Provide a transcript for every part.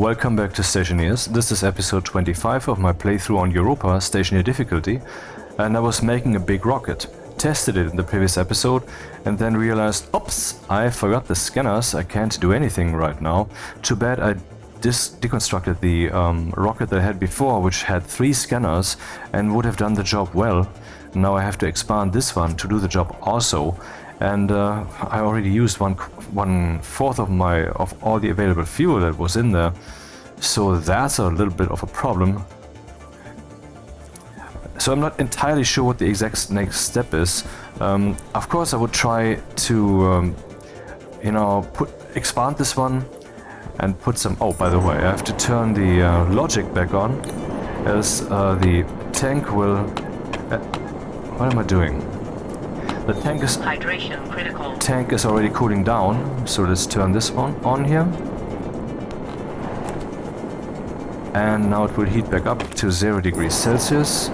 Welcome back to Stationeers. This is episode 25 of my playthrough on EUROPA Stationeer difficulty, and I was making a big rocket. Tested it in the previous episode and then realized, oops, I forgot the scanners, I can't do anything right now. Too bad I deconstructed the rocket that I had before, which had 3 scanners and would have done the job well. Now I have to expand this one to do the job also. And I already used one fourth of all the available fuel that was in there, so that's a little bit of a problem. So I'm not entirely sure what the exact next step is. Of course, I would try to, expand this one and put some. Oh, by the way, I have to turn the logic back on, as the tank will. What am I doing? The tank is hydration critical. Tank is already cooling down, so let's turn this one on here. And now it will heat back up to 0 degrees Celsius.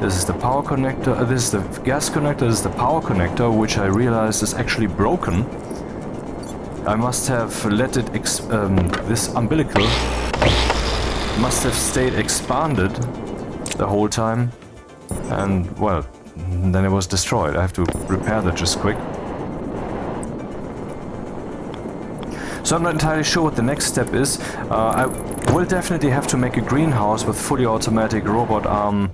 This is the power connector, this is the gas connector, this is the power connector, which I realized is actually broken. I must have let it, this umbilical must have stayed expanded the whole time, and well, then it was destroyed. I have to repair that just quick. So I'm not entirely sure what the next step is. I will definitely have to make a greenhouse with fully automatic robot arm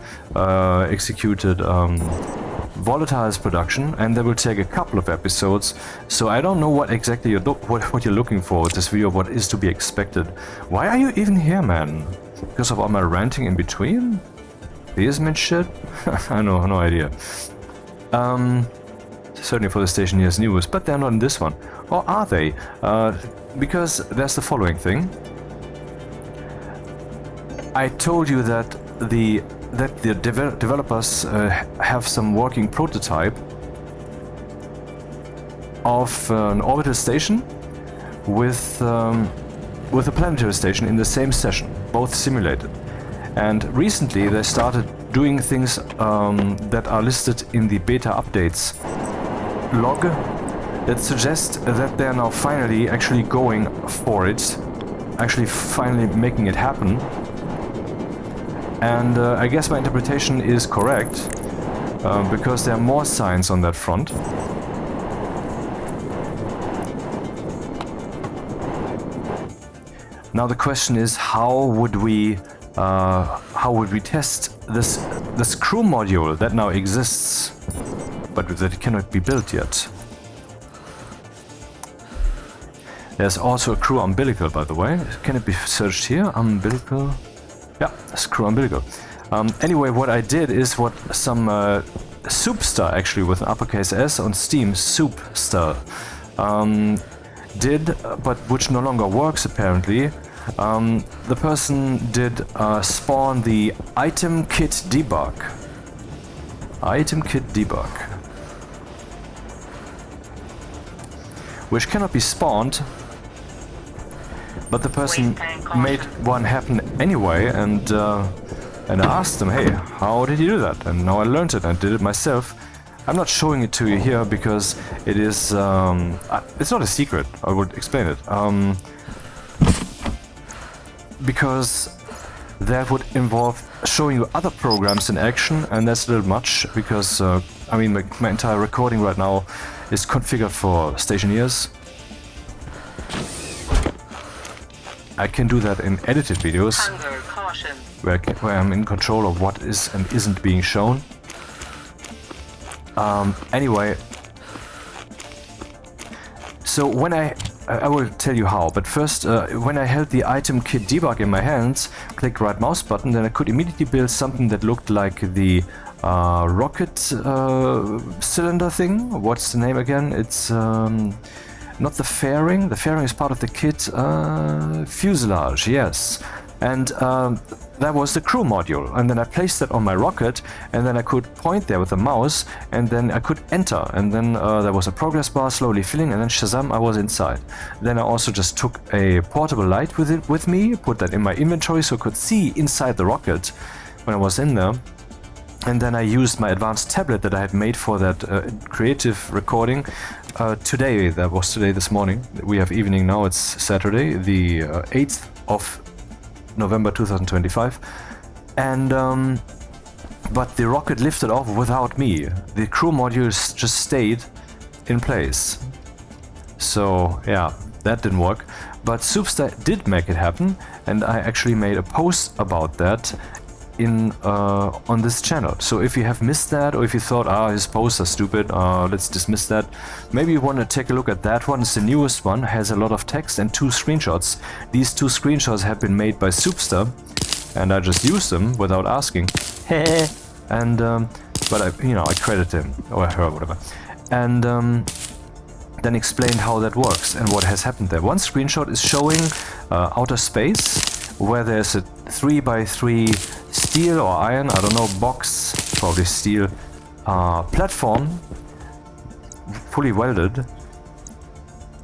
executed volatiles production, and that will take a couple of episodes. So I don't know what exactly what you're looking for with this video, what is to be expected. Why are you even here, man? Because of all my ranting in between? Basement shit? I know, no idea. Certainly for the Stationeers news, but they're not in this one. Or are they? Because there's the following thing. I told you that the developers have some working prototype of an orbital station with a planetary station in the same session, both simulated. And recently they started doing things that are listed in the beta updates log that suggest that they're now finally actually going for it, actually finally making it happen. And I guess my interpretation is correct, because there are more signs on that front. Now the question is, how would we test this crew module that now exists, but that it cannot be built yet? There's also a crew umbilical, by the way. Can it be searched here? Umbilical? Yeah, it's crew umbilical. Anyway, what I did is what some Soupstar, actually with an uppercase S on Steam, Soupstar, did, but which no longer works apparently. The person did spawn the item kit debug. Item kit debug. Which cannot be spawned, but the person made one happen anyway, and I asked them, hey, how did you do that? And now I learned it and did it myself. I'm not showing it to you here because it is, it's not a secret, I would explain it. Because that would involve showing you other programs in action, and that's a little much, because I mean my entire recording right now is configured for Stationeers. I can do that in edited videos, where I'm in control of what is and isn't being shown. Anyway, so when I will tell you how, but first, when I held the item kit debug in my hands, clicked right mouse button, then I could immediately build something that looked like the rocket cylinder thing. What's the name again? It's not the fairing. The fairing is part of the kit. Fuselage, yes. And that was the crew module, and then I placed that on my rocket, and then I could point there with the mouse, and then I could enter, and then there was a progress bar slowly filling, and then shazam, I was inside. Then I also just took a portable light with me, put that in my inventory so I could see inside the rocket when I was in there. And then I used my advanced tablet that I had made for that creative recording today. That was today, this morning. We have evening now, it's Saturday, the 8th of November 2025. And but the rocket lifted off without me. The crew modules just stayed in place. So yeah, that didn't work. But Soupster did make it happen, and I actually made a post about that in on this channel. So if you have missed that, or if you thought, his posts are stupid, let's dismiss that, maybe you want to take a look at that one. It's the newest one, has a lot of text and 2 screenshots. These 2 screenshots have been made by Soupster, and I just used them without asking. And but I credit him or her, whatever, and then explained how that works and what has happened there. One screenshot is showing outer space where there's a 3x3 steel or iron, I don't know, box, probably steel, platform, fully welded,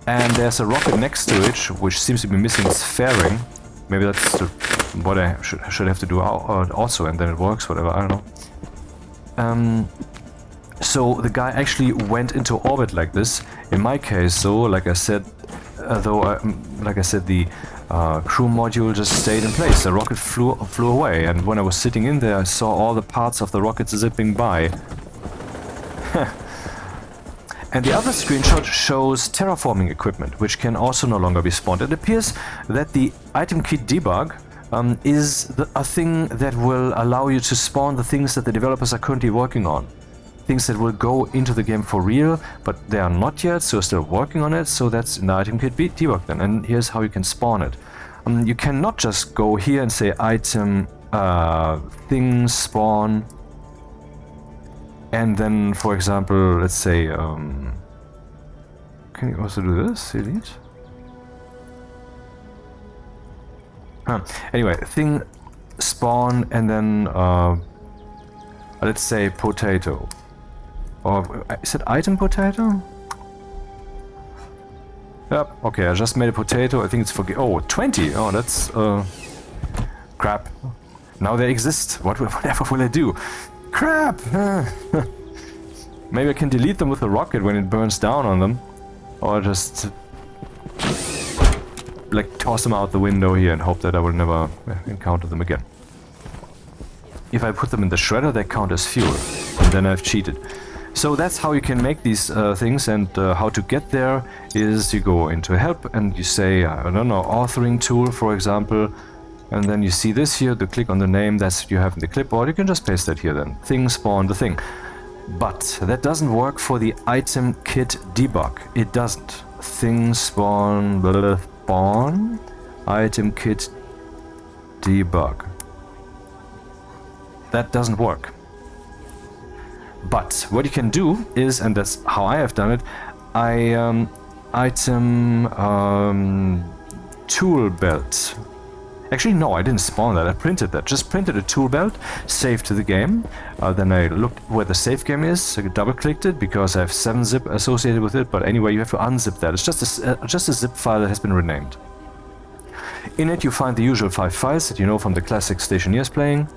and there's a rocket next to it, which seems to be missing its fairing. Maybe that's what I should have to do also, and then it works, whatever, I don't know. So the guy actually went into orbit like this. In my case, though, like I said, the crew module just stayed in place. The rocket flew away, and when I was sitting in there, I saw all the parts of the rocket zipping by. And the other screenshot shows terraforming equipment, which can also no longer be spawned. It appears that the item kit debug is a thing that will allow you to spawn the things that the developers are currently working on. Things that will go into the game for real, but they are not yet, so still working on it. So that's in the item kit debug then, and here's how you can spawn it. You cannot just go here and say item thing spawn, and then, for example, let's say, can you also do this? Elite? Anyway, thing spawn, and then let's say potato. Or is it item potato? Yep, okay, I just made a potato. I think it's for... Oh, 20! Oh, that's... crap. Now they exist. Whatever will I do? Crap! Maybe I can delete them with a rocket when it burns down on them. Or just... like, toss them out the window here and hope that I will never encounter them again. If I put them in the shredder, they count as fuel. And then I've cheated. So that's how you can make these things, and how to get there is you go into help and you say, I don't know, authoring tool, for example, and then you see this here, to click on the name that's you have in the clipboard. You can just paste that here then. Thing spawn the thing. But that doesn't work for the item kit debug. It doesn't. Thing spawn, spawn, item kit debug. That doesn't work. But what you can do is, and that's how I have done it, I item tool belt. Actually, no, I didn't spawn that. I printed that. Just printed a tool belt, saved to the game. Then I looked where the save game is. I double-clicked it because I have 7-zip associated with it. But anyway, you have to unzip that. It's just a zip file that has been renamed. In it, you find the usual 5 files that you know from the classic Stationeers playing.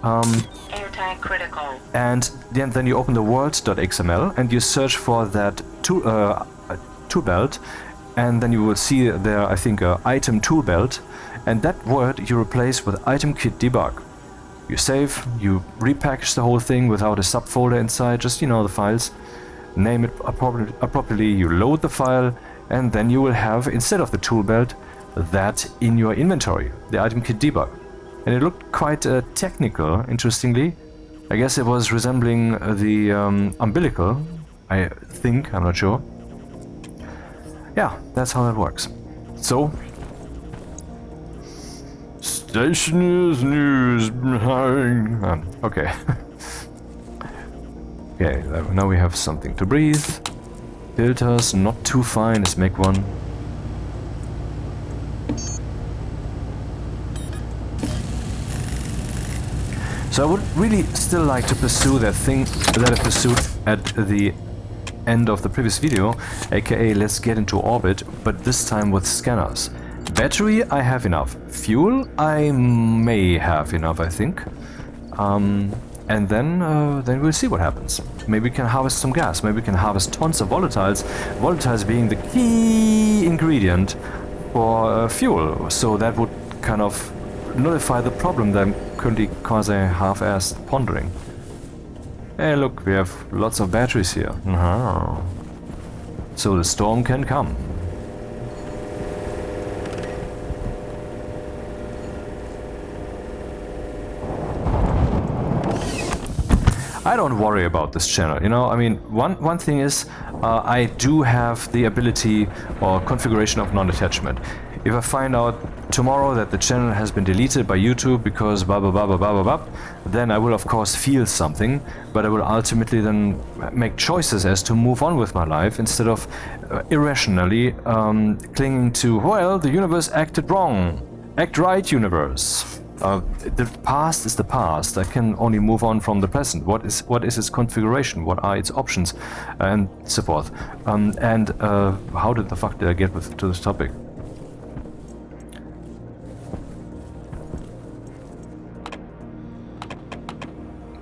Anti-critical. And then you open the world.xml and you search for that tool belt, and then you will see there, I think, item tool belt, and that word you replace with item kit debug. You save, you repackage the whole thing without a subfolder inside, just, you know, the files, name it appropriately, you load the file, and then you will have, instead of the tool belt, that in your inventory, the item kit debug. And it looked quite technical, interestingly. I guess it was resembling the umbilical, I think, I'm not sure. Yeah, that's how that works. So, Stationeers news. Okay. Okay, now we have something to breathe. Filters, not too fine, let's make one. So I would really still like to pursue that thing that I pursued at the end of the previous video, aka let's get into orbit, but this time with scanners. Battery, I have enough. Fuel, I may have enough, I think. and then we'll see what happens. Maybe we can harvest some gas. Maybe we can harvest tons of volatiles. Volatiles being the key ingredient for fuel. So that would kind of nullify the problem that I'm currently quasi half-assed pondering. Hey, look, we have lots of batteries here. So the storm can come. I don't worry about this channel, you know. I mean, one thing is, I do have the ability or configuration of non-attachment. If I find out tomorrow that the channel has been deleted by YouTube because blah blah blah blah blah blah, then I will of course feel something, but I will ultimately then make choices as to move on with my life instead of irrationally clinging to, well, the universe acted wrong. Act right, universe. The past is the past. I can only move on from the present. What is its configuration? What are its options, and so forth. How did the fuck did I get to this topic?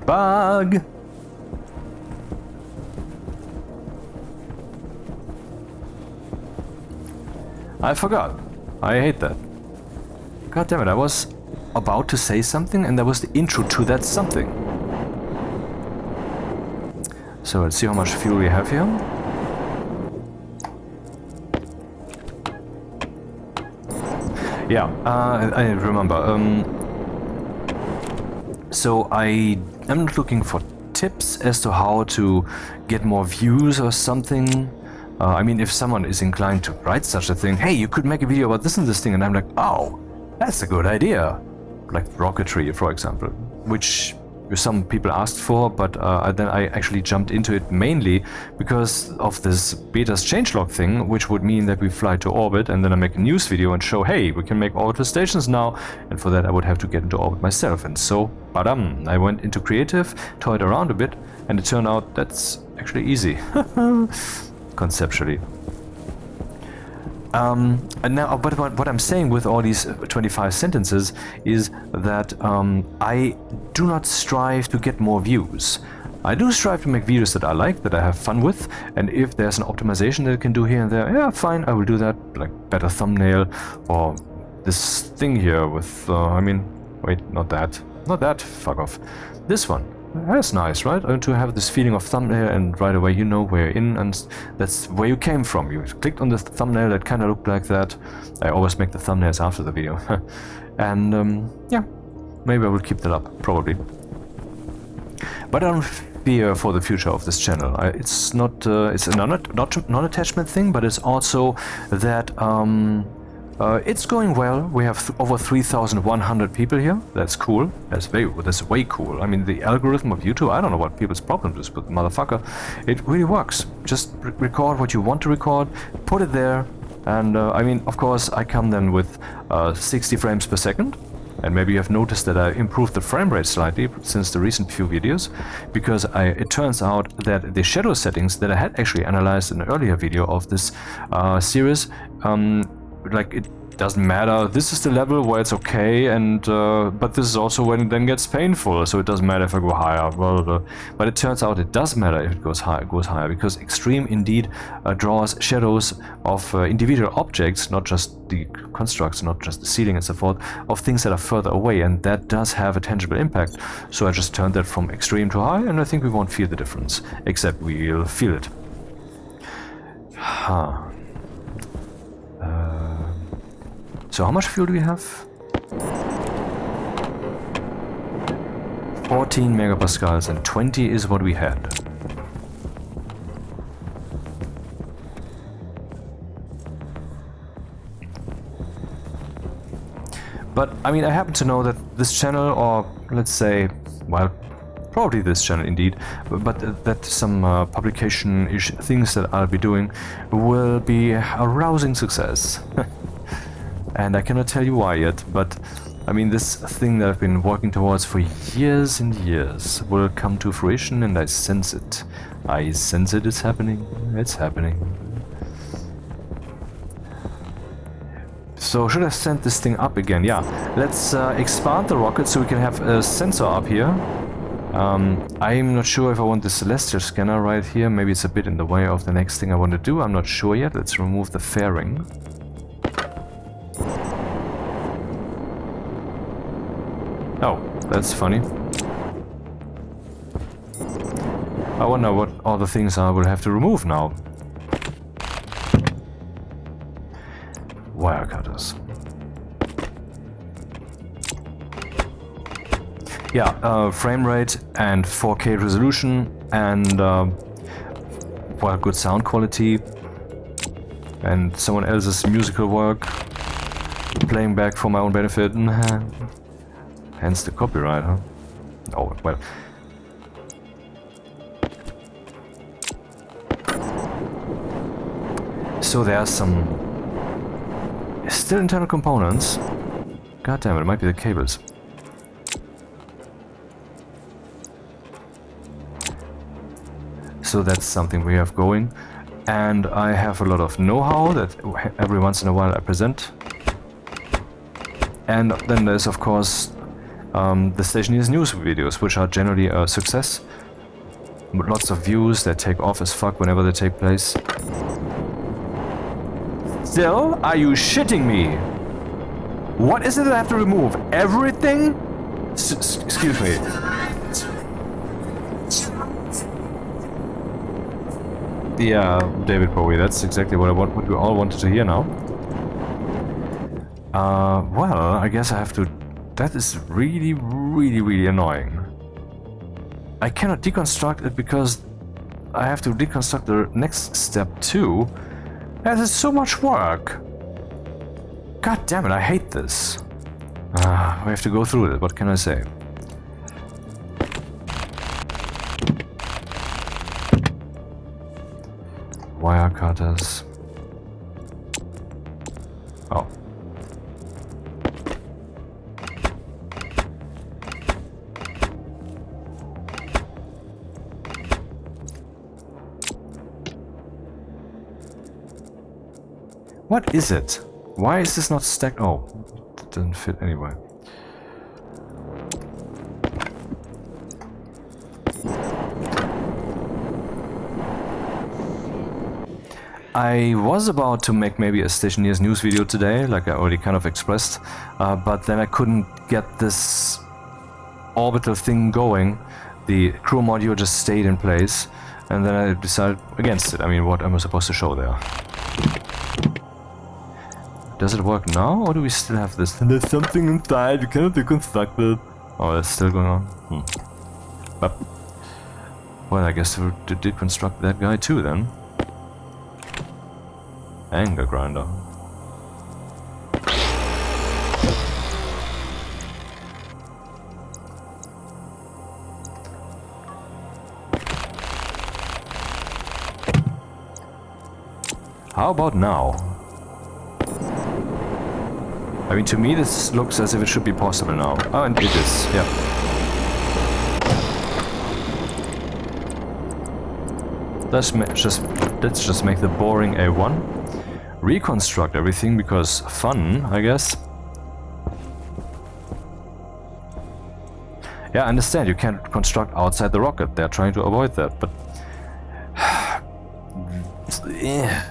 Bug. I forgot. I hate that. God damn it! I was about to say something, and that was the intro to that something. So let's see how much fuel we have here. Yeah, I remember. So I'm not looking for tips as to how to get more views or something. I mean, if someone is inclined to write such a thing, hey, you could make a video about this and this thing, and I'm like, oh, that's a good idea. Like rocketry, for example, which some people asked for, but then I actually jumped into it mainly because of this beta's changelog thing, which would mean that we fly to orbit and then I make a news video and show, hey, we can make orbital stations now, and for that I would have to get into orbit myself. And so, badam, I went into creative, toyed around a bit, and it turned out that's actually easy, conceptually. And now, but what I'm saying with all these 25 sentences is that I do not strive to get more views. I do strive to make videos that I like, that I have fun with, and if there's an optimization that I can do here and there, yeah, fine, I will do that, like better thumbnail, or this thing here with, I mean, wait, not that, fuck off, this one. That's nice, right? To have this feeling of thumbnail and right away you know where you're in, and that's where you came from. You clicked on the thumbnail that kind of looked like that. I always make the thumbnails after the video. And yeah, maybe I will keep that up, probably. But I don't fear for the future of this channel. It's not, it's a non-attachment thing, but it's also that it's going well. We have over 3,100 people here. That's cool. That's way cool. I mean, the algorithm of YouTube, I don't know what people's problem is, but motherfucker, it really works. Just record what you want to record, put it there, and I mean, of course, I come then with 60 frames per second. And maybe you have noticed that I improved the frame rate slightly since the recent few videos, because it turns out that the shadow settings that I had actually analyzed in an earlier video of this series, like it doesn't matter. This is the level where it's okay, and but this is also when it then gets painful. So it doesn't matter if I go higher. But it turns out it does matter if it goes higher, because extreme indeed draws shadows of individual objects, not just the constructs, not just the ceiling and so forth, of things that are further away, and that does have a tangible impact. So I just turned that from extreme to high, and I think we won't feel the difference, except we'll feel it. So how much fuel do we have? 14 megapascals, and 20 is what we had. But I mean, I happen to know that this channel, or let's say, well, probably this channel indeed, but that some publication-ish things that I'll be doing will be a rousing success. And I cannot tell you why yet, but I mean, this thing that I've been working towards for years and years will come to fruition, and I sense it. I sense it is happening. It's happening. So should I send this thing up again? Yeah. Let's expand the rocket so we can have a sensor up here. I'm not sure if I want the celestial scanner right here. Maybe it's a bit in the way of the next thing I want to do. I'm not sure yet. Let's remove the fairing. Oh, that's funny. I wonder what all the things I will have to remove now. Wire cutters. Yeah, frame rate and 4K resolution and well, good sound quality and someone else's musical work playing back for my own benefit. Hence the copyright, huh? Oh, well. So there are some still internal components. God damn it, it might be the cables. So that's something we have going. And I have a lot of know-how that every once in a while I present. And then there's of course the Stationeers news videos, which are generally a success. Lots of views that take off as fuck whenever they take place. Still? Are you shitting me? What is it that I have to remove? Everything? Excuse me. Yeah, David Bowie, that's exactly what we all wanted to hear now. Well, I guess I have to... That is really, really, really annoying. I cannot deconstruct it because I have to deconstruct the next step too. That is so much work. God damn it, I hate this. We have to go through it, what can I say? Wire cutters. Oh. What is it? Why is this not stacked? Oh, it doesn't fit anyway. I was about to make maybe a Stationeers news video today, like I already kind of expressed, but then I couldn't get this orbital thing going. The crew module just stayed in place, and then I decided against it. I mean, what am I supposed to show there? Does it work now, or do we still have this? There's something inside, you cannot deconstruct it. Oh, that's still going on. Well, I guess we'll deconstruct that guy too then. Anger grinder. How about now? I mean, to me this looks as if it should be possible now. Oh, and it is, yeah. Let's just make the boring A1. Reconstruct everything because fun, I guess. Yeah, I understand you can't construct outside the rocket. They're trying to avoid that, but... yeah.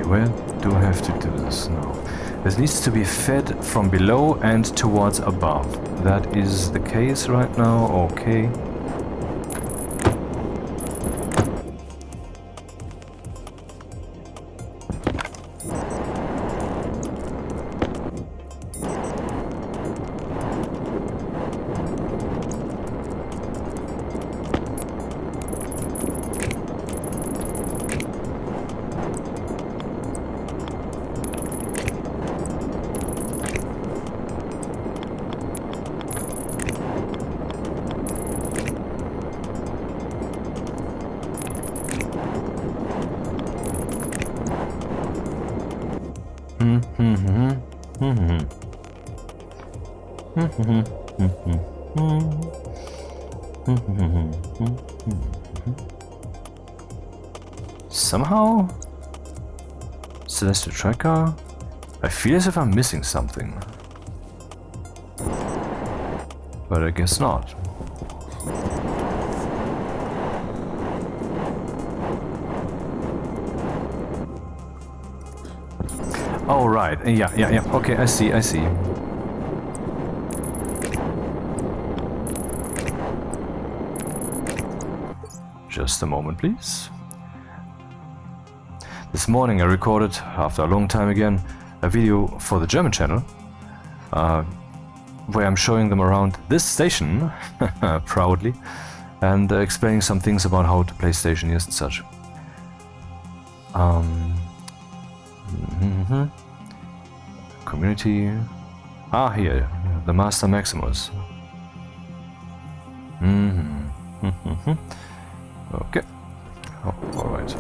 Where do I have to do this now? This needs to be fed from below and towards above. That is the case right now, okay. Somehow? Celestial tracker? I feel as if I'm missing something. But I guess not. Oh, right. Yeah. Okay, I see. Just a moment, please. This morning I recorded, after a long time again, a video for the German channel, where I'm showing them around this station, proudly, and explaining some things about how to play Stationeers and such. Community. Ah, here, the Master Maximus. Okay. Oh, alright.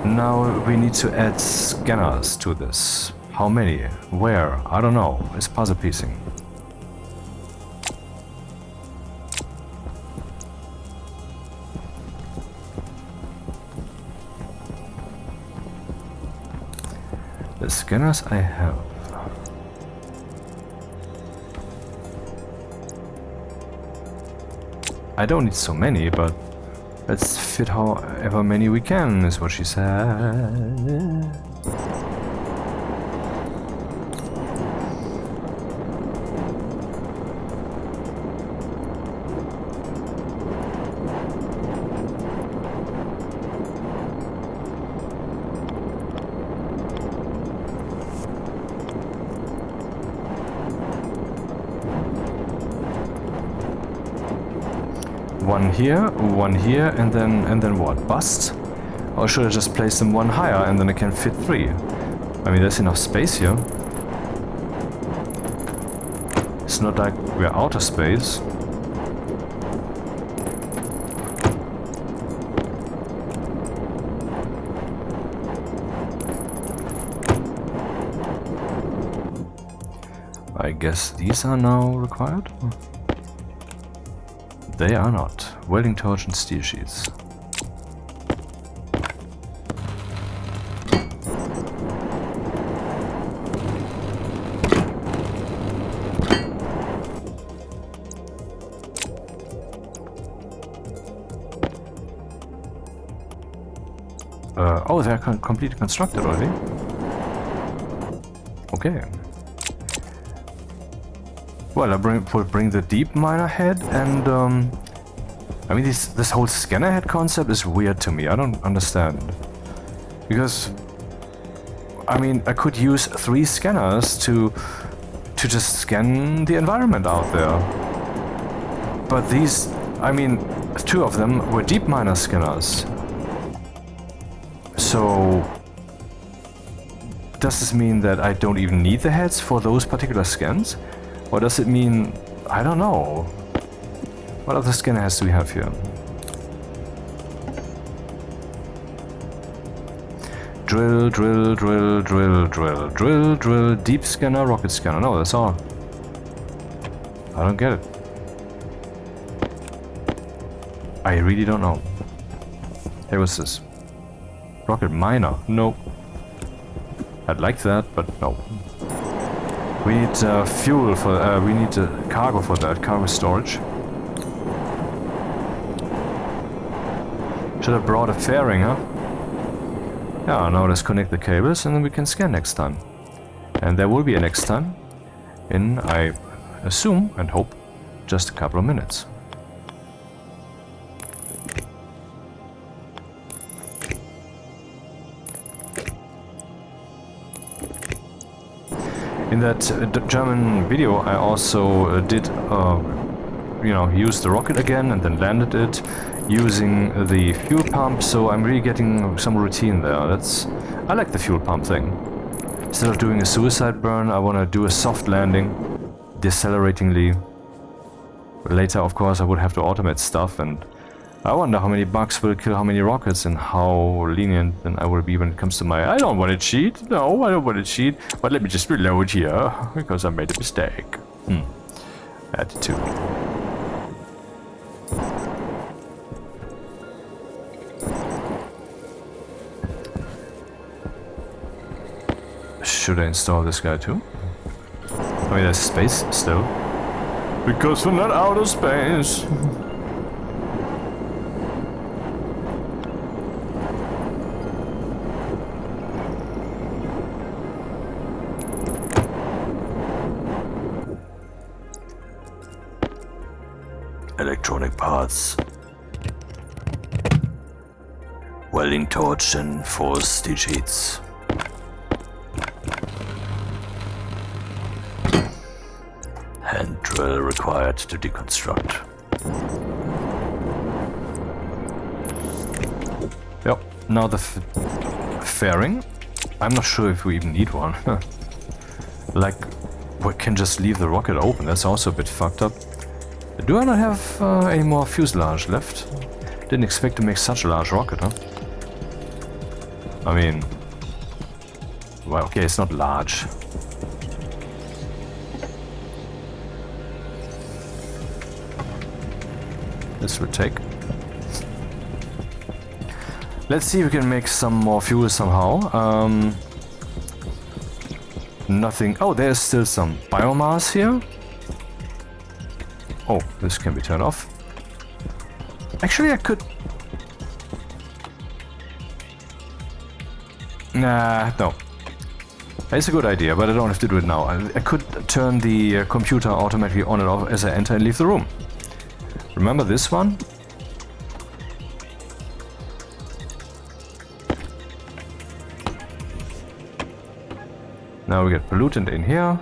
Now we need to add scanners to this. How many? Where? I don't know. It's puzzle piecing. The scanners I have. I don't need so many, but let's fit however many we can, is what she said. One here, and then what? Bust? Or should I just place them one higher and then I can fit 3? I mean, there's enough space here. It's not like we're out of space. I guess these are now required? They are not. Welding torch and steel sheets. Oh, they're completely constructed already. Okay. Well, I will bring the deep miner head, and I mean, this whole scanner head concept is weird to me. I don't understand. Because, I mean, I could use 3 scanners to just scan the environment out there. But these, I mean, 2 of them were deep miner scanners. So, does this mean that I don't even need the heads for those particular scans? Or does it mean... I don't know. What other scanner heads do we have here? Drill, drill, drill, drill, drill, drill, drill, deep scanner, rocket scanner. No, that's all. I don't get it. I really don't know. Hey, what's this? Rocket miner? No. I'd like that, but no. We need fuel for... we need cargo for that, cargo storage. Should have brought a fairing, huh? Yeah, now let's connect the cables and then we can scan next time. And there will be a next time in, I assume and hope, just a couple of minutes. In that German video I also did, you know, use the rocket again and then landed it using the fuel pump, so I'm really getting some routine there. I like the fuel pump thing. Instead of doing a suicide burn, I want to do a soft landing, deceleratingly. Later, of course, I would have to automate stuff, and I wonder how many bugs will kill how many rockets and how lenient then I will be when it comes to my... I don't want to cheat. No, I don't want to cheat. But let me just reload here because I made a mistake. Attitude. Should I install this guy too? I mean, there's space still. Because we're not out of space. Electronic parts. Welding torch and 4 steel sheets. Hand drill required to deconstruct. Yep, now the fairing. I'm not sure if we even need one. Like, we can just leave the rocket open. That's also a bit fucked up. Do I not have any more fuselage left? Didn't expect to make such a large rocket, huh? I mean... Well, okay, it's not large. This will take. Let's see if we can make some more fuel somehow. Nothing... Oh, there's still some biomass here. Oh, this can be turned off. Actually, I could... Nah, no. It's a good idea, but I don't have to do it now. I could turn the computer automatically on and off as I enter and leave the room. Remember this one? Now we get pollutant in here.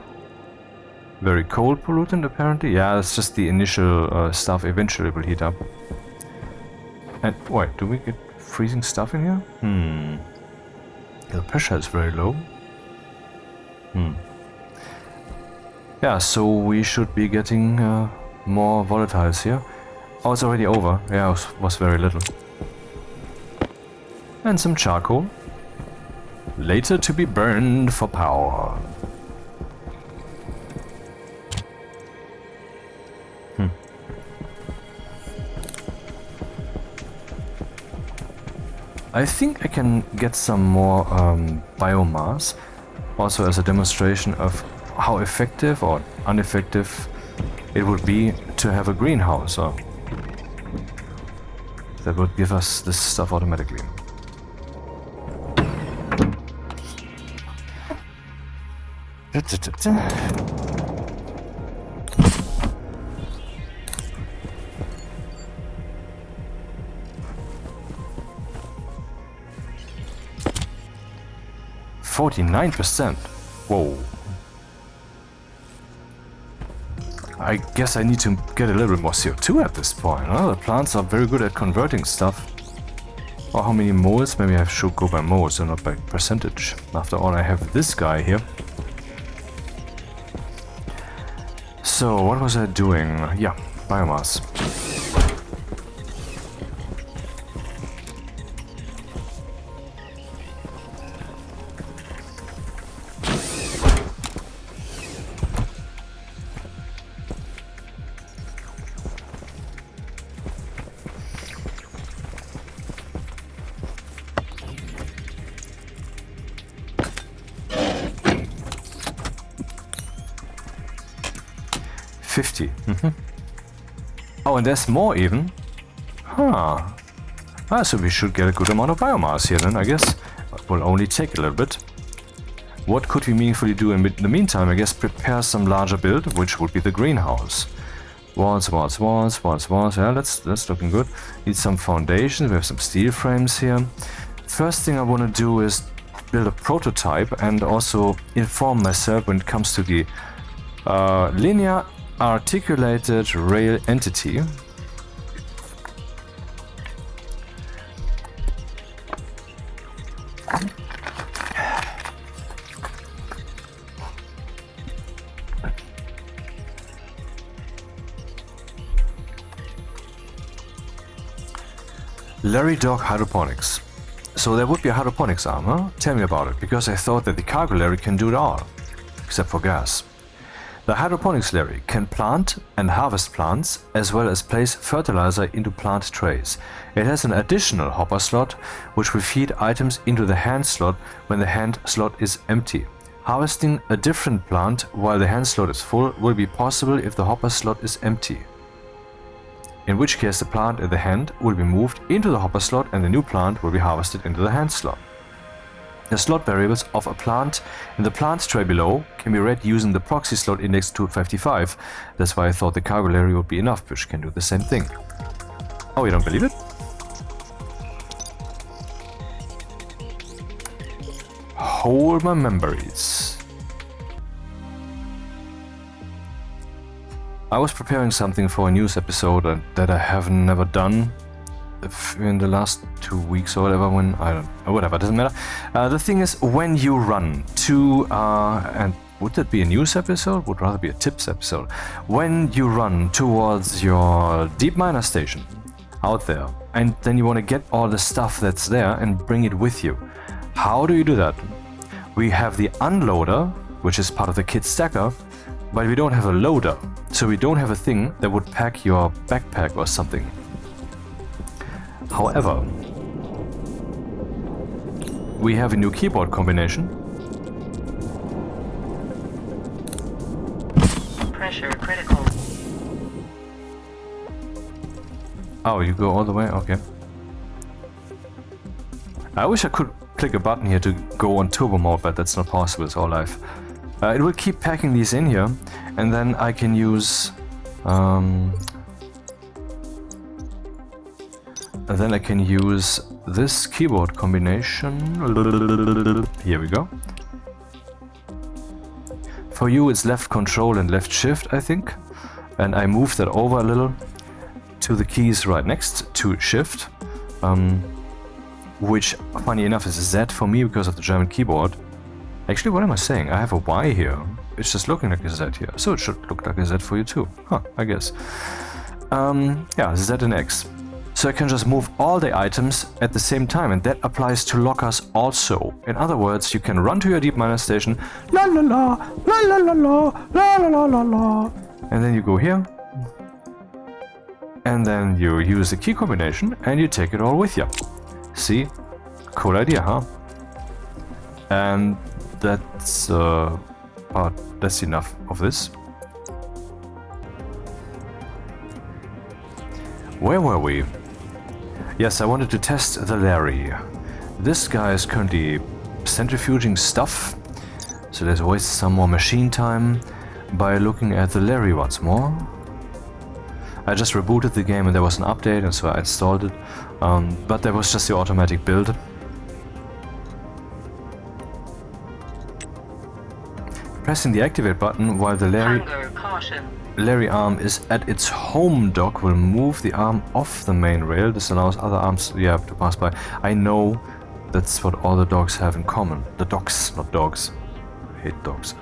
Very cold pollutant, apparently. Yeah, it's just the initial stuff. Eventually will heat up. And wait, do we get freezing stuff in here? The pressure is very low. Yeah, so we should be getting more volatiles here. Oh, it's already over. Yeah, it was very little. And some charcoal. Later to be burned for power. I think I can get some more biomass, also as a demonstration of how effective or ineffective it would be to have a greenhouse. So that would give us this stuff automatically. %. Whoa. I guess I need to get a little bit more CO2 at this point. Huh? The plants are very good at converting stuff. Or how many moles? Maybe I should go by moles and not by percentage. After all, I have this guy here. So, what was I doing? Yeah, biomass. Oh, and there's more even. Huh. Ah, so we should get a good amount of biomass here then, I guess. It will only take a little bit. What could we meaningfully do in the meantime? I guess prepare some larger build, which would be the greenhouse. Walls. Yeah, that's looking good. Need some foundations. We have some steel frames here. First thing I want to do is build a prototype and also inform myself when it comes to the linear articulated rail entity. Larry Dog Hydroponics. So there would be a hydroponics arm, huh? Tell me about it, because I thought that the cargo Larry can do it all, except for gas. The hydroponics Larry can plant and harvest plants, as well as place fertilizer into plant trays. It has an additional hopper slot, which will feed items into the hand slot when the hand slot is empty. Harvesting a different plant while the hand slot is full will be possible if the hopper slot is empty. In which case the plant in the hand will be moved into the hopper slot and the new plant will be harvested into the hand slot. The slot variables of a plant in the plant tray below can be read using the proxy slot index 255. That's why I thought the cargo Larry would be enough, which can do the same thing. Oh, you don't believe it? Hold my memories. I was preparing something for a news episode that I have never done in the last 2 weeks or whatever, when I don't know, whatever, doesn't matter. The thing is, when you run to, and would that be a news episode? Would rather be a tips episode. When you run towards your deep miner station out there, and then you want to get all the stuff that's there and bring it with you. How do you do that? We have the unloader, which is part of the kit stacker, but we don't have a loader, so we don't have a thing that would pack your backpack or something. However, we have a new keyboard combination. Pressure critical. Oh, you go all the way? Okay. I wish I could click a button here to go on turbo mode, but that's not possible, it's all live. It will keep packing these in here, and then I can use this keyboard combination. Here we go. For you it's left control and left shift, I think, and I move that over a little to the keys right next to shift, which funny enough is Z for me because of the German keyboard. Actually, what am I saying? I have a Y here. It's just looking like a Z here, so it should look like a Z for you too. Huh, I guess. Yeah, Z and X. So I can just move all the items at the same time, and that applies to lockers also. In other words, you can run to your deep miner station, la la la, la la la la, la la la la la, and then you go here, and then you use the key combination, and you take it all with you. See? Cool idea, huh? And that's that's enough of this. Where were we? Yes, I wanted to test the Larry. This guy is currently centrifuging stuff, so there's always some more machine time by looking at the Larry once more. I just rebooted the game and there was an update, and so I installed it, but there was just the automatic build. Pressing the activate button while the Larry arm is at its home dock will move the arm off the main rail. This allows other arms to pass by. I know that's what all the dogs have in common. The docks, not dogs. I hate dogs.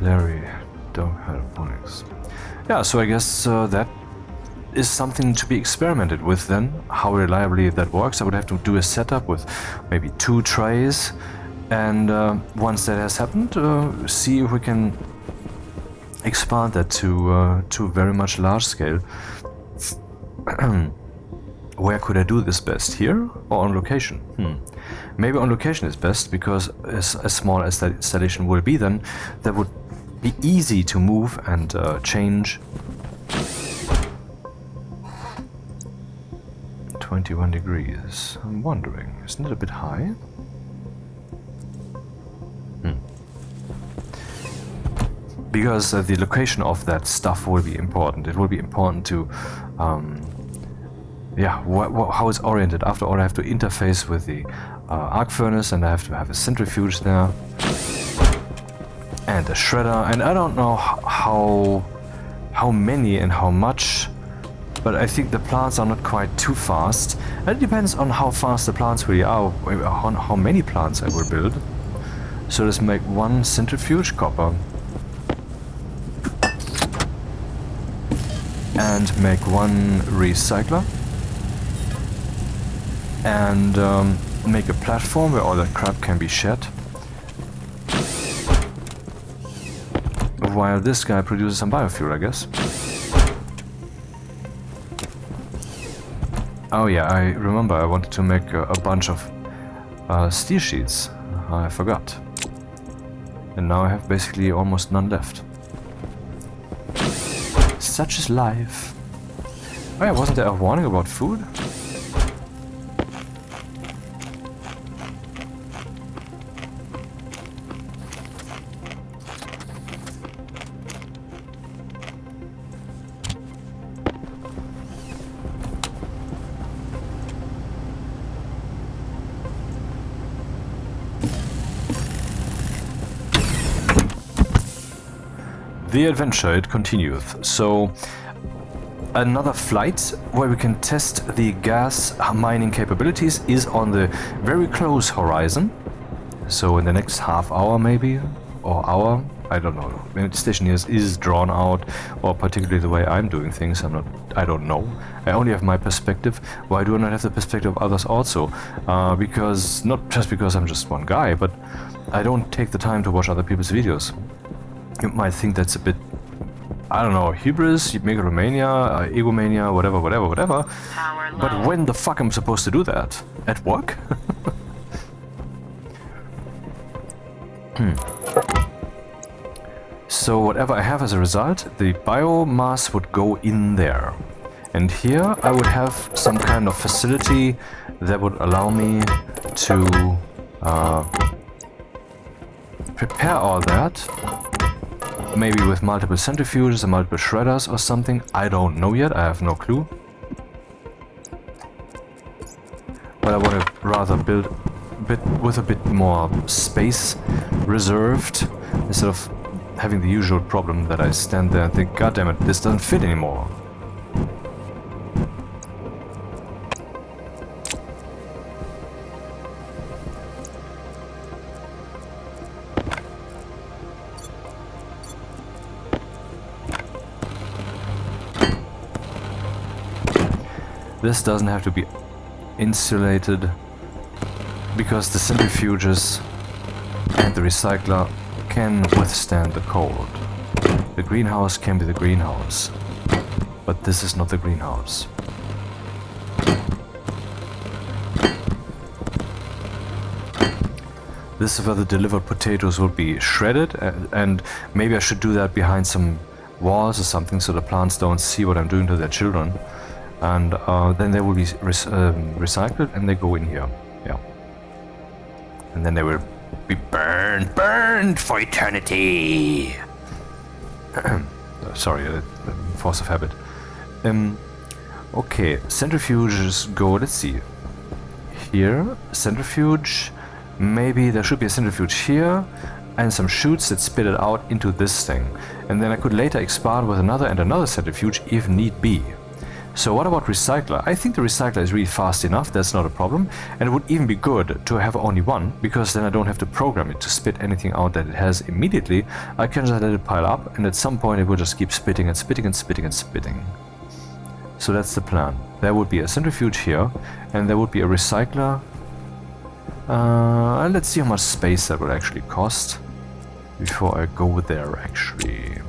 Larry Dog Hydroponics. Yeah, so I guess that is something to be experimented with then. How reliably that works. I would have to do a setup with maybe 2 trays. And once that has happened, see if we can expand that to very much large scale. Where could I do this best? Here or on location? Maybe on location is best, because as small as that installation will be, then that would be easy to move and change. 21 degrees. I'm wondering, isn't it a bit high? Because the location of that stuff will be important. It will be important to, how it's oriented. After all, I have to interface with the arc furnace, and I have to have a centrifuge there, and a shredder, and I don't know how many and how much, but I think the plants are not quite too fast. And it depends on how fast the plants really are, on how many plants I will build. So let's make 1 centrifuge copper. And make 1 recycler. and make a platform where all that crap can be shed. While this guy produces some biofuel, I guess. Oh yeah, I remember I wanted to make a bunch of steel sheets. I forgot. And now I have basically almost none left. Such is life. Oh yeah, wasn't there a warning about food? The adventure, it continueth. So, another flight where we can test the gas mining capabilities is on the very close horizon. So in the next half hour maybe, or hour, I don't know. When Stationeers is drawn out, or particularly the way I'm doing things, I don't know. I only have my perspective. Why do I not have the perspective of others also? Because, not just because I'm just one guy, but I don't take the time to watch other people's videos. You might think that's a bit, I don't know, hubris, megalomania, egomania, whatever. But when the fuck am I supposed to do that? At work? So whatever I have as a result, the biomass would go in there. And here I would have some kind of facility that would allow me to prepare all that. Maybe with multiple centrifuges and multiple shredders or something. I don't know yet, I have no clue. But I want to rather build with a bit more space reserved, instead of having the usual problem that I stand there and think, God damn it, this doesn't fit anymore. This doesn't have to be insulated, because the centrifuges and the recycler can withstand the cold. The greenhouse can be the greenhouse, but this is not the greenhouse. This is where the delivered potatoes will be shredded, and maybe I should do that behind some walls or something so the plants don't see what I'm doing to their children. And then they will be recycled and they go in here. Yeah. And then they will be burned for eternity. Sorry, force of habit. Okay, centrifuges go, let's see. Here, centrifuge. Maybe there should be a centrifuge here and some chutes that spit it out into this thing. And then I could later expand with another and another centrifuge if need be. So what about recycler? I think the recycler is really fast enough, that's not a problem. And it would even be good to have only one, because then I don't have to program it to spit anything out that it has immediately. I can just let it pile up, and at some point it will just keep spitting and spitting and spitting and spitting. So that's the plan. There would be a centrifuge here, and there would be a recycler. Let's see how much space that will actually cost before I go there actually.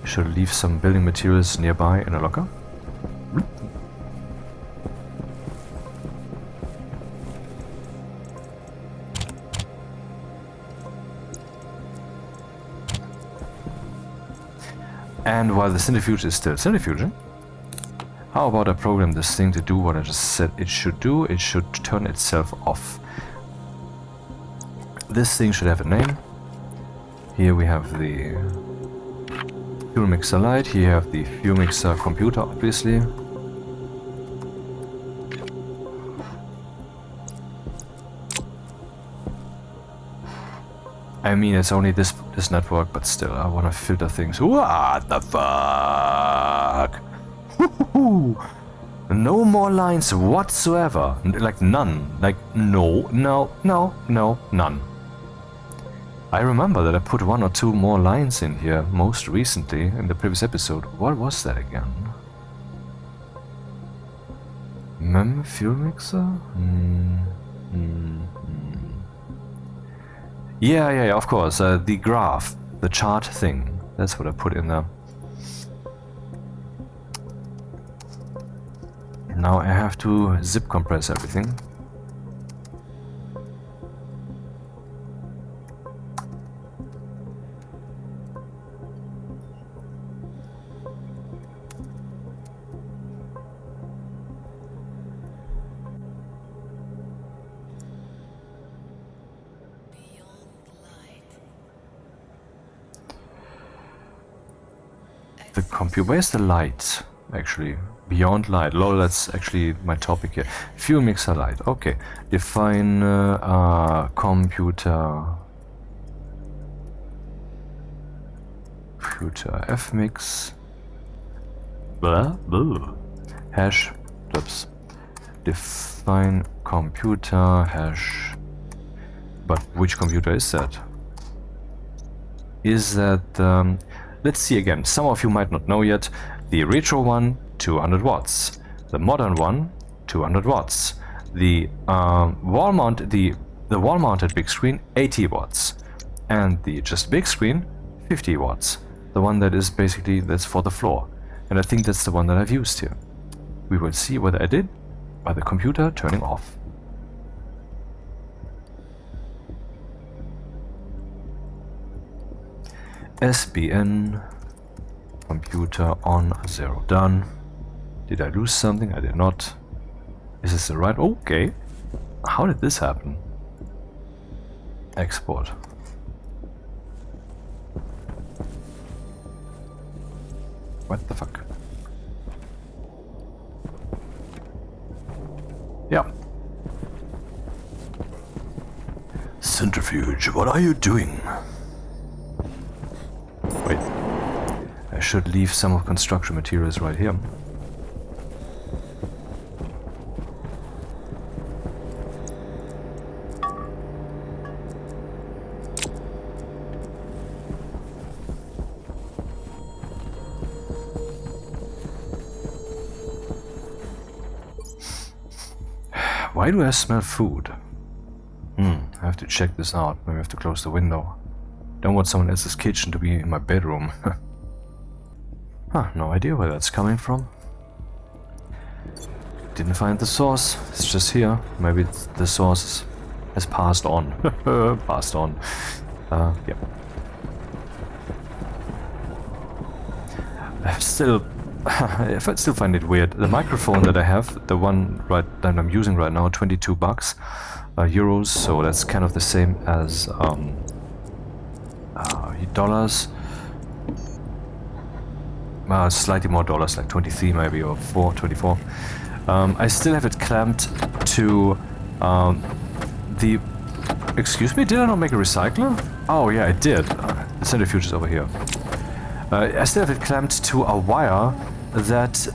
Should leave some building materials nearby in a locker. And while the centrifuge is still centrifuging, how about I program this thing to do what I just said it should do? It should turn itself off. This thing should have a name. Here we have the fuel mixer light, here you have the fuel mixer computer, obviously. I mean, it's only this network, but still, I want to filter things. What the fuck? No more lines whatsoever. Like none. Like no, none. I remember that I put 1 or 2 more lines in here most recently in the previous episode. What was that again? fuel mixer? Yeah, of course. The graph, the chart thing. That's what I put in there. Now I have to zip compress everything. The computer. Where's the light? Actually, beyond light. Lol, that's actually my topic here. Fuel mixer light. Okay. Define computer. Computer fmix. Blah, blah. Hash. Oops. Define computer hash. But which computer is that? Is that let's see again. Some of you might not know yet. The retro one, 200 watts. The modern one, 200 watts. The wall-mounted big screen, 80 watts. And the just big screen, 50 watts. The one that is basically, that's for the floor. And I think that's the one that I've used here. We will see whether I did by the computer turning off. SBN computer on 0 done. Did I lose something? I did not. Is this the right? Okay. How did this happen? Export. What the fuck? Yeah. Centrifuge, what are you doing? Wait. I should leave some of construction materials right here. Why do I smell food? I have to check this out. Maybe I have to close the window. Don't want someone else's kitchen to be in my bedroom. Huh, no idea where that's coming from. Didn't find the source. It's just here. Maybe the source has passed on. Passed on. Yep. I still find it weird. The microphone that I have, the one that I'm using right now, $22 euros. So that's kind of the same as dollars. Slightly more dollars, like 23 maybe, or 24. I still have it clamped to the... Excuse me, did I not make a recycler? Oh yeah, I did. The centrifuge is over here. I still have it clamped to a wire that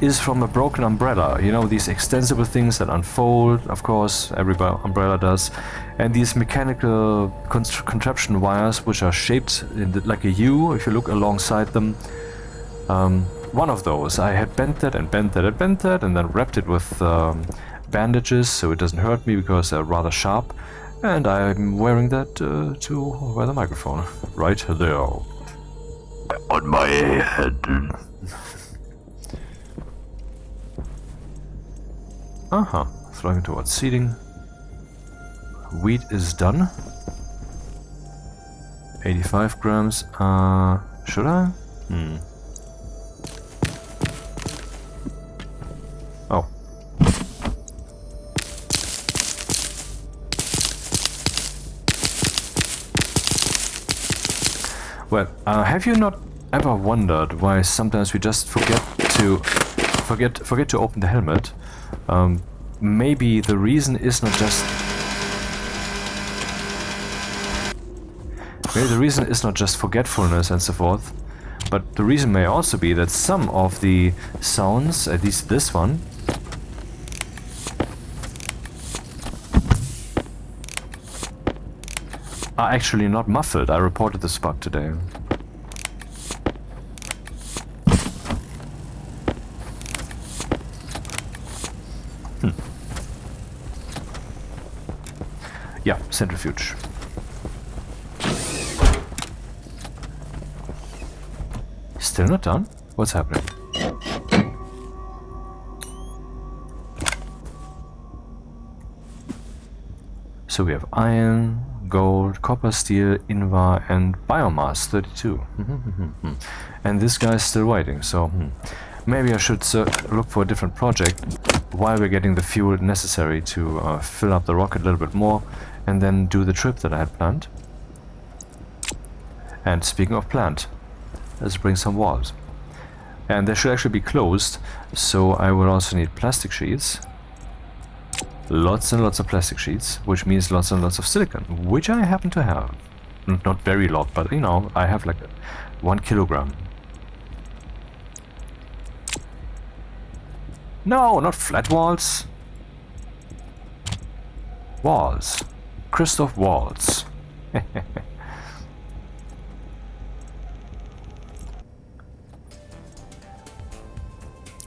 is from a broken umbrella. You know, these extensible things that unfold, of course, every umbrella does. And these mechanical contraption wires, which are shaped like a U, if you look alongside them. One of those, I had bent that and bent that and bent that, and then wrapped it with bandages so it doesn't hurt me because they're rather sharp. And I'm wearing that to wear the microphone. Right there. On my head. Throwing towards seeding. Wheat is done. 85 grams. Should I? Oh. Well, have you not ever wondered why sometimes we just forget to open the helmet? Maybe the reason is not just... Maybe the reason is not just forgetfulness and so forth, but the reason may also be that some of the sounds, at least this one, are actually not muffled. I reported this bug today. Yeah, centrifuge. Still not done? What's happening? So we have iron, gold, copper, steel, invar, and biomass 32. And this guy's still waiting, so maybe I should look for a different project while we're getting the fuel necessary to fill up the rocket a little bit more and then do the trip that I had planned. And speaking of planned, let's bring some walls. And they should actually be closed, so I will also need plastic sheets. Lots and lots of plastic sheets, which means lots and lots of silicon, which I happen to have. Not very lot, but you know, I have like 1 kilogram. No, not flat walls. Walls. Christoph Waltz.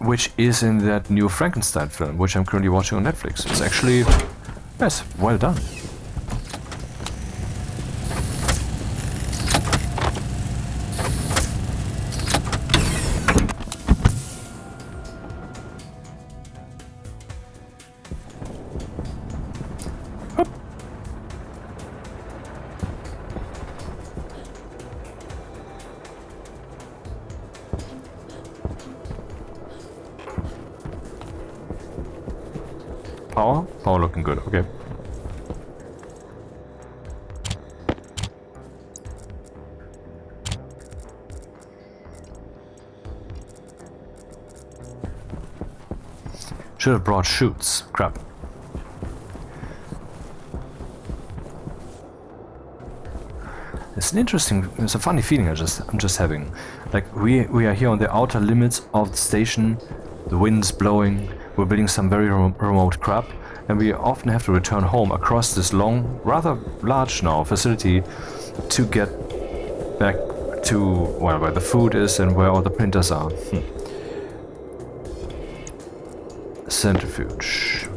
Which is in that new Frankenstein film, which I'm currently watching on Netflix. It's actually, yes, well done. Power? Power looking good, okay. Should have brought chutes. Crap. It's an interesting, it's a funny feeling I'm just having. Like we are here on the outer limits of the station, the wind's blowing, we're building some very remote crap, and we often have to return home across this long, rather large now facility to get back to, well, where the food is and where all the printers are. Centrifuge.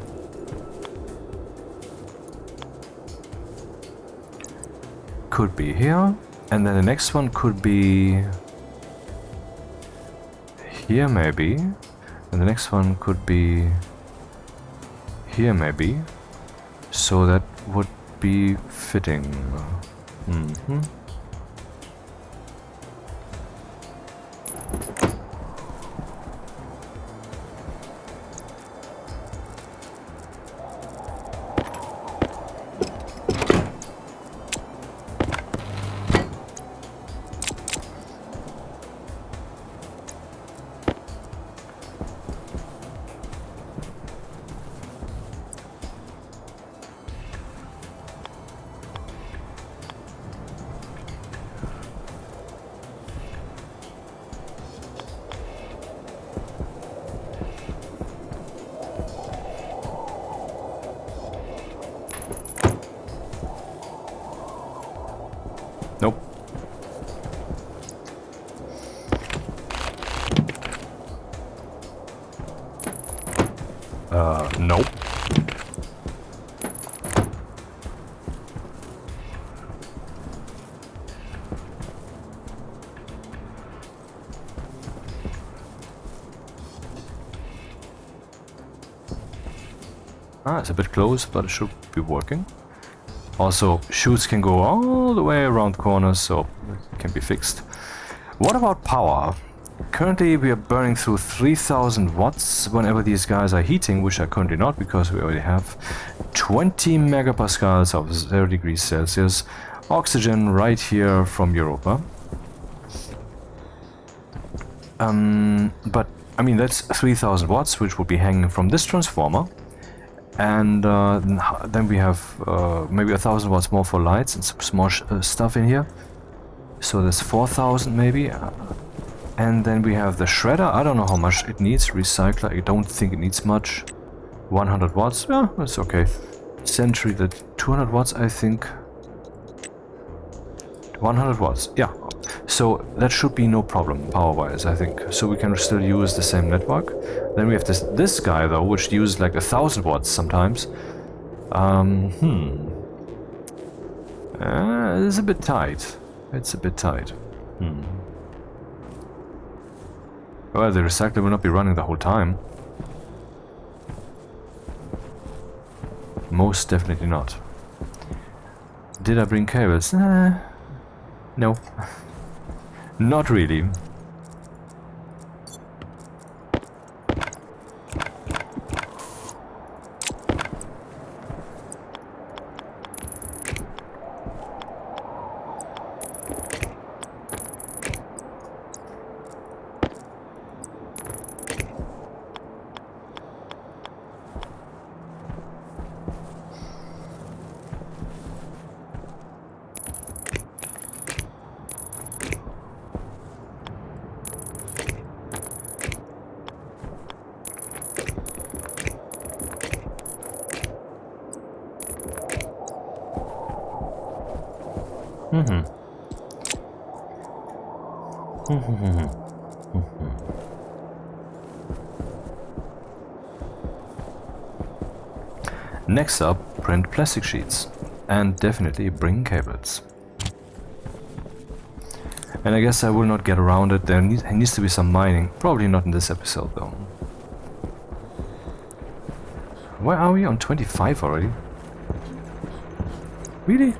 Could be here, and then the next one could be here maybe, and the next one could be here maybe, so that would be fitting. Nope. Nope. It's a bit close, but it should be working. Also, chutes can go all the way around corners, so it can be fixed. What about power? Currently we are burning through 3000 watts whenever these guys are heating, which are currently not because we already have 20 megapascals of 0 degrees Celsius oxygen right here from EUROPA. But I mean that's 3000 watts, which will be hanging from this transformer. And then we have maybe 1000 watts more for lights and some small stuff in here. So there's 4000 maybe. And then we have the shredder. I don't know how much it needs. Recycler, I don't think it needs much. 100 watts, yeah, that's okay. Sentry, that 200 watts, I think. 100 watts, yeah. So that should be no problem power-wise, I think. So we can still use the same network. Then we have this guy though, which uses like 1000 watts sometimes. It's a bit tight. It's a bit tight. Well, the recycler will not be running the whole time. Most definitely not. Did I bring cables? No. Not really. Next up, print plastic sheets. And definitely bring cables. And I guess I will not get around it. There needs to be some mining. Probably not in this episode though. Where are we? On 25 already? Really?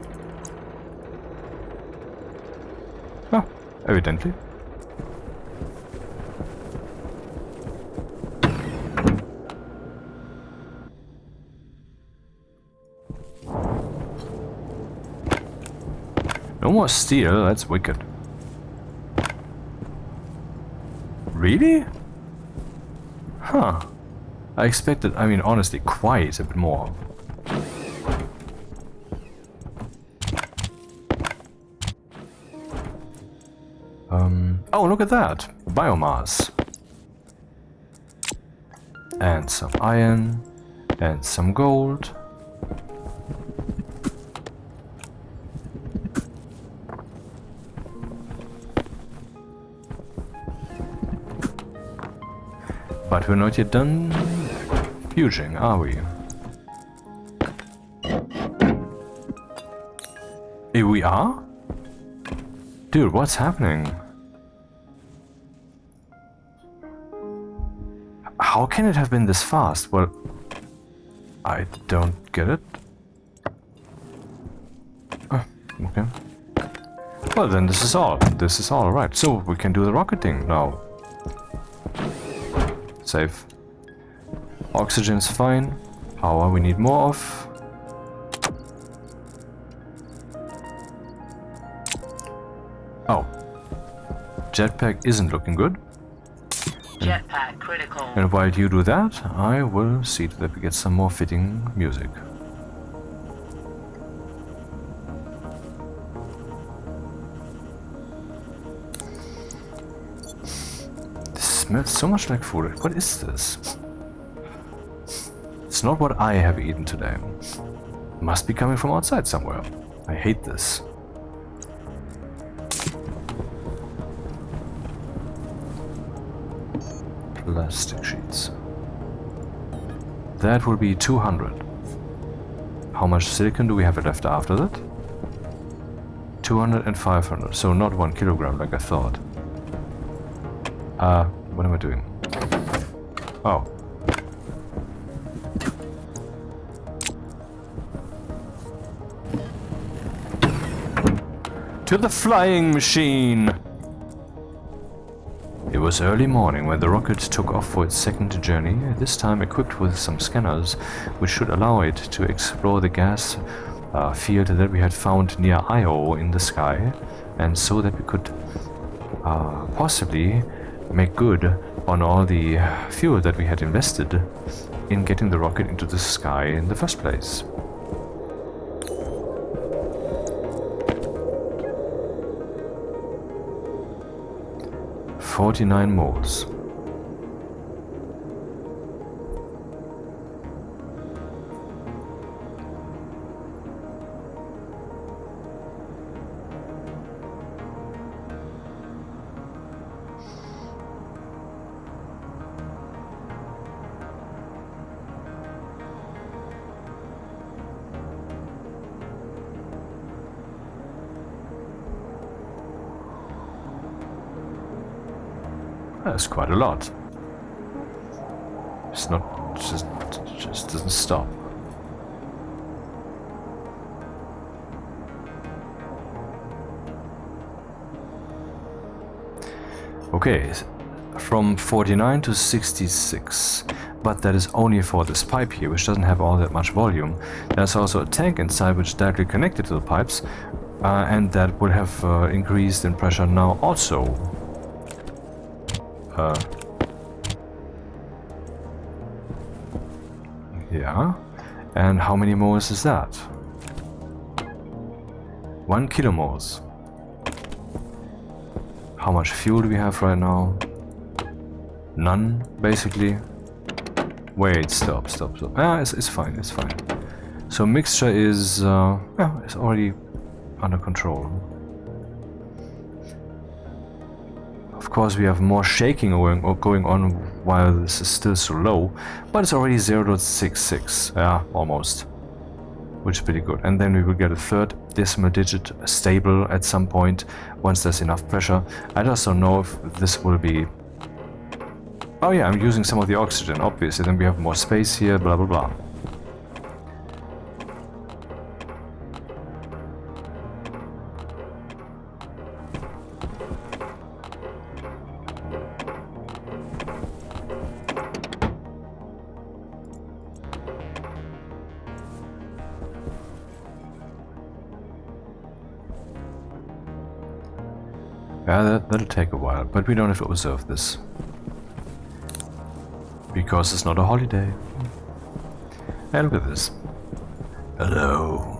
Oh, evidently. No more steel, that's wicked. Really? Huh. I expected, I mean, honestly, quite a bit more. Oh, look at that! Biomass. And some iron. And some gold. But we're not yet done fusing, are we? We are? Dude, what's happening? How can it have been this fast? Well, I don't get it. Okay. Well, then this is all. This is all right. So we can do the rocketing now. Save. Oxygen's fine. Power we need more of. Oh. Jetpack isn't looking good. Jetpack critical. And while you do that, I will see that we get some more fitting music. This smells so much like food. What is this? It's not what I have eaten today. Must be coming from outside somewhere. I hate this. Plastic sheets. That will be 200. How much silicon do we have left after that? 200 and 500, so not 1 kilogram like I thought. What am I doing? Oh. To the flying machine! It was early morning when the rocket took off for its second journey, this time equipped with some scanners, which should allow it to explore the gas field that we had found near Io in the sky, and so that we could possibly make good on all the fuel that we had invested in getting the rocket into the sky in the first place. $49 moles. That's quite a lot. It's not just doesn't stop. Okay, from 49 to 66, but that is only for this pipe here, which doesn't have all that much volume. There's also a tank inside which is directly connected to the pipes, and that will have increased in pressure now also. Yeah, and how many moles is that? 1 kilomoles. How much fuel do we have right now? None, basically. Wait, stop. Ah, it's fine, it's fine. So mixture is, yeah, it's already under control. Of course, we have more shaking going on while this is still so low, but it's already 0.66, yeah, almost, which is pretty good. And then we will get a third decimal digit stable at some point once there's enough pressure. I just don't know if this will be... Oh yeah, I'm using some of the oxygen, obviously, then we have more space here, blah blah blah. Yeah, that'll take a while, but we don't have to observe this. Because it's not a holiday. And look at this. Hello.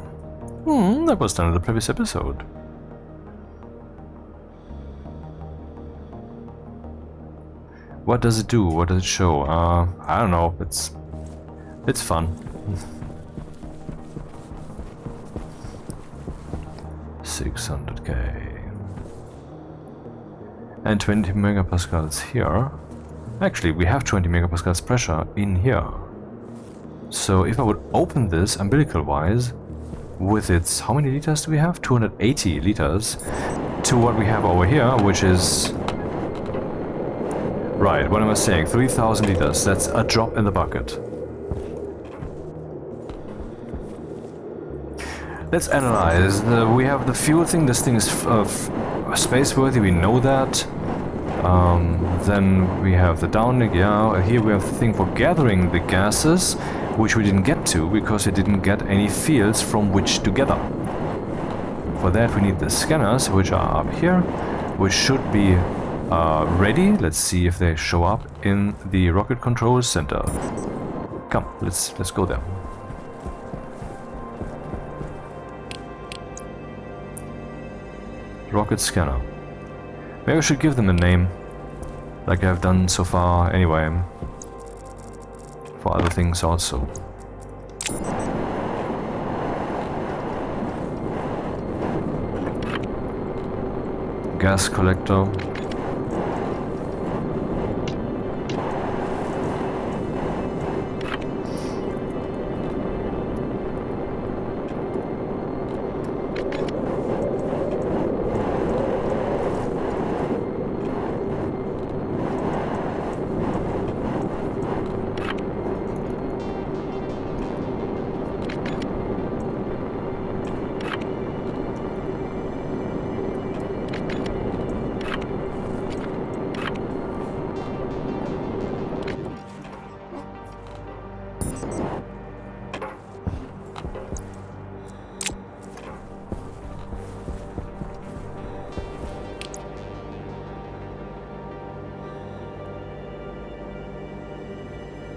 That was done in the previous episode. What does it do? What does it show? I don't know. It's fun. 600k. And 20 megapascals here. Actually, we have 20 megapascals pressure in here. So if I would open this umbilical-wise, with its... how many liters do we have? 280 liters. To what we have over here, which is... Right, what am I saying? 3000 liters. That's a drop in the bucket. Let's analyze. We have the fuel thing. This thing is space-worthy. We know that. Then we have the downlink. Yeah, here we have the thing for gathering the gases, which we didn't get to because we didn't get any fields from which to gather. For that we need the scanners, which are up here, which should be ready. Let's see if they show up in the rocket control center. Come, let's go there. Rocket scanner. Maybe I should give them a name, like I've done so far anyway, for other things also. Gas collector.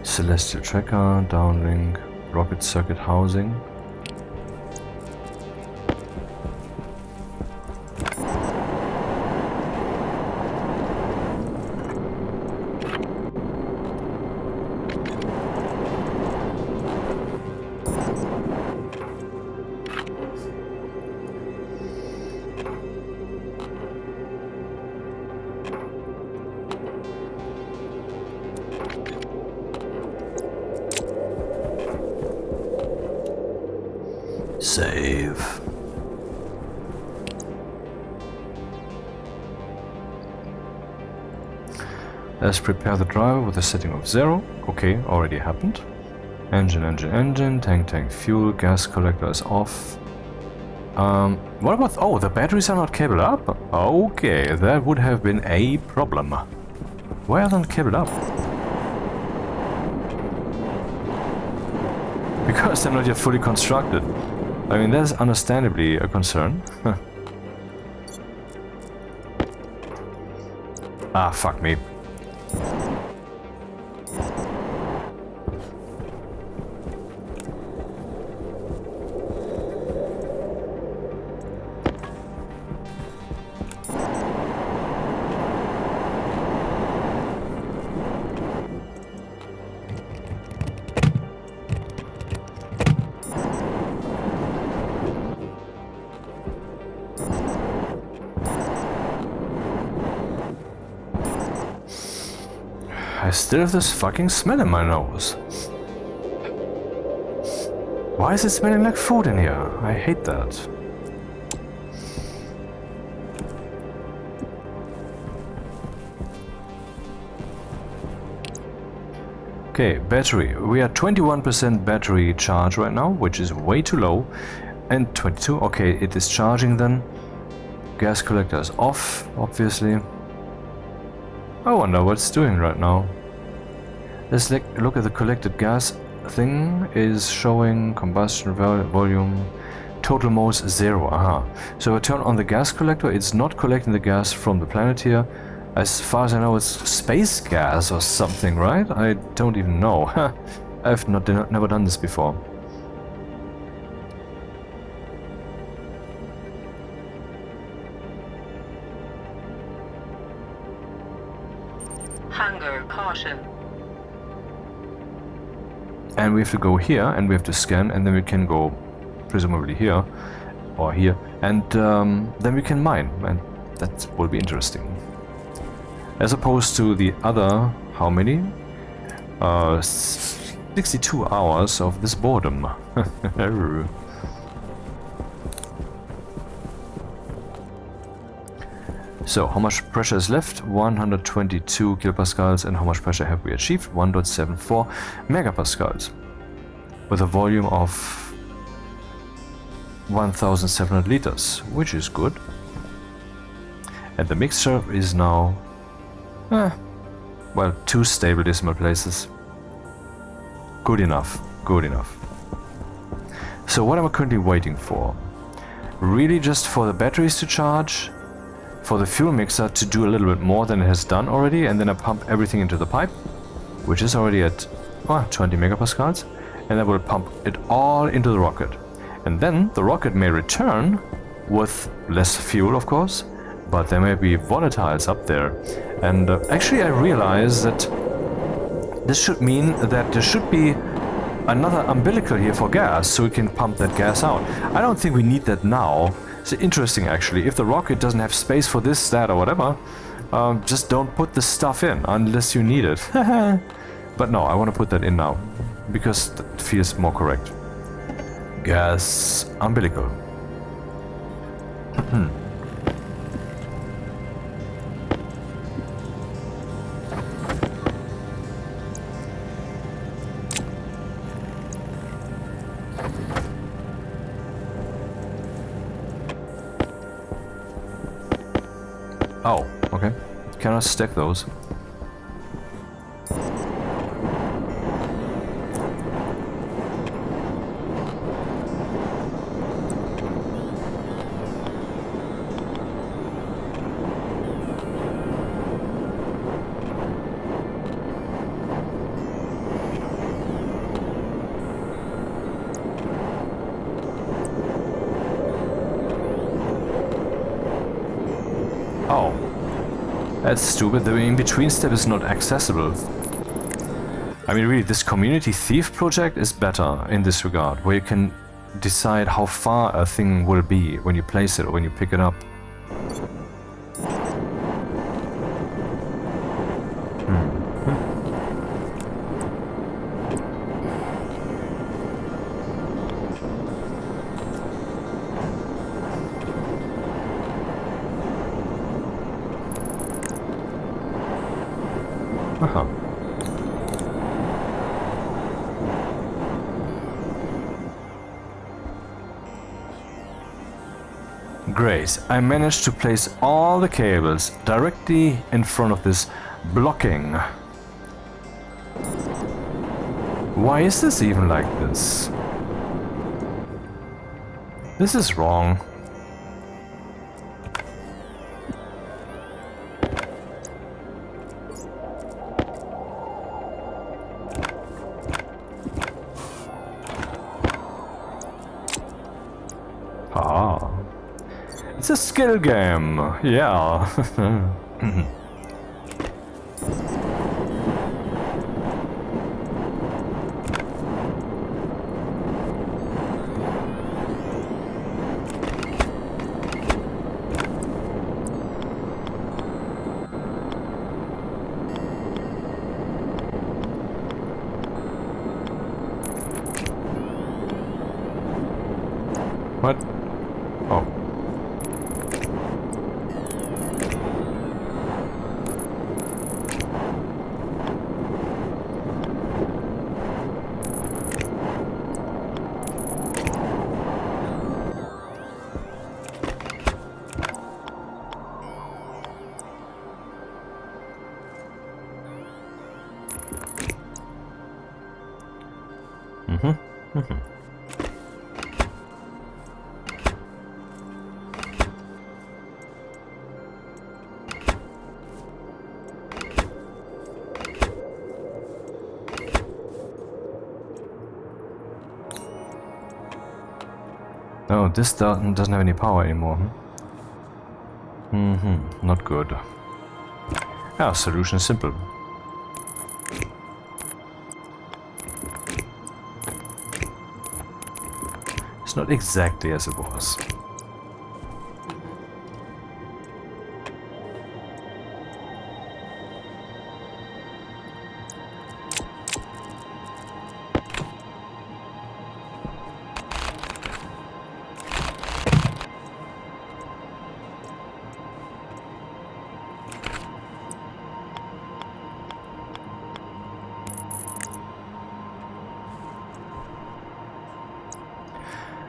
Celestial tracker, downlink, rocket circuit housing. Save. Let's prepare the driver with a setting of 0. Okay, already happened. Engine, engine, engine, tank, tank, fuel, gas collector is off. What about... Oh, the batteries are not cabled up? Okay, that would have been a problem. Why are they not cabled up? Because they're not yet fully constructed. I mean, that's understandably a concern. Ah, fuck me. I still have this fucking smell in my nose. Why is it smelling like food in here? I hate that. Okay, battery. We are 21% battery charge right now, which is way too low. And 22. Okay, it is charging then. Gas collector is off, obviously. I wonder what it's doing right now. Let's look at the collected gas thing. Is showing combustion volume. Total moles 0. Aha. So if I turn on the gas collector, it's not collecting the gas from the planet here. As far as I know, it's space gas or something, right? I don't even know. I've never done this before. Hunger caution. And we have to go here, and we have to scan, and then we can go presumably here, or here, and then we can mine, and that will be interesting. As opposed to the other, how many? 62 hours of this boredom. So, how much pressure is left? 122 kilopascals, and how much pressure have we achieved? 1.74 megapascals. With a volume of 1,700 liters, which is good. And the mixture is now... well, 2 stable decimal places. Good enough, good enough. So what am I currently waiting for? Really just for the batteries to charge? For the fuel mixer to do a little bit more than it has done already, and then I pump everything into the pipe, which is already at 20 megapascals, and I will pump it all into the rocket. And then the rocket may return with less fuel, of course, but there may be volatiles up there. And actually I realize that this should mean that there should be another umbilical here for gas, so we can pump that gas out. I don't think we need that now. It's interesting, actually. If the rocket doesn't have space for this, that, or whatever, just don't put the stuff in unless you need it. But no, I want to put that in now, because that feels more correct. Gas umbilical. Oh, okay. Can I stack those? Oh, that's stupid. The in-between step is not accessible. I mean, really, this community thief project is better in this regard, where you can decide how far a thing will be when you place it or when you pick it up. Uh-huh. Great. I managed to place all the cables directly in front of this blocking. Why is this even like this? This is wrong. Ah. It's a skill game. Yeah. What? Oh. Oh, this doesn't have any power anymore. Not good. Ah, solution is simple. It's not exactly as it was.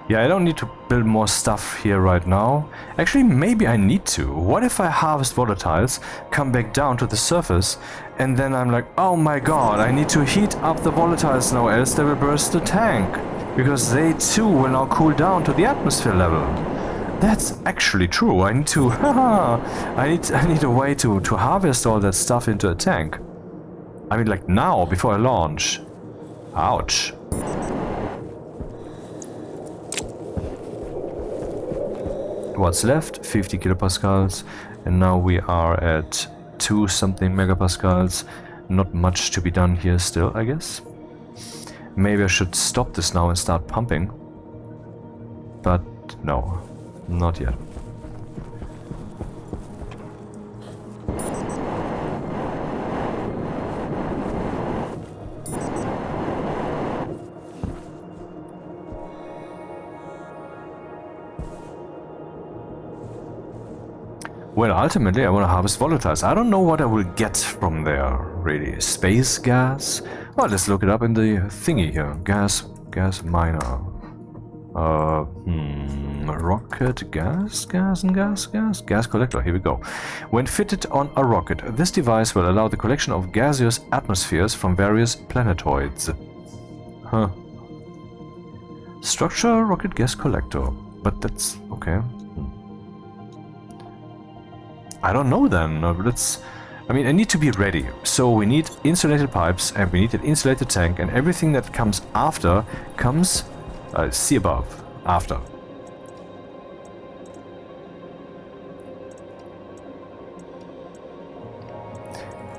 Yeah, I don't need to build more stuff here right now. Actually, maybe I need to. What if I harvest volatiles, come back down to the surface, and then I'm like, oh my god, I need to heat up the volatiles now, else they will burst the tank. Because they too will now cool down to the atmosphere level. That's actually true. I need to... I need a way to harvest all that stuff into a tank. I mean, like now, before I launch. Ouch. What's left? 50 kilopascals, and now we are at 2 something megapascals. Not much to be done here still, I guess. Maybe I should stop this now and start pumping. But no, not yet. Well, ultimately I want to harvest volatiles. I don't know what I will get from there, really. Space gas? Well, let's look it up in the thingy here. Gas miner. Rocket gas collector. Here we go. When fitted on a rocket, this device will allow the collection of gaseous atmospheres from various planetoids. Huh. Structure rocket gas collector. But that's okay. I don't know then. Let's... I mean, I need to be ready. So we need insulated pipes and we need an insulated tank, and everything that comes after comes... see above. After.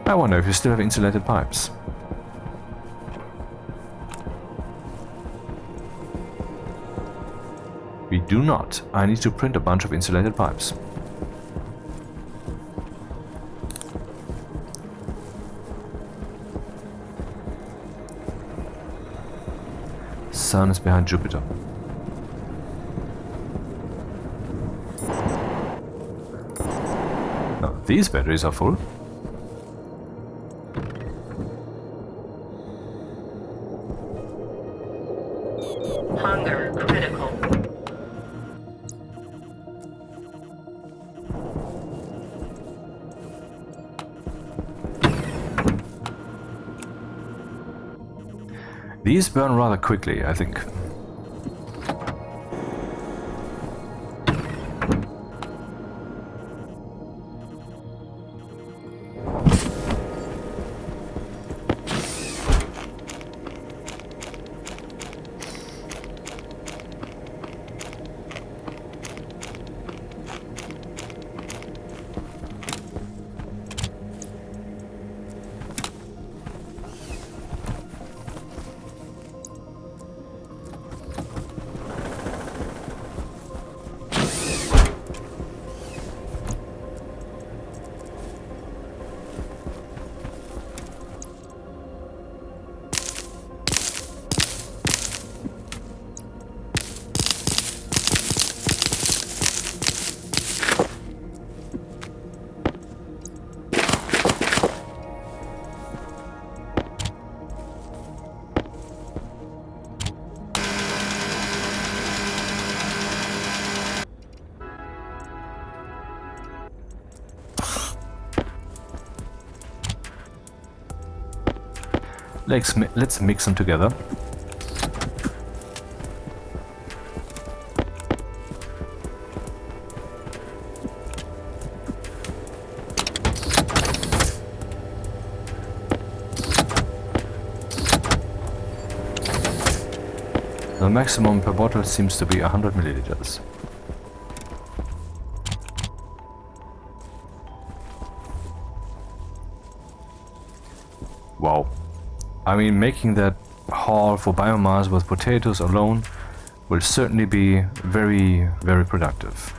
I wonder if you still have insulated pipes. We do not. I need to print a bunch of insulated pipes. Sun is behind Jupiter. Now, these batteries are full. These burn rather quickly, I think. Let's mix them together. The maximum per bottle seems to be 100 milliliters. Wow. I mean, making that haul for biomass with potatoes alone will certainly be very, very productive.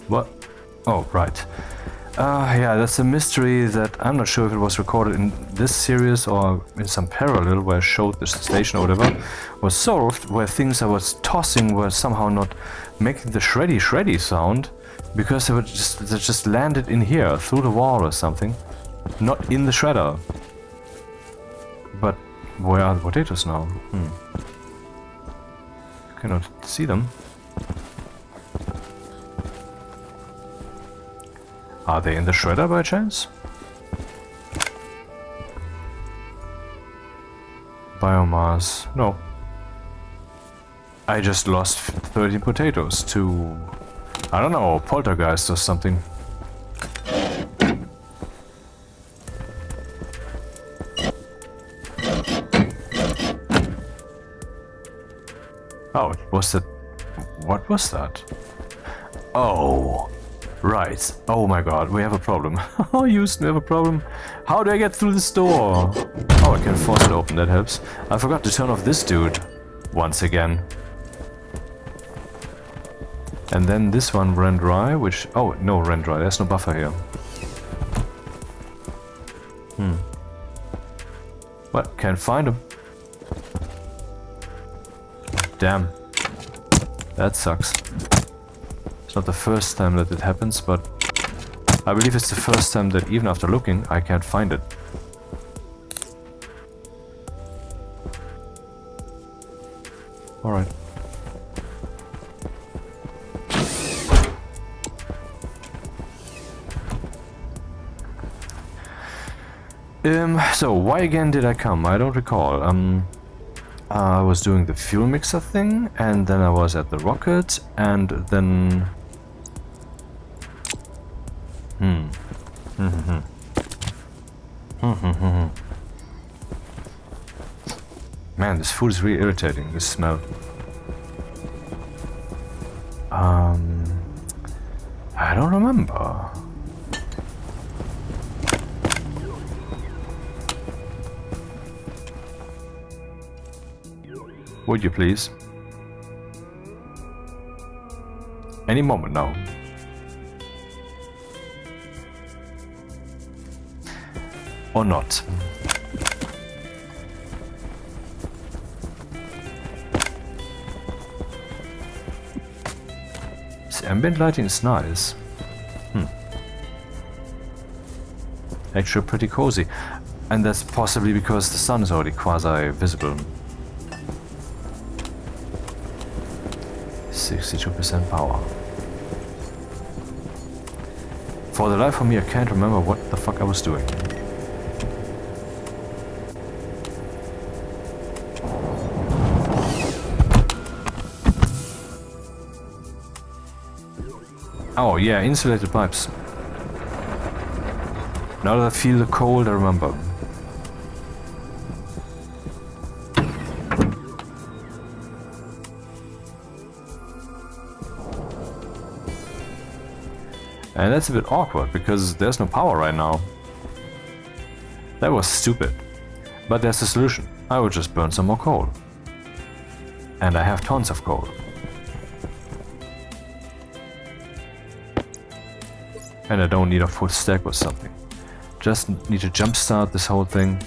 What? Oh, right. Yeah, that's a mystery that I'm not sure if it was recorded in this series or in some parallel where I showed the station or whatever, was solved, where things I was tossing were somehow not making the shreddy sound because they just landed in here through the wall or something, not in the shredder. But where are the potatoes now? Cannot see them. Are they in the shredder by chance? Biomass. No. I just lost 13 potatoes to, I don't know, poltergeist or something. Oh, was that... What was that? Oh... Right. Oh my god, we have a problem. Oh, Houston, we have a problem. How do I get through this door? Oh, I can force it open, that helps. I forgot to turn off this dude. Once again. And then this one ran dry, which... Oh, no, ran dry. There's no buffer here. What? Can't find him. Damn. That sucks. It's not the first time that it happens, but I believe it's the first time that even after looking, I can't find it. Alright. So why again did I come? I don't recall. I was doing the fuel mixer thing, and then I was at the rocket, and then... Man, this food is really irritating, this smell. I don't remember. Would you please? Any moment now. Or not. This ambient lighting is nice. Actually pretty cozy. And that's possibly because the sun is already quasi-visible. 62% power. For the life of me, I can't remember what the fuck I was doing. Oh yeah, insulated pipes. Now that I feel the cold, I remember. And that's a bit awkward, because there's no power right now. That was stupid. But there's a solution. I will just burn some more coal. And I have tons of coal. And I don't need a full stack or something. Just need to jumpstart this whole thing.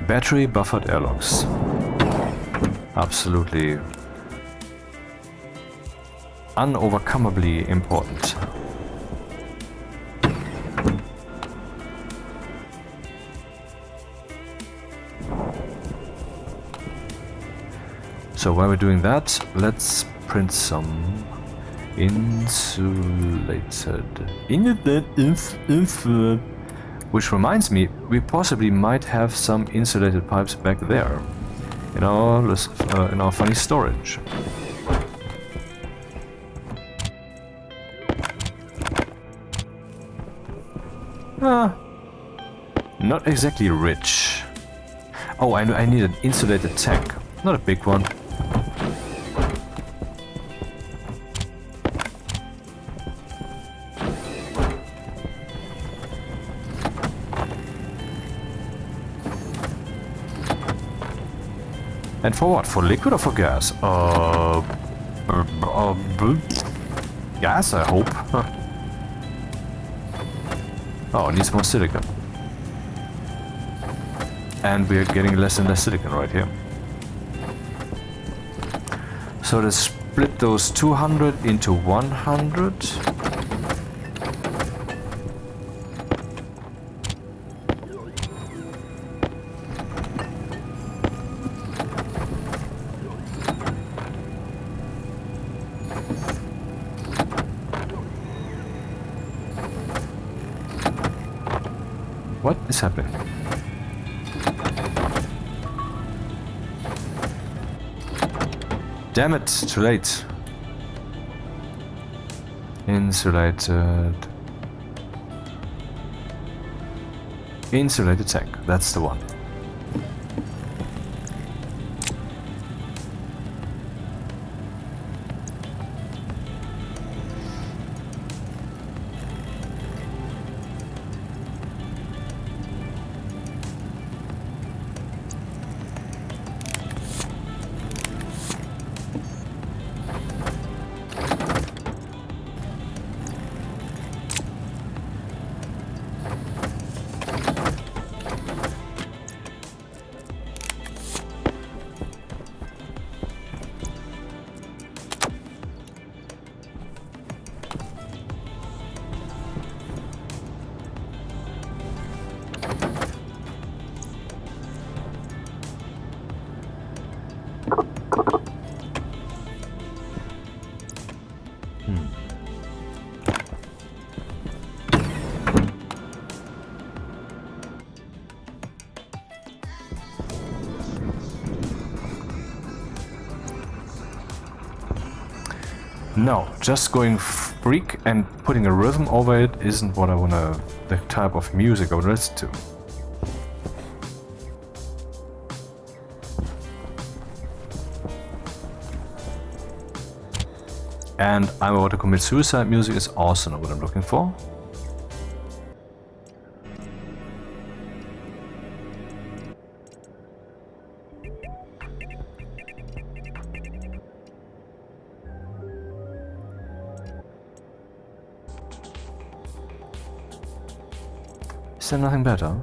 Battery buffered airlocks. Absolutely unovercomably important. So while we're doing that, let's print some insulated. Which reminds me, we possibly might have some insulated pipes back there in our funny storage. Not exactly rich. Oh, I need an insulated tank, not a big one. And for what? For liquid or for gas? Gas, I hope. Oh, it needs more silicon. And we're getting less and less silicon right here. So let's split those 200 into 100. What is happening? Damn it, too late. Insulated tank, that's the one. No, just going freak and putting a rhythm over it isn't what I wanna, the type of music I would listen to. And I'm about to commit suicide. Music is also not what I'm looking for. Is there nothing better?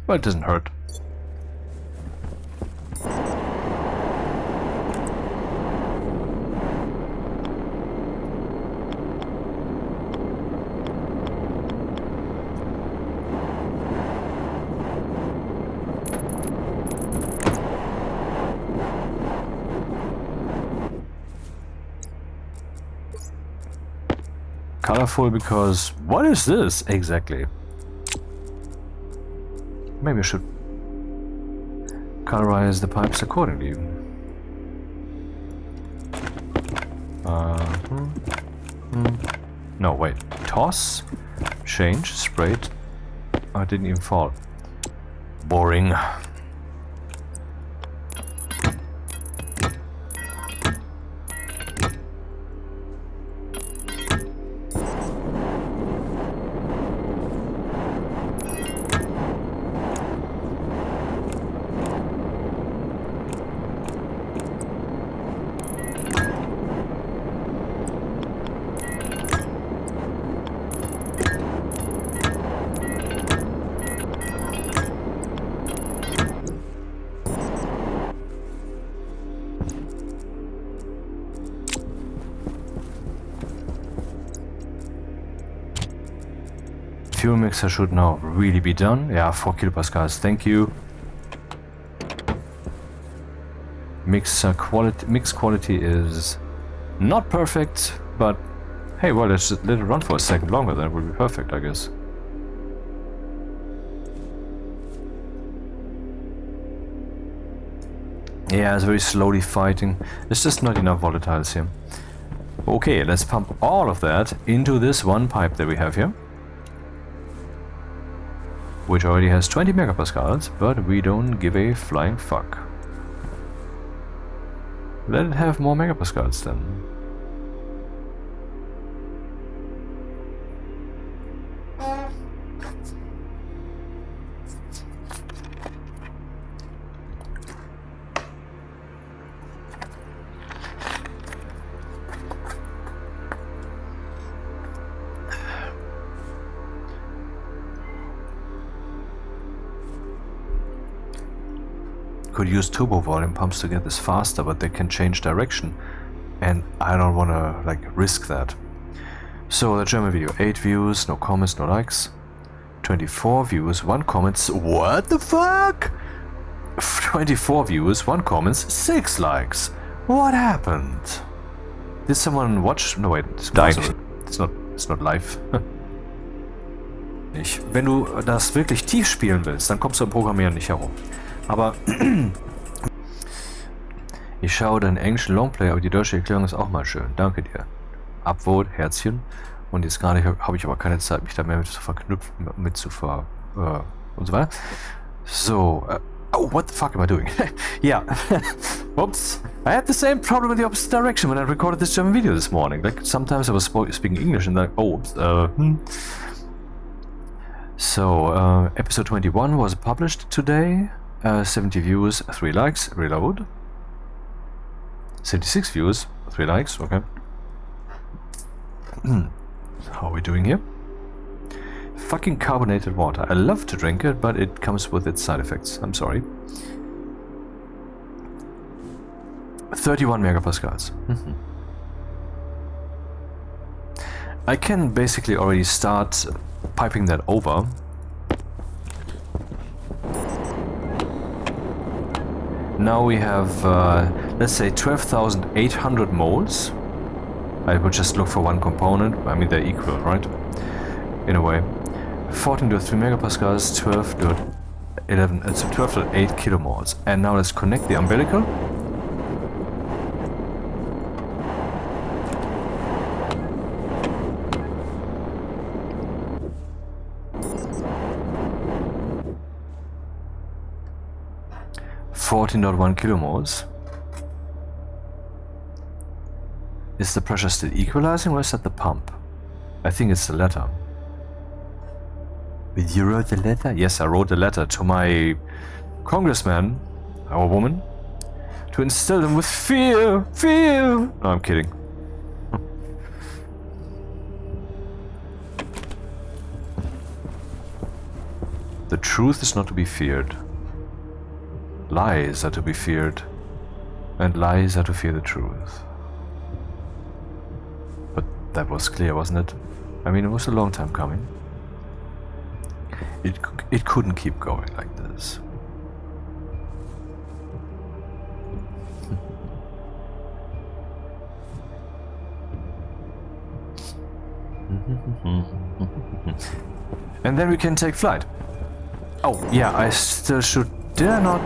Well, it doesn't hurt. Colorful because... What is this exactly? Maybe I should colorize the pipes accordingly. No, wait. Toss, change, sprayed. Oh, it didn't even fall. Boring. Fuel mixer should now really be done. Yeah, 4 kilopascals, thank you. Mix quality is not perfect, but hey, well, let's just let it run for a second longer, then it will be perfect, I guess. Yeah, it's very slowly fighting. There's just not enough volatiles here. Okay, let's pump all of that into this one pipe that we have here, which already has 20 megapascals, but we don't give a flying fuck. Let it have more megapascals then. Could use turbo volume pumps to get this faster, but they can change direction, and I don't want to like risk that. So the German video, 8 views, no comments, no likes. 24 views, 1 comments. What the fuck? 24 views, 1 comments, 6 likes. What happened? Did someone watch? No wait, it's not live. Wenn du das wirklich tief spielen willst, dann kommst du am Programmieren nicht herum. Aber ich schaue deinen englischen Longplay, aber die deutsche Erklärung ist auch mal schön. Danke dir. Upvote, Herzchen. Und jetzt gerade habe ich aber keine Zeit, mich da mehr mit zu verknüpfen, und so weiter. So, oh, what the fuck am I doing? Yeah. Oops. I had the same problem in the opposite direction when I recorded this German video this morning. Like, sometimes I was speaking English and like, oh, oops, So, episode 21 was published today. 70 views, 3 likes, reload. 76 views, 3 likes, okay. How are we doing here? Fucking carbonated water. I love to drink it, but it comes with its side effects. I'm sorry. 31 megapascals. I can basically already start piping that over. Now we have, let's say 12,800 moles. I would just look for one component. I mean, they're equal, right? In a way. 14.3 megapascals, 12.11, it's 12.8 kilomoles. And now let's connect the umbilical. 14.1 kilomoles. Is the pressure still equalizing or is that the pump? I think it's the latter. You wrote the letter? Yes, I wrote a letter to my congressman, or woman, to instill them with fear. Fear! No, I'm kidding. The truth is not to be feared. Lies are to be feared. And lies are to fear the truth. But that was clear, wasn't it? I mean, it was a long time coming. It couldn't keep going like this. And then we can take flight. Oh, yeah, I still should... Did I not...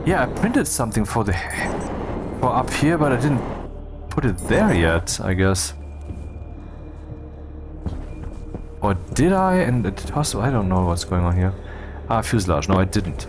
Yeah, I printed something for the... for up here, but I didn't put it there yet, I guess. Or did I? And it also... I don't know what's going on here. Ah, fuselage. No, I didn't.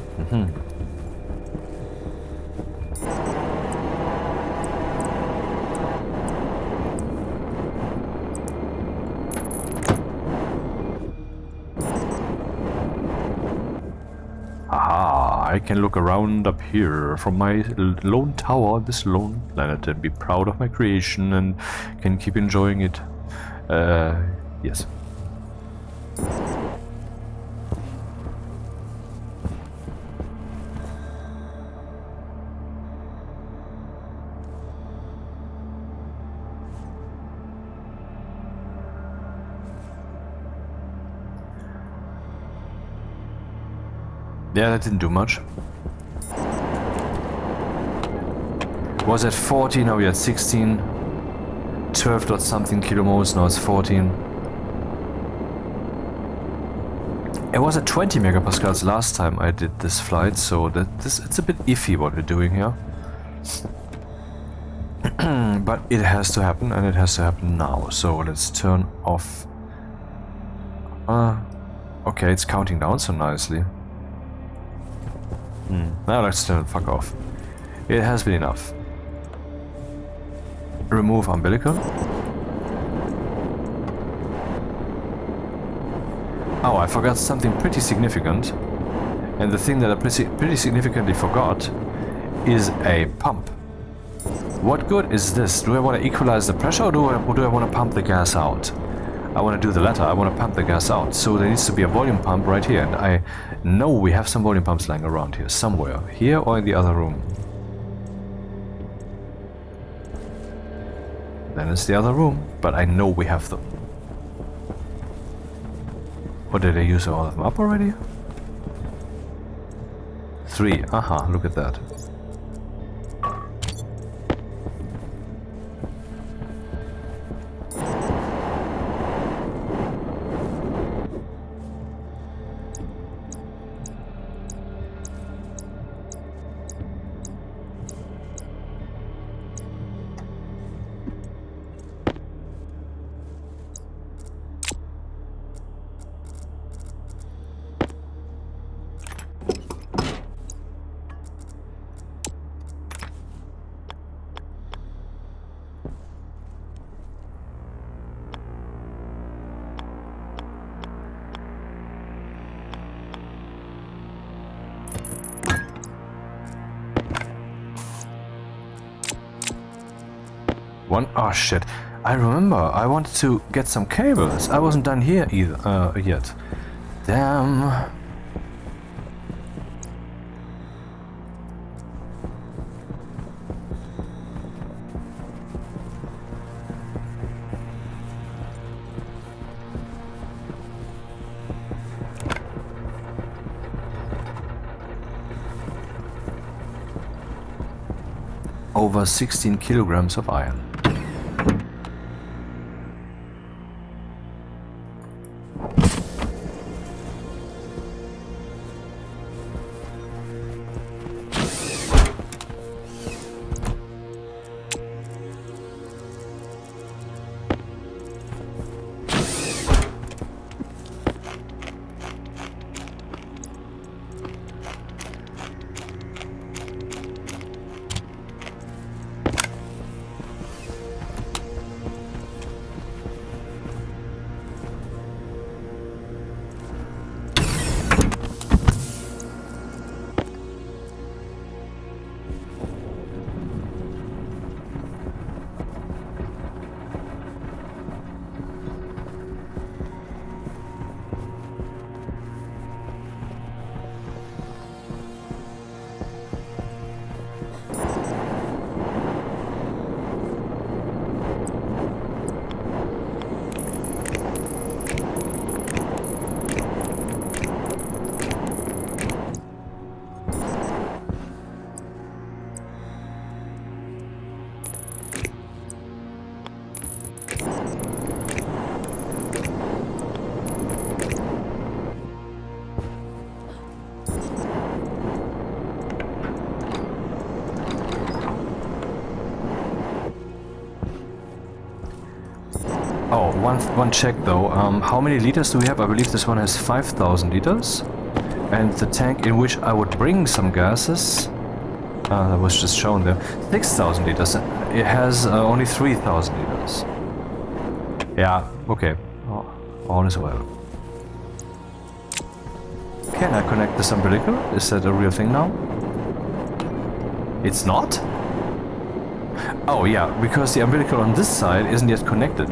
I can look around up here from my lone tower on this lone planet and be proud of my creation and can keep enjoying it. Yes. Yeah, that didn't do much. Was at 14, now we're at 16. 12 dot something kilomoles, now it's 14. It was at 20 megapascals last time I did this flight, so it's a bit iffy what we're doing here. But it has to happen, and it has to happen now. So let's turn off. Okay, it's counting down so nicely. Now let's turn the fuck off. It has been enough. Remove umbilical. Oh, I forgot something pretty significant. And the thing that I pretty significantly forgot is a pump. What good is this? Do I want to equalize the pressure, or do I want to pump the gas out? I want to do the latter. I want to pump the gas out. So there needs to be a volume pump right here. And I know we have some volume pumps lying around here somewhere. Here or in the other room. Then it's the other room. But I know we have them. Or did I use all of them up already? 3. Aha, look at that. Oh shit, I remember, I wanted to get some cables. I wasn't done here either, yet. Damn. Over 16 kilograms of iron. Oh, one check though. How many liters do we have? I believe this one has 5,000 liters. And the tank in which I would bring some gases, that was just shown there, 6,000 liters. It has only 3,000 liters. Yeah, okay. Oh, all is well. Can I connect this umbilical? Is that a real thing now? It's not? Oh yeah, because the umbilical on this side isn't yet connected.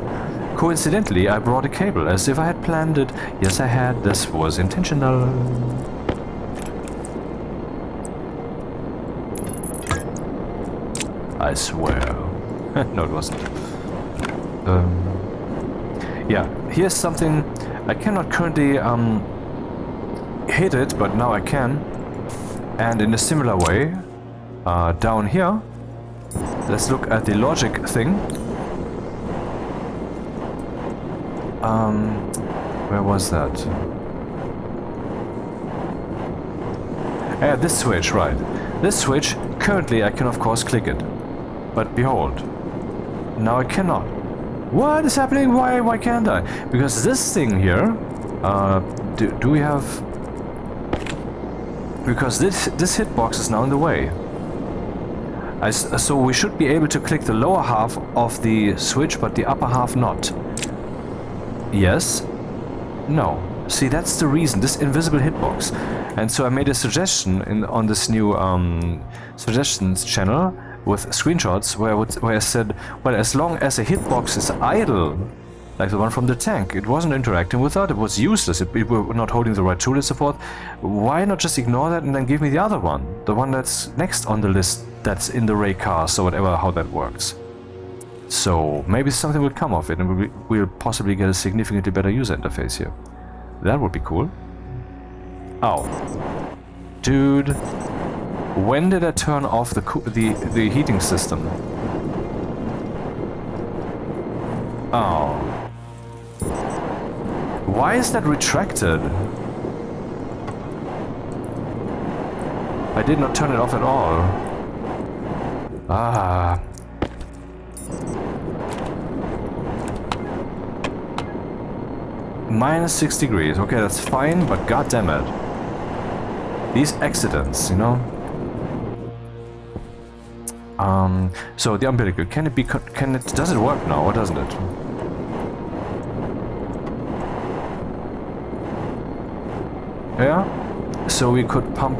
Coincidentally, I brought a cable, as if I had planned it. Yes, I had. This was intentional. I swear. No, it wasn't. Yeah, here's something. I cannot currently hit it, but now I can. And in a similar way, down here, let's look at the logic thing. Where was that? Yeah, this switch, right. This switch, currently I can of course click it. But behold, now I cannot. What is happening? Why can't I? Because this thing here, do we have... Because this hitbox is now in the way. So we should be able to click the lower half of the switch, but the upper half not. Yes? No. See, that's the reason, this invisible hitbox. And so I made a suggestion on this new suggestions channel with screenshots where I said, well, as long as a hitbox is idle, like the one from the tank, it wasn't interacting with that, it was useless, we were not holding the right tool and so forth, why not just ignore that and then give me the other one? The one that's next on the list, that's in the Ray cast or whatever, how that works. So maybe something will come of it and we'll possibly get a significantly better user interface here. That would be cool. Oh. Dude. When did I turn off the heating system? Oh. Why is that retracted? I did not turn it off at all. Ah. -6 degrees. Okay, that's fine, but goddammit. These accidents, you know? So the umbilical, does it work now or doesn't it? Yeah? So we could pump...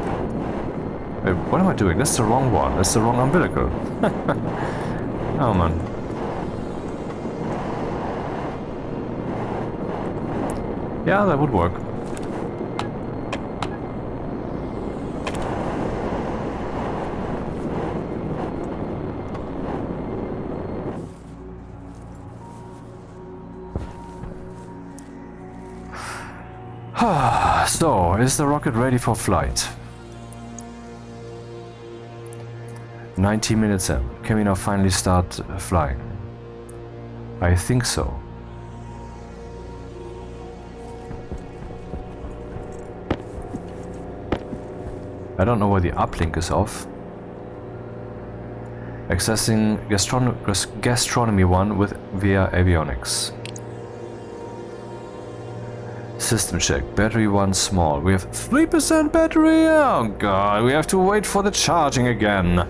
Wait, what am I doing? That's the wrong one. That's the wrong umbilical. Oh man. Yeah, that would work. So, is the rocket ready for flight? 90 minutes in. Can we now finally start flying? I think so. I don't know why the uplink is off. Accessing gastronomy 1 via avionics. System check. Battery 1 small. We have 3% battery. Oh god, we have to wait for the charging again.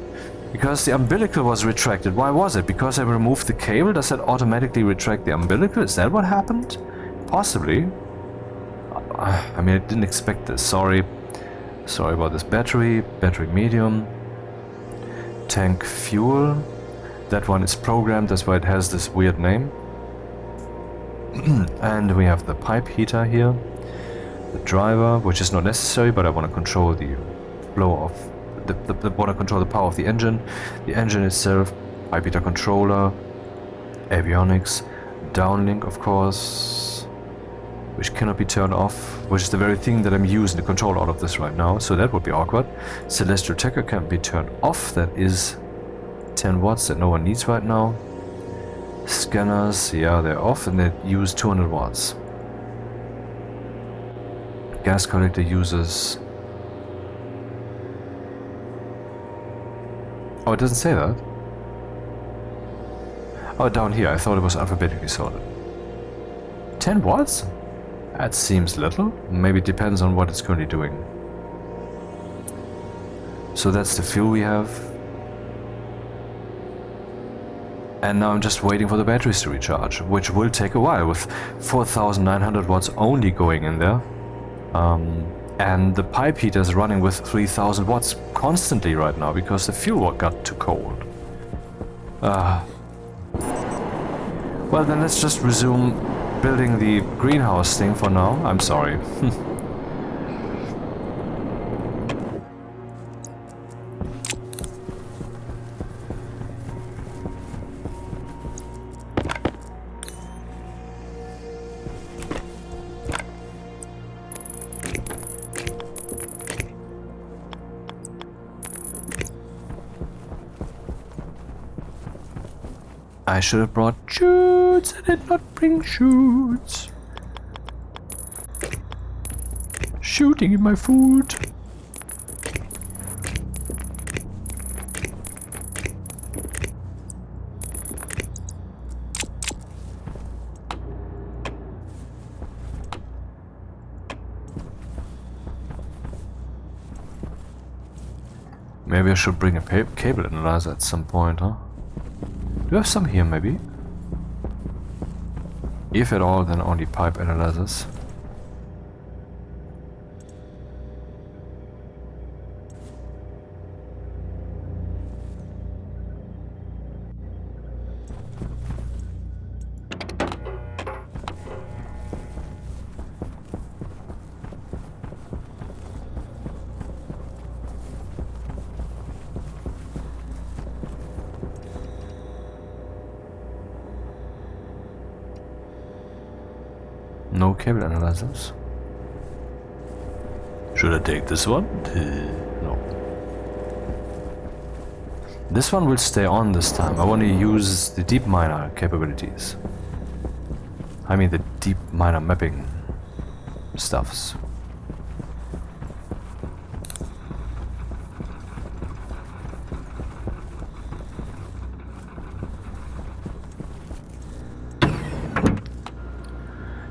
Because the umbilical was retracted. Why was it? Because I removed the cable? Does that automatically retract the umbilical? Is that what happened? Possibly. I mean, I didn't expect this. Sorry. Sorry about this. Battery medium. Tank fuel. That one is programmed, that's why it has this weird name. And we have the pipe heater here. The driver, which is not necessary, but I want to control the flow of... want to control the power of the engine. The engine itself. Pipe heater controller. Avionics. Downlink, of course. Which cannot be turned off, which is the very thing that I'm using to control all of this right now, so that would be awkward. Celestial Tracker can be turned off, that is 10 watts that no one needs right now. Scanners, yeah, they're off and they use 200 watts. Gas collector uses... Oh, it doesn't say that. Oh, down here, I thought it was alphabetically sorted. 10 watts? That seems little. Maybe it depends on what it's currently doing. So that's the fuel we have. And now I'm just waiting for the batteries to recharge, which will take a while with 4,900 watts only going in there. And the pipe heater is running with 3,000 watts constantly right now because the fuel got too cold. Well, then let's just resume building the greenhouse thing for now. I'm sorry. I should have brought shoots. I did not bring shoots. Shooting in my food. Maybe I should bring a cable analyzer at some point, huh? Do you have some here, maybe? If at all, then only pipe analyzers. No cable analyzers. Should I take this one? No. This one will stay on this time. I want to use the deep miner capabilities. I mean the deep miner mapping stuffs.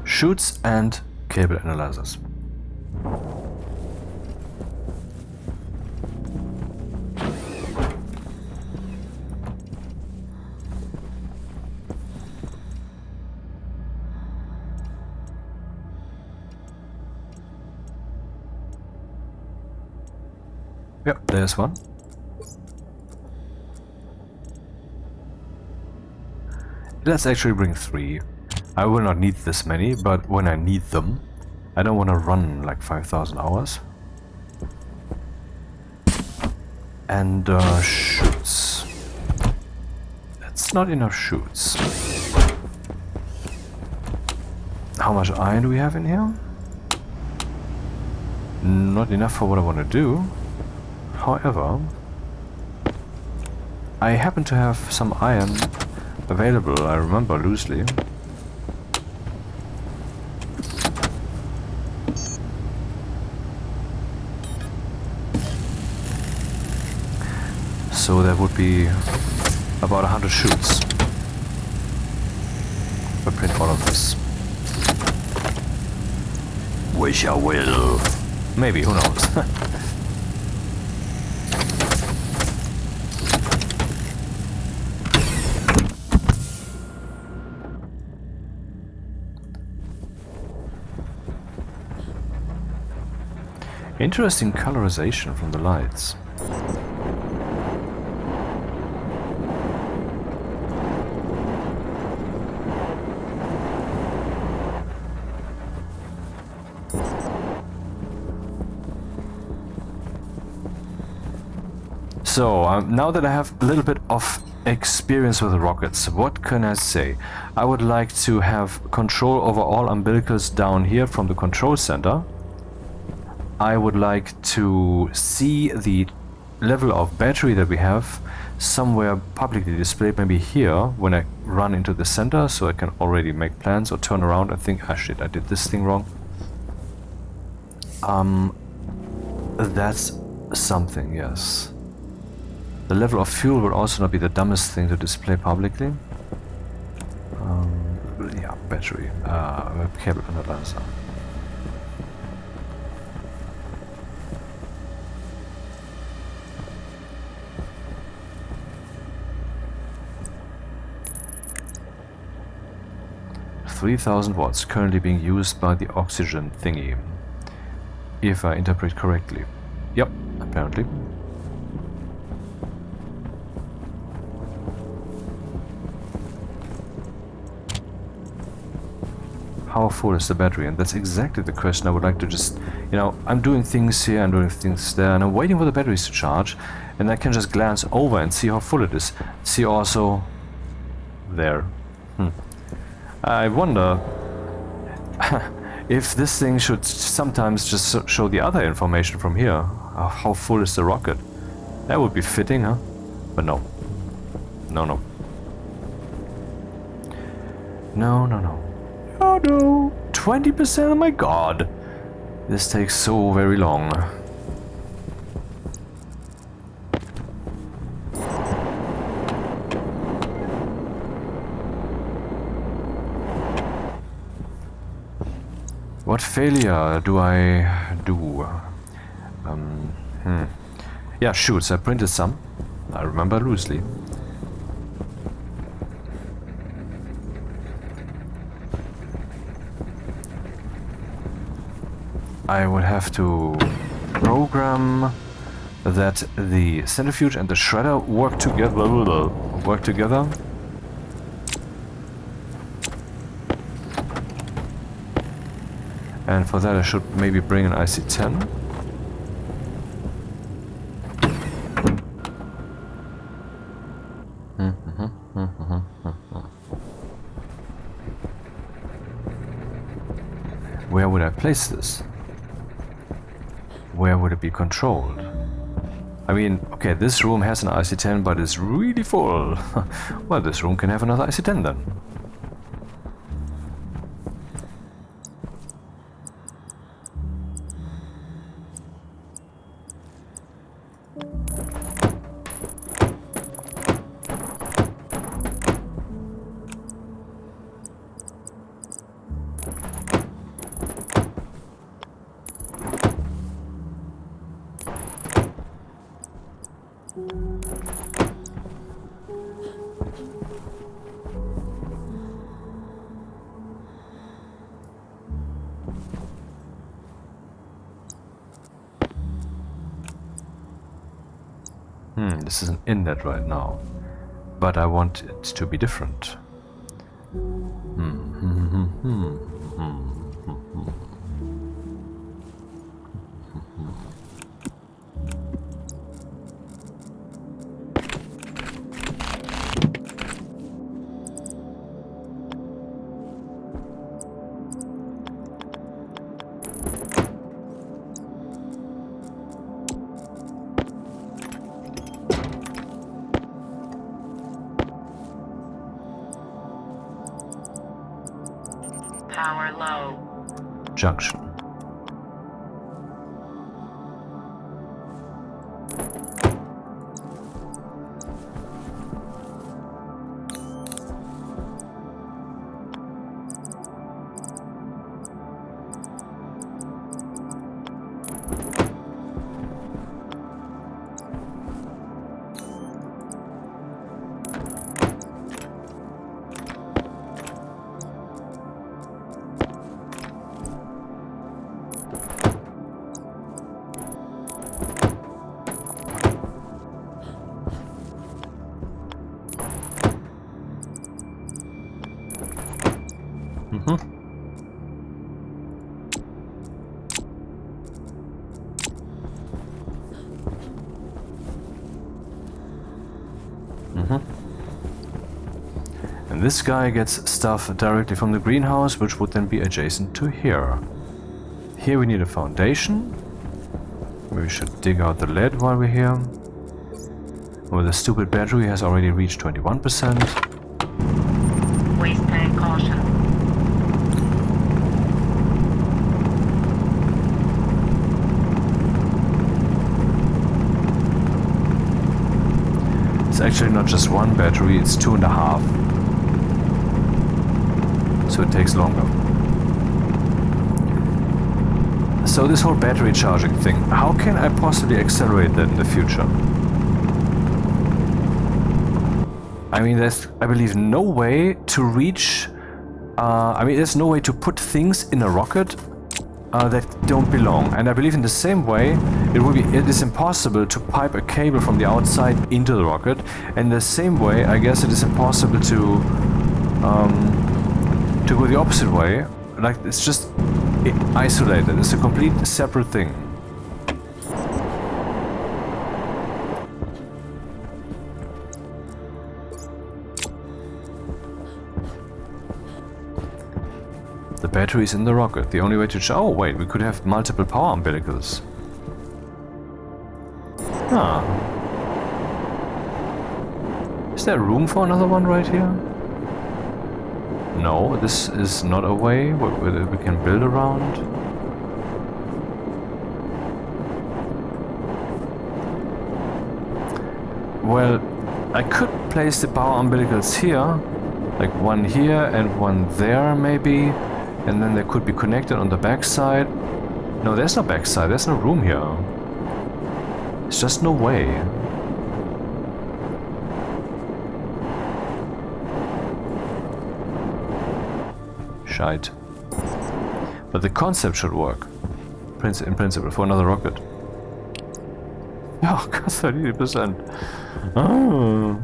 Chutes and cable analyzers. Yep, there's one. Let's actually bring 3. I will not need this many, but when I need them, I don't want to run like 5,000 hours. And chutes. That's not enough chutes. How much iron do we have in here? Not enough for what I want to do. However, I happen to have some iron available, I remember loosely. So that would be about 100 chutes. If I print all of this. Wish I will. Maybe, who knows. Interesting colorization from the lights. So, now that I have a little bit of experience with rockets, what can I say? I would like to have control over all umbilicals down here from the control center. I would like to see the level of battery that we have somewhere publicly displayed, maybe here, when I run into the center, so I can already make plans or turn around and think, ah shit, I did this thing wrong. That's something, yes. The level of fuel will also not be the dumbest thing to display publicly. yeah, battery. Cable analyzer. $3,000 currently being used by the oxygen thingy. If I interpret correctly. Yep, apparently. How full is the battery? And that's exactly the question I would like to just... You know, I'm doing things here, I'm doing things there, and I'm waiting for the batteries to charge, and I can just glance over and see how full it is. See also... there. I wonder... if this thing should sometimes just show the other information from here. How full is the rocket? That would be fitting, huh? But no. No, no. No, no, no. Oh no! 20%? Oh my god! This takes so very long. What failure do I do? Yeah, shoots. I printed some. I remember loosely. I would have to program that the centrifuge and the shredder work together. And for that I should maybe bring an IC-10. Where would I place this? Where would it be controlled? I mean, okay, this room has an IC-10, but it's really full. Well, this room can have another IC-10 then. This is an inlet right now, but I want it to be different. Power low. Junction. And this guy gets stuff directly from the greenhouse, which would then be adjacent to here. Here we need a foundation. Maybe we should dig out the lead while we're here. Well, the stupid battery has already reached 21%. Waste tank caution. It's actually not just one battery, it's 2.5. so it takes longer. So this whole battery charging thing, how can I possibly accelerate that in the future? I mean, there's, I believe, no way to reach... there's no way to put things in a rocket that don't belong. And I believe in the same way, it is impossible to pipe a cable from the outside into the rocket. And the same way, I guess it is impossible to go the opposite way. Like, it's just isolated. It's a complete separate thing. The battery's in the rocket. The only way to oh wait, we could have multiple power umbilicals. Ah. Is there room for another one right here? No, this is not a way where we can build around. Well, I could place the power umbilicals here, like one here and one there maybe, and then they could be connected on the back side. No, there's no back side, there's no room here. It's just no way. Shite. But the concept should work. In principle, for another rocket. Oh, got 30%. Oh.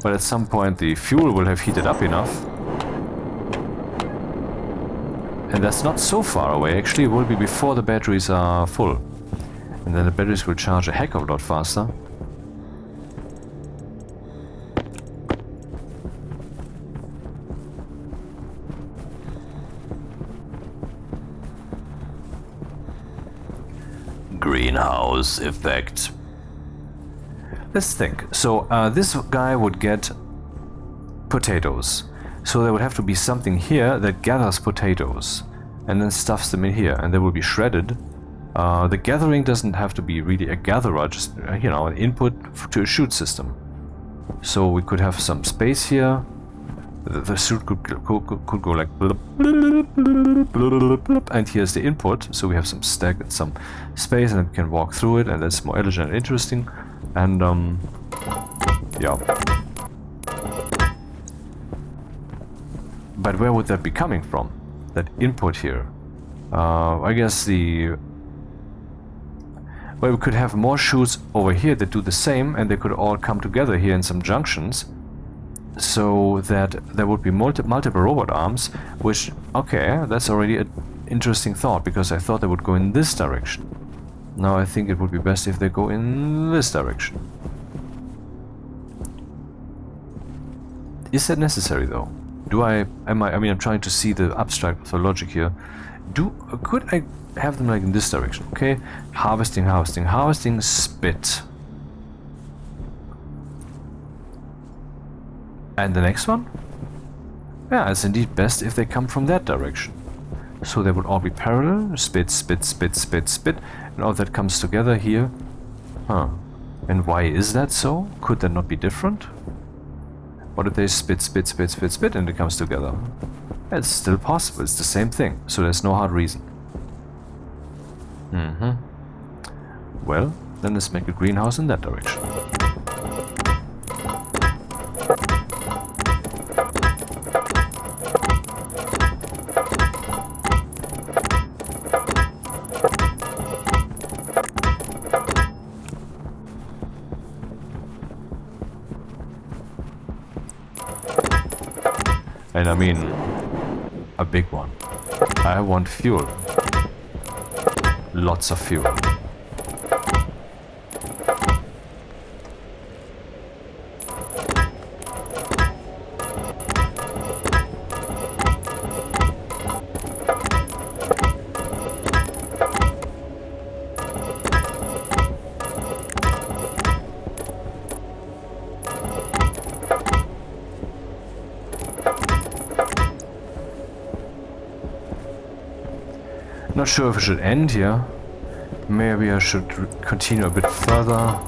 But at some point the fuel will have heated up enough. And that's not so far away. Actually, it will be before the batteries are full. And then the batteries will charge a heck of a lot faster. Greenhouse effect. Let's think. So this guy would get potatoes. So there would have to be something here that gathers potatoes and then stuffs them in here, and they will be shredded. The gathering doesn't have to be really a gatherer, just you know, an input to a chute system. So we could have some space here. The chute could go like blub, blub, blub, blub, blub, and here's the input. So we have some stack and some space, and we can walk through it, and that's more elegant and interesting. And yeah. But where would that be coming from? That input here. I guess the... Well, we could have more chutes over here that do the same, and they could all come together here in some junctions, so that there would be multiple robot arms, which, okay, that's already an interesting thought, because I thought they would go in this direction. Now I think it would be best if they go in this direction. Is that necessary though? I'm trying to see the abstract of the logic here. Could I have them like in this direction? Okay, harvesting, harvesting, harvesting, spit. And the next one? Yeah, it's indeed best if they come from that direction. So they would all be parallel, spit, spit, spit, spit, spit, and all that comes together here. Huh. And why is that so? Could that not be different? What if they spit, spit, spit, spit, spit, and it comes together? It's still possible, it's the same thing, so there's no hard reason. Well, then let's make a greenhouse in that direction. And I mean, a big one. I want fuel. Lots of fuel. Not sure if I should end here. Maybe I should continue a bit further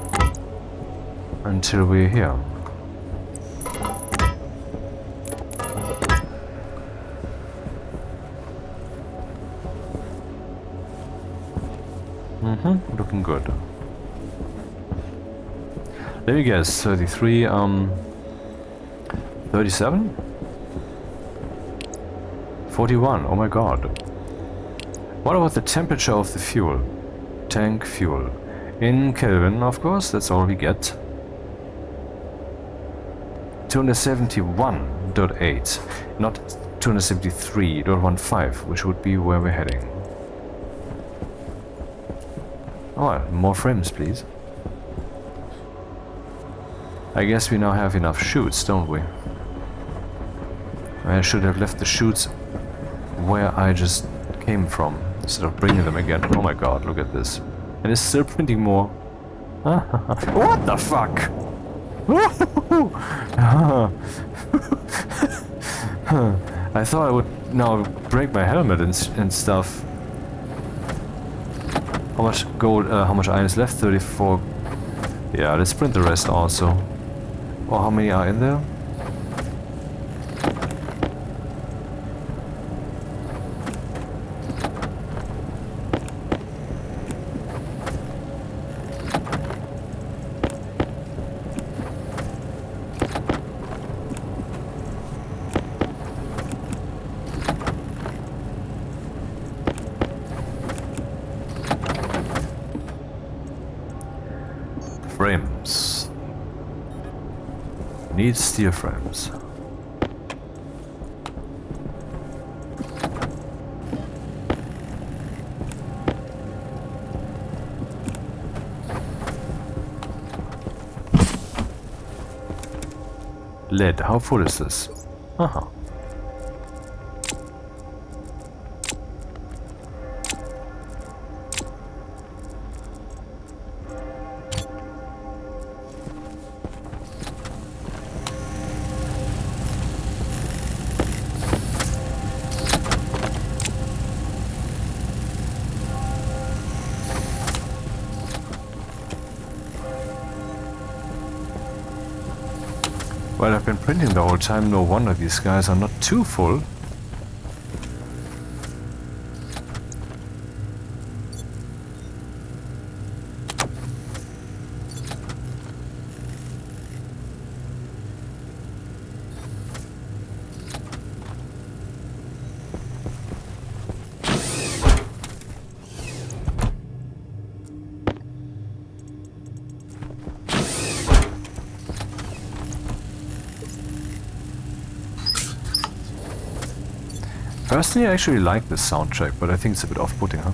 until we're here. Looking good. Let me guess, 33, 37? 41, oh my god. What about the temperature of the fuel? Tank fuel. In Kelvin, of course, that's all we get. 271.8, not 273.15, which would be where we're heading. Oh, more frames, please. I guess we now have enough chutes, don't we? I should have left the chutes where I just came from, instead of bringing them again. Oh my god, look at this. And it's still printing more. What the fuck? I thought I would now break my helmet and stuff. How much gold, how much iron is left? 34. Yeah, let's print the rest also. Or how many are in there? Frames. Need steel frames. Lead. How full is this? Uh-huh. Well, I've been printing the whole time, no wonder these guys are not too full. Personally, I actually like this soundtrack, but I think it's a bit off-putting, huh?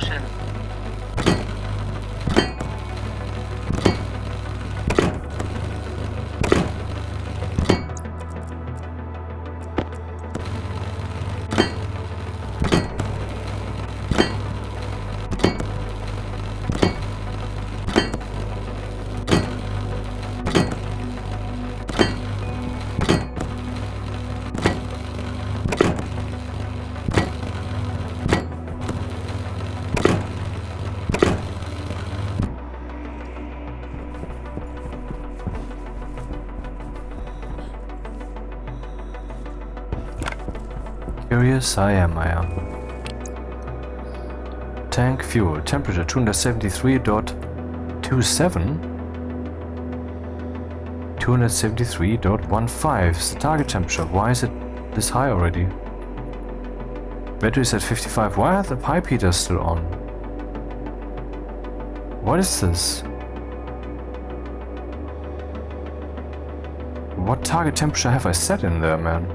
caution. Curious, I am. Tank fuel, temperature 273.27. 273.15 is the target temperature. Why is it this high already? Batteries at 55. Why are the pipe heaters still on? What is this? What target temperature have I set in there, man?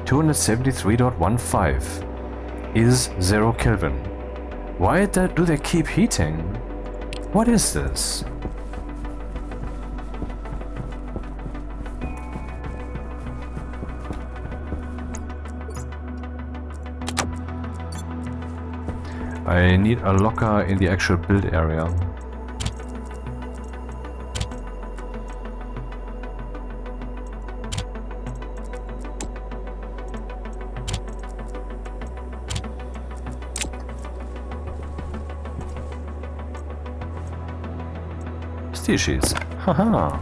273.15 is 0 Kelvin. Why do they keep heating? What is this? I need a locker in the actual build area. Steel sheets. Haha.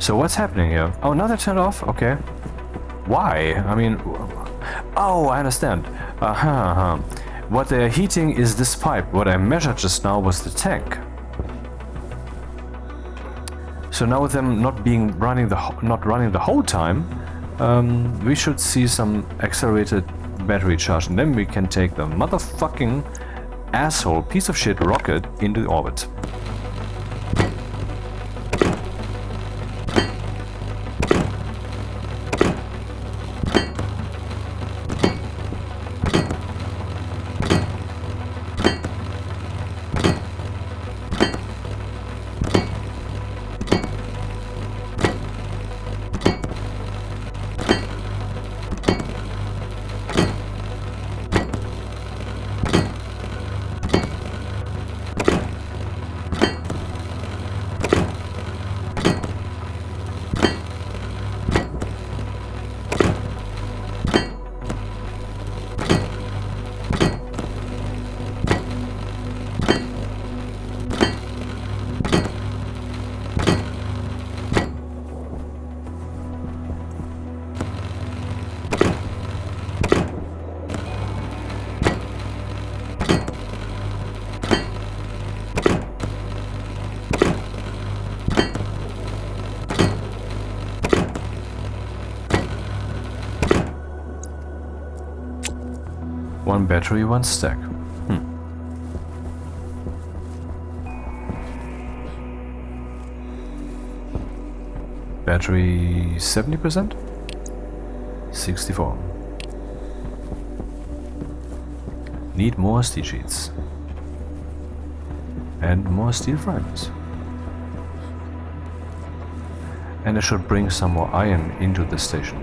So what's happening here? Oh, now they turned off? Okay. Why? I mean... Oh, I understand. What they're heating is this pipe. What I measured just now was the tank. So now with them not running the whole time, we should see some accelerated battery charge, and then we can take the motherfucking asshole piece of shit rocket into orbit. One battery, one stack. Battery 70%? 64. Need more steel sheets. And more steel frames. And I should bring some more iron into the station.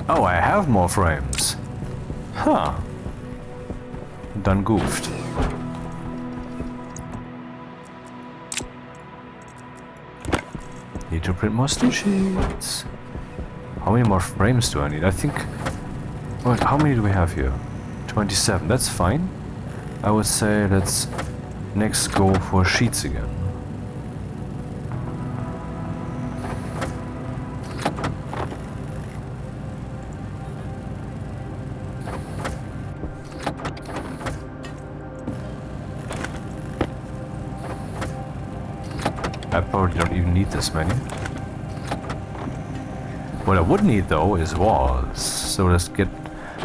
Oh, I have more frames. Huh. Done goofed. Need to print more steel sheets. How many more frames do I need? I think... Wait, how many do we have here? 27. That's fine. I would say let's next go for sheets again. I probably don't even need this many. What I would need though is walls. So let's get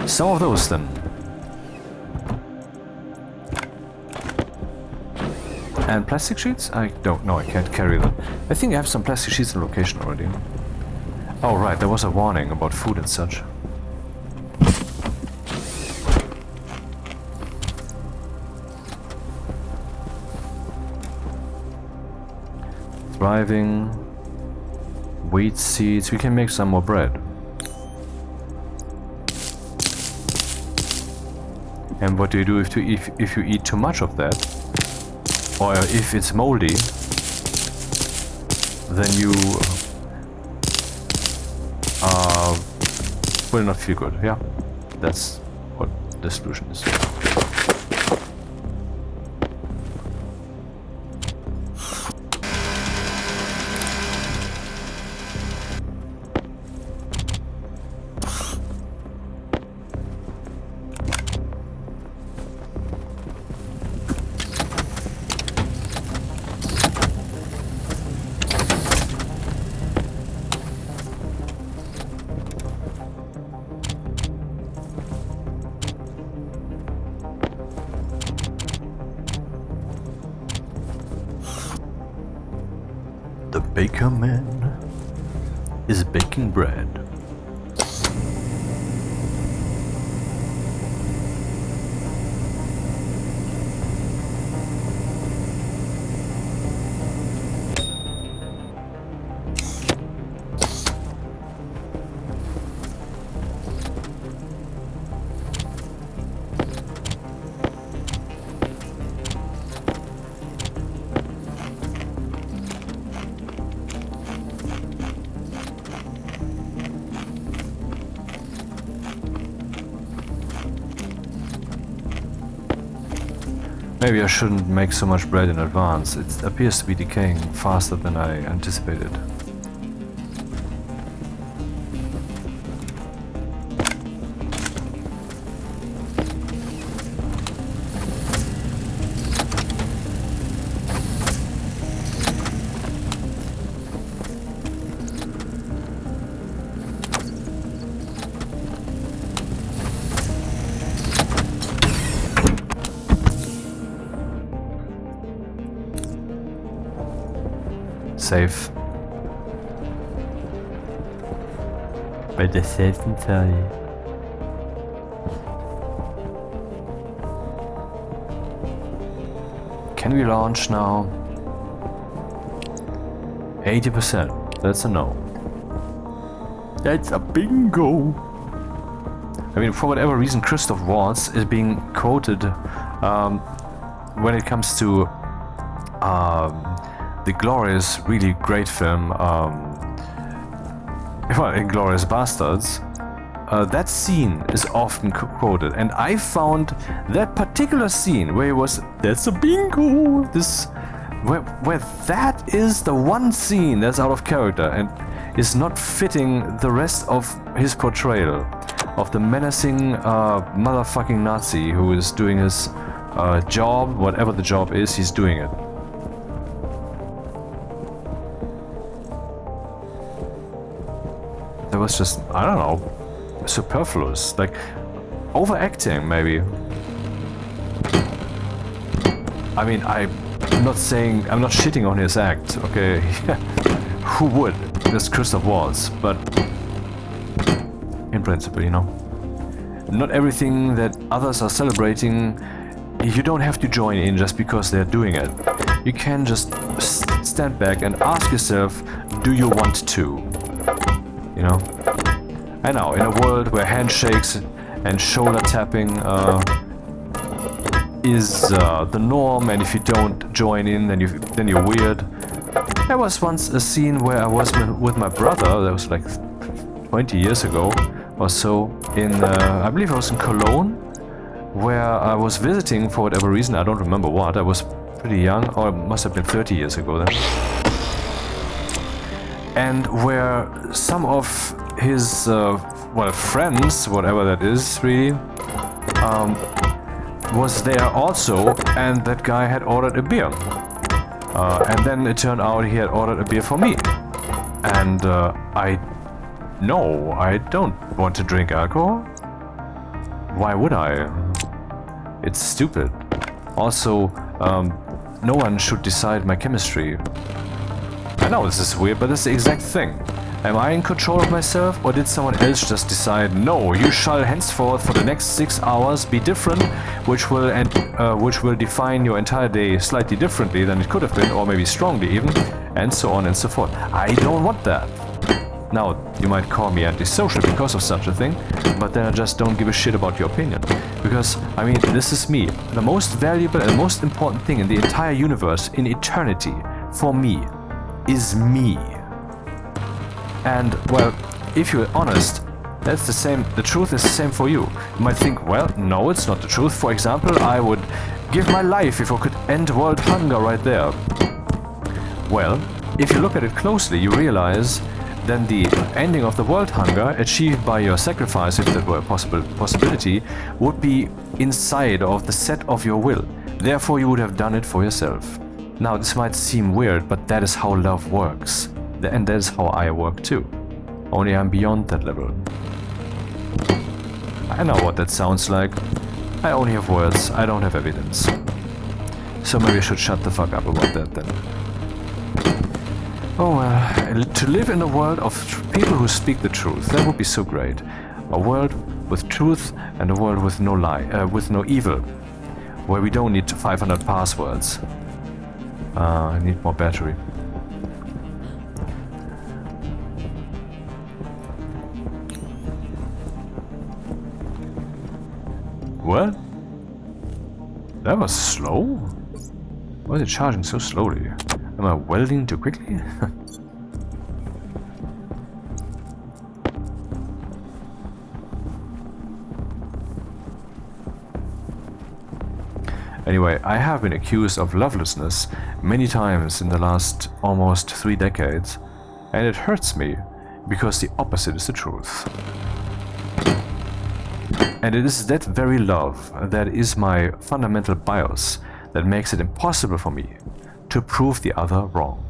some of those then. And plastic sheets? I don't know, I can't carry them. I think I have some plastic sheets in location already. Oh right, there was a warning about food and such. Thriving. Wheat seeds. We can make some more bread. And what do you do if you eat too much of that? Or if it's moldy, then you will not feel good. Yeah, that's what the solution is. The baker man is baking bread. Maybe I shouldn't make so much bread in advance. It appears to be decaying faster than I anticipated. Safe. Bei der selben Zeit. Can we launch now? 80%. That's a no. That's a bingo. I mean, for whatever reason, Christoph Waltz is being quoted when it comes to the glorious, really great film, Inglourious Bastards. That scene is often quoted, and I found that particular scene where he was, that's a bingo, where that is the one scene that's out of character and is not fitting the rest of his portrayal of the menacing motherfucking Nazi who is doing his job, whatever the job is, he's doing it. That was just, I don't know, superfluous, like overacting maybe. I mean, I'm not shitting on his act, okay? Who would? That's Christoph Waltz, but in principle, you know. Not everything that others are celebrating, you don't have to join in just because they're doing it. You can just stand back and ask yourself, do you want to? You know? I know, in a world where handshakes and shoulder tapping is the norm, and if you don't join in, then you're weird. There was once a scene where I was with my brother, that was like 20 years ago or so, in I believe I was in Cologne, where I was visiting for whatever reason, I don't remember what. I was pretty young, or it must have been 30 years ago then. And where some of his friends, whatever that is really, was there also, and that guy had ordered a beer. And then it turned out he had ordered a beer for me. And no, I don't want to drink alcohol. Why would I? It's stupid. Also, no one should decide my chemistry. I know this is weird, but it's the exact thing. Am I in control of myself, or did someone else just decide, no, you shall henceforth for the next 6 hours be different, which will define your entire day slightly differently than it could have been, or maybe strongly even, and so on and so forth. I don't want that. Now, you might call me antisocial because of such a thing, but then I just don't give a shit about your opinion. Because, I mean, this is me. The most valuable and most important thing in the entire universe, in eternity, for me, is me. And, well, if you're honest, that's the same, the truth is the same for you. You might think, well, no, it's not the truth. For example, I would give my life if I could end world hunger right there. Well, if you look at it closely, you realize then the ending of the world hunger, achieved by your sacrifice, if that were a possibility, would be inside of the set of your will. Therefore, you would have done it for yourself. Now, this might seem weird, but that is how love works. And that is how I work too. Only I'm beyond that level. I know what that sounds like. I only have words, I don't have evidence. So maybe I should shut the fuck up about that then. Oh well, to live in a world of people who speak the truth, that would be so great. A world with truth and a world with no lie, with no evil. Where we don't need 500 passwords. I need more battery. What? That was slow? Why is it charging so slowly? Am I welding too quickly? Anyway, I have been accused of lovelessness many times in the last almost 3 decades, and it hurts me because the opposite is the truth. And it is that very love that is my fundamental bias that makes it impossible for me to prove the other wrong.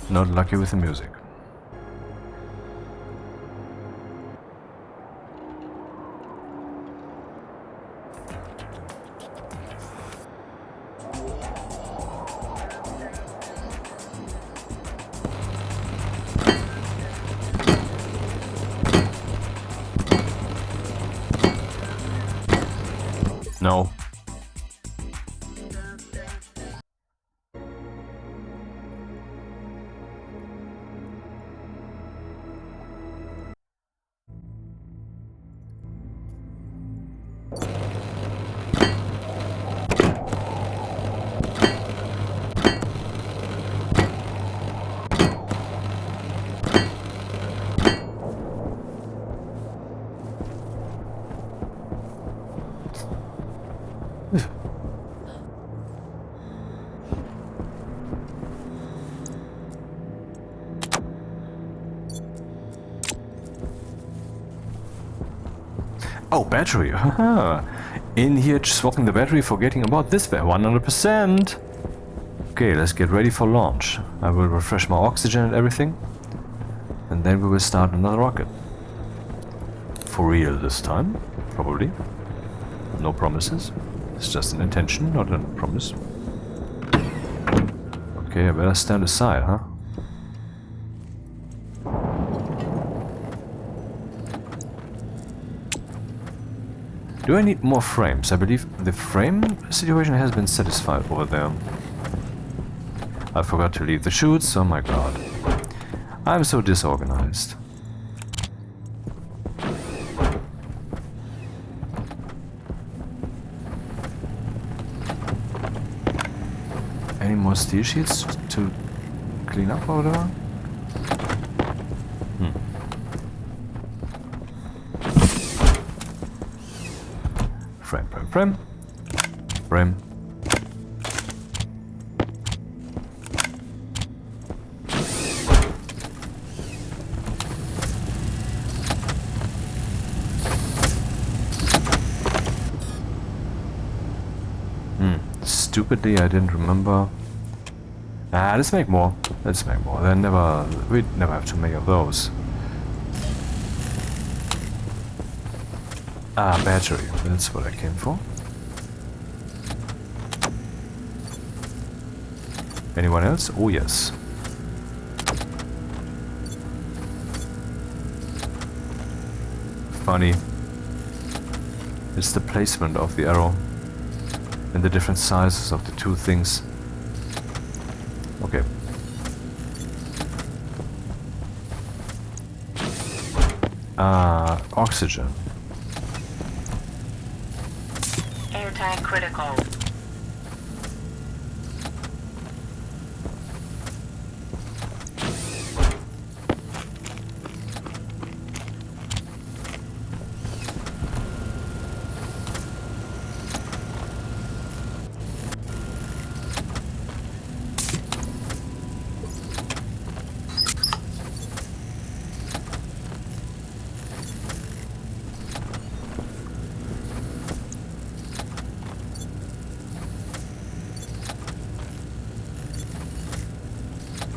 Not lucky with the music. No. Oh, battery. In here, swapping the battery, forgetting about this 100%. Okay, let's get ready for launch. I will refresh my oxygen and everything. And then we will start another rocket. For real this time, probably. No promises. It's just an intention, not a promise. Okay, I better stand aside, huh? Do I need more frames? I believe the frame situation has been satisfied over there. I forgot to leave the chutes, oh my god. I'm so disorganized. Any more steel sheets to clean up or whatever? Frame, frame, frame. Frame. Stupidly, I didn't remember. Ah, let's make more. Let's make more. We'd never have too many of those. Ah, battery. That's what I came for. Anyone else? Oh, yes. Funny. It's the placement of the arrow and the different sizes of the two things. Okay. Oxygen. Airtime critical.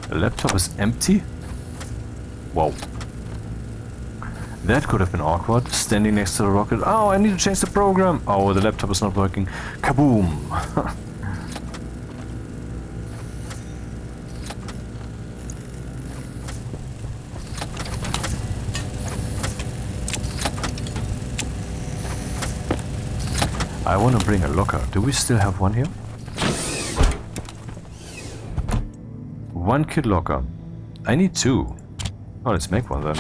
The laptop is empty? Whoa. That could have been awkward, standing next to the rocket. Oh, I need to change the program! Oh, the laptop is not working. Kaboom! I want to bring a locker. Do we still have one here? One kit locker. I need two. Oh, let's make one then.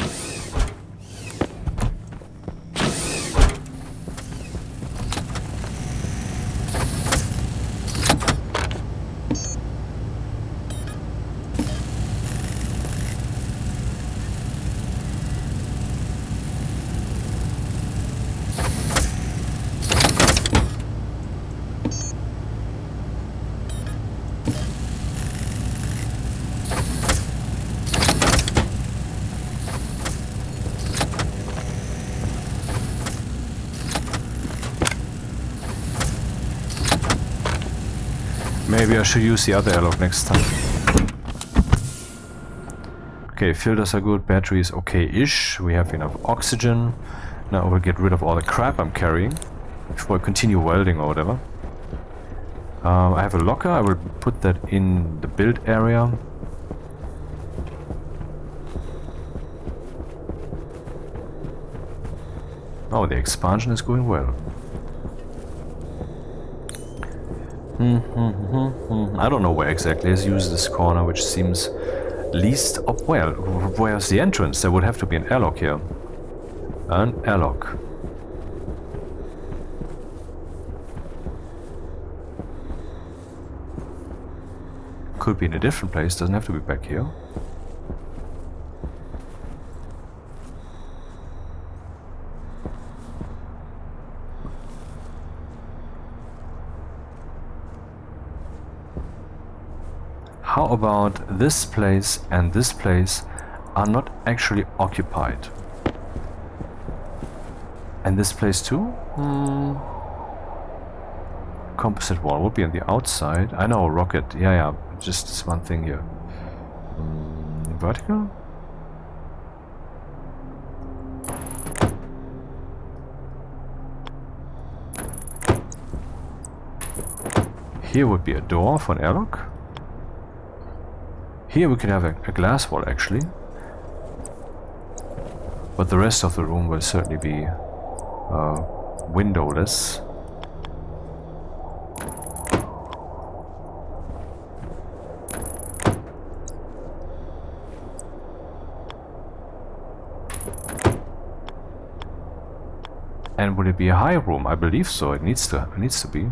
Maybe I should use the other airlock next time. Okay, filters are good, batteries okay-ish. We have enough oxygen. Now we'll get rid of all the crap I'm carrying before I continue welding or whatever. I have a locker. I will put that in the build area. Oh, the expansion is going well. I don't know where exactly. Let's use this corner, which seems least of well. Where's the entrance? There would have to be an airlock here. An airlock. Could be in a different place. Doesn't have to be back here. How about this place and this place are not actually occupied? And this place too? Composite wall would be on the outside. I know, rocket. Yeah, just this one thing here. Vertical? Here would be a door for an airlock. Here we can have a glass wall actually. But the rest of the room will certainly be windowless. And would it be a high room? I believe so. It needs to be.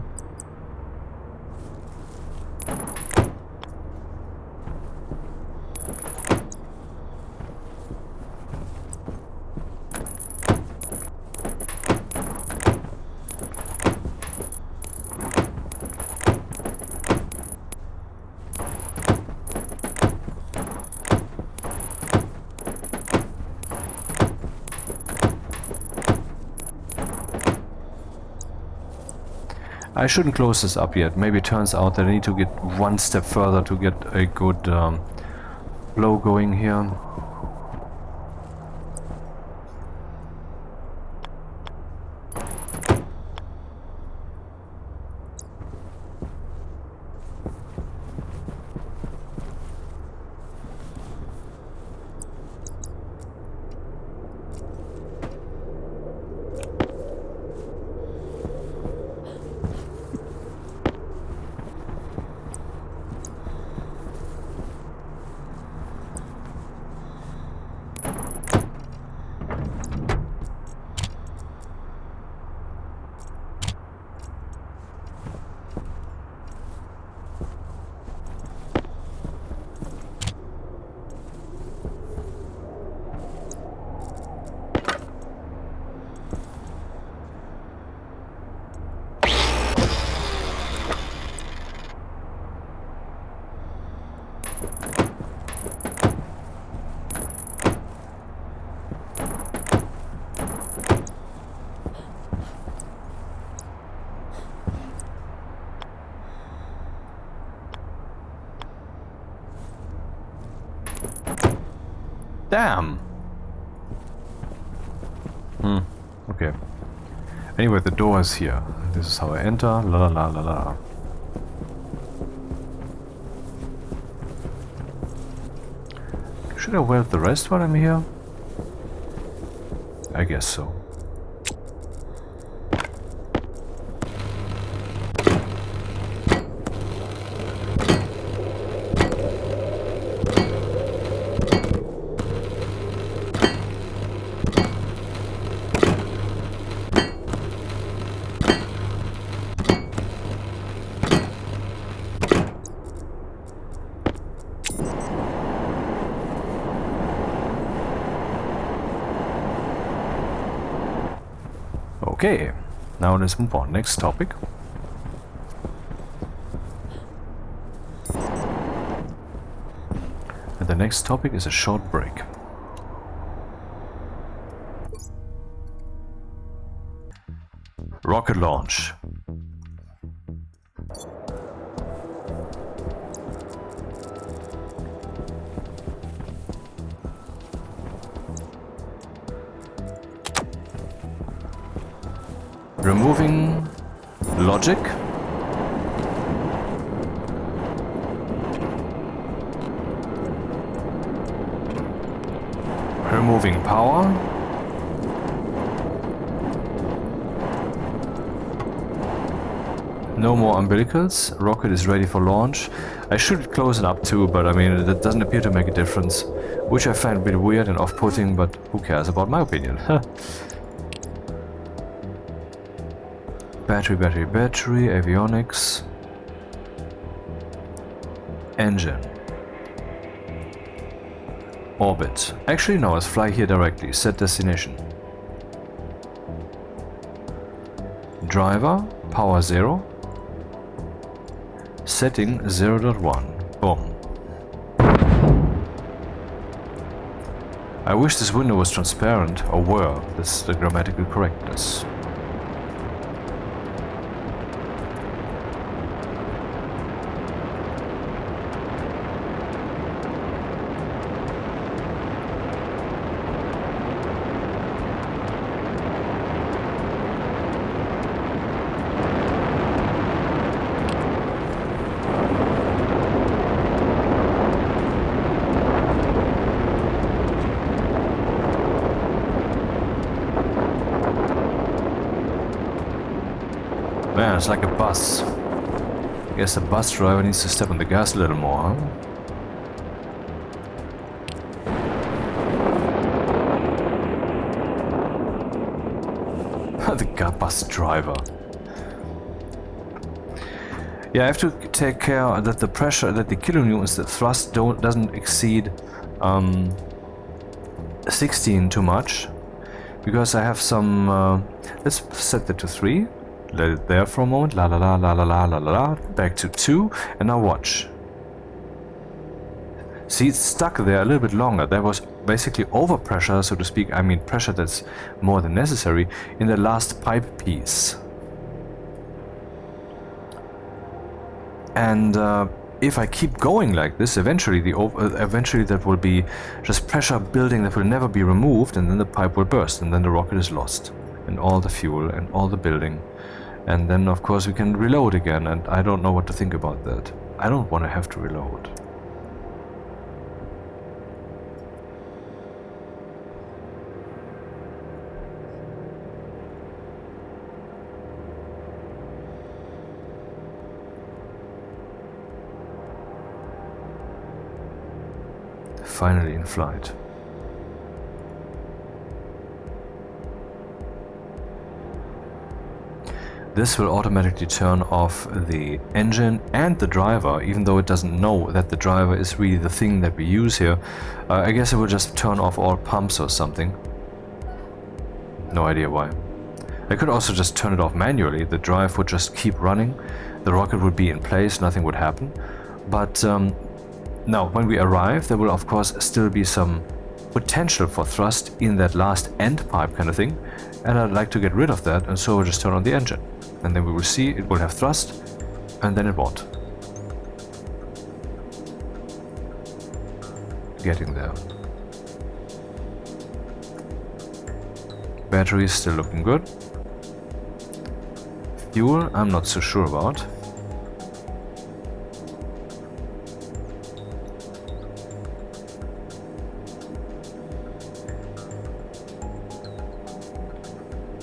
I shouldn't close this up yet. Maybe it turns out that I need to get one step further to get a good flow going here. Damn! Okay. Anyway, the door is here. This is how I enter. La la la la la. Should I weld the rest while I'm here? I guess so. Okay, now let's move on. Next topic. And the next topic is a short break. Rocket launch. Removing logic. Removing power. No more umbilicals. Rocket is ready for launch. I should close it up too, but I mean, that doesn't appear to make a difference. Which I find a bit weird and off-putting, but who cares about my opinion? Battery, avionics. Engine. Orbit. Actually, no, let's fly here directly. Set destination. Driver, power 0. Setting 0.1. Boom. I wish this window was transparent, or were. That's the grammatical correctness. Man, it's like a bus. Guess the bus driver needs to step on the gas a little more, huh? The bus driver. Yeah, I have to take care that the pressure, that the kilonewtons, the thrust doesn't exceed 16 too much, because I have some. Let's set that to 3. Let it there for a moment. La la la la la la la la. Back to 2, and now watch. See, it's stuck there a little bit longer. There was basically overpressure, so to speak. I mean, pressure that's more than necessary in the last pipe piece. And if I keep going like this, eventually that will be just pressure building that will never be removed, and then the pipe will burst, and then the rocket is lost, and all the fuel and all the building, and then of course we can reload again. And I don't know what to think about that. I don't want to have to reload. Finally in flight. This will automatically turn off the engine and the driver, even though it doesn't know that the driver is really the thing that we use here. I guess it will just turn off all pumps or something. No idea why. I could also just turn it off manually. The drive would just keep running. The rocket would be in place, nothing would happen. But now, when we arrive, there will of course still be some potential for thrust in that last end pipe kind of thing, and I'd like to get rid of that, and so we'll just turn on the engine. And then we will see it will have thrust, and then it won't. Getting there. Battery is still looking good. Fuel, I'm not so sure about.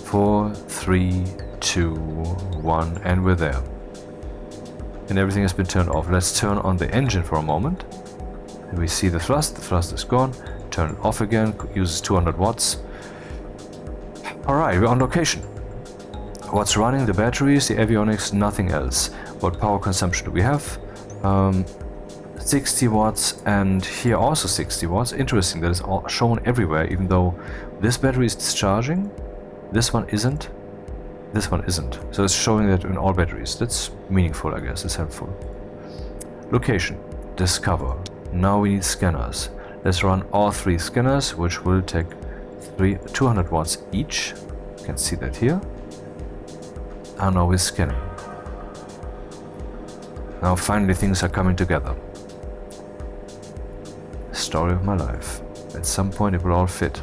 Four, 3, 2, 1, and we're there. And everything has been turned off. Let's turn on the engine for a moment. And we see the thrust is gone. Turn it off again, uses 200 watts. Alright, we're on location. What's running? The batteries, the avionics, nothing else. What power consumption do we have? 60 watts, and here also 60 watts. Interesting, that is all shown everywhere, even though this battery is discharging. This one isn't. This one isn't. So it's showing that in all batteries. That's meaningful, I guess. It's helpful. Location. Discover. Now we need scanners. Let's run all 3 scanners, which will take 200 watts each. You can see that here. And now we're scanning. Now finally things are coming together. Story of my life. At some point it will all fit.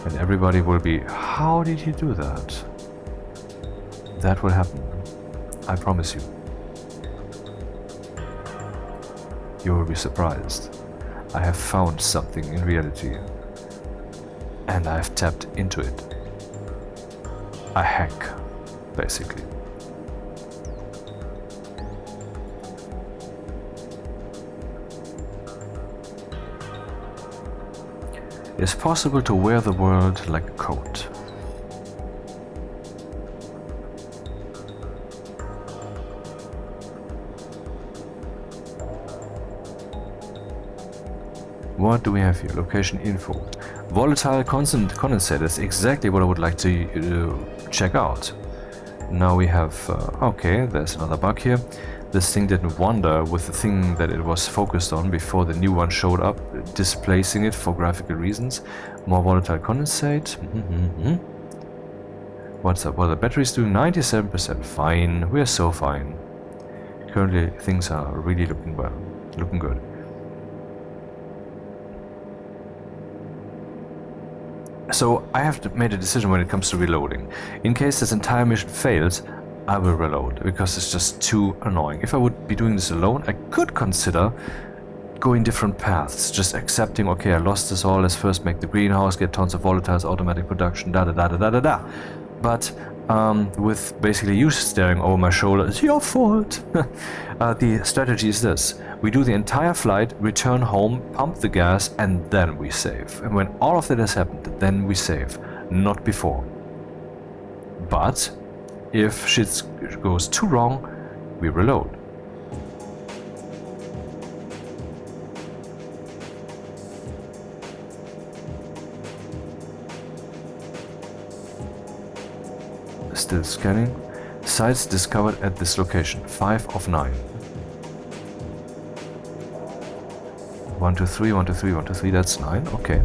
And everybody will be, how did you do that? That will happen. I promise you. You will be surprised. I have found something in reality. And I have tapped into it. A hack, basically. It's possible to wear the world like a coat. What do we have here? Location info. Volatile condensate. That's exactly what I would like to check out. Now we have... okay, there's another bug here. This thing didn't wander with the thing that it was focused on before the new one showed up, displacing it for graphical reasons. More volatile condensate. What's up? Well, the battery's doing 97%. Fine. We're so fine. Currently, things are really looking well. Looking good. So, I have made a decision when it comes to reloading. In case this entire mission fails, I will reload, because it's just too annoying. If I would be doing this alone, I could consider going different paths, just accepting, okay, I lost this all, let's first make the greenhouse, get tons of volatiles, automatic production, da da da da da da da. But with basically you staring over my shoulder. It's your fault. The strategy is this. We do the entire flight, return home, pump the gas, and then we save. And when all of that has happened, then we save, not before. But if shit goes too wrong, we reload. Still scanning. Sites discovered at this location. 5 of 9. 1, 2, 3, 1, 2, 3, 1, 2, 3, that's 9. Okay.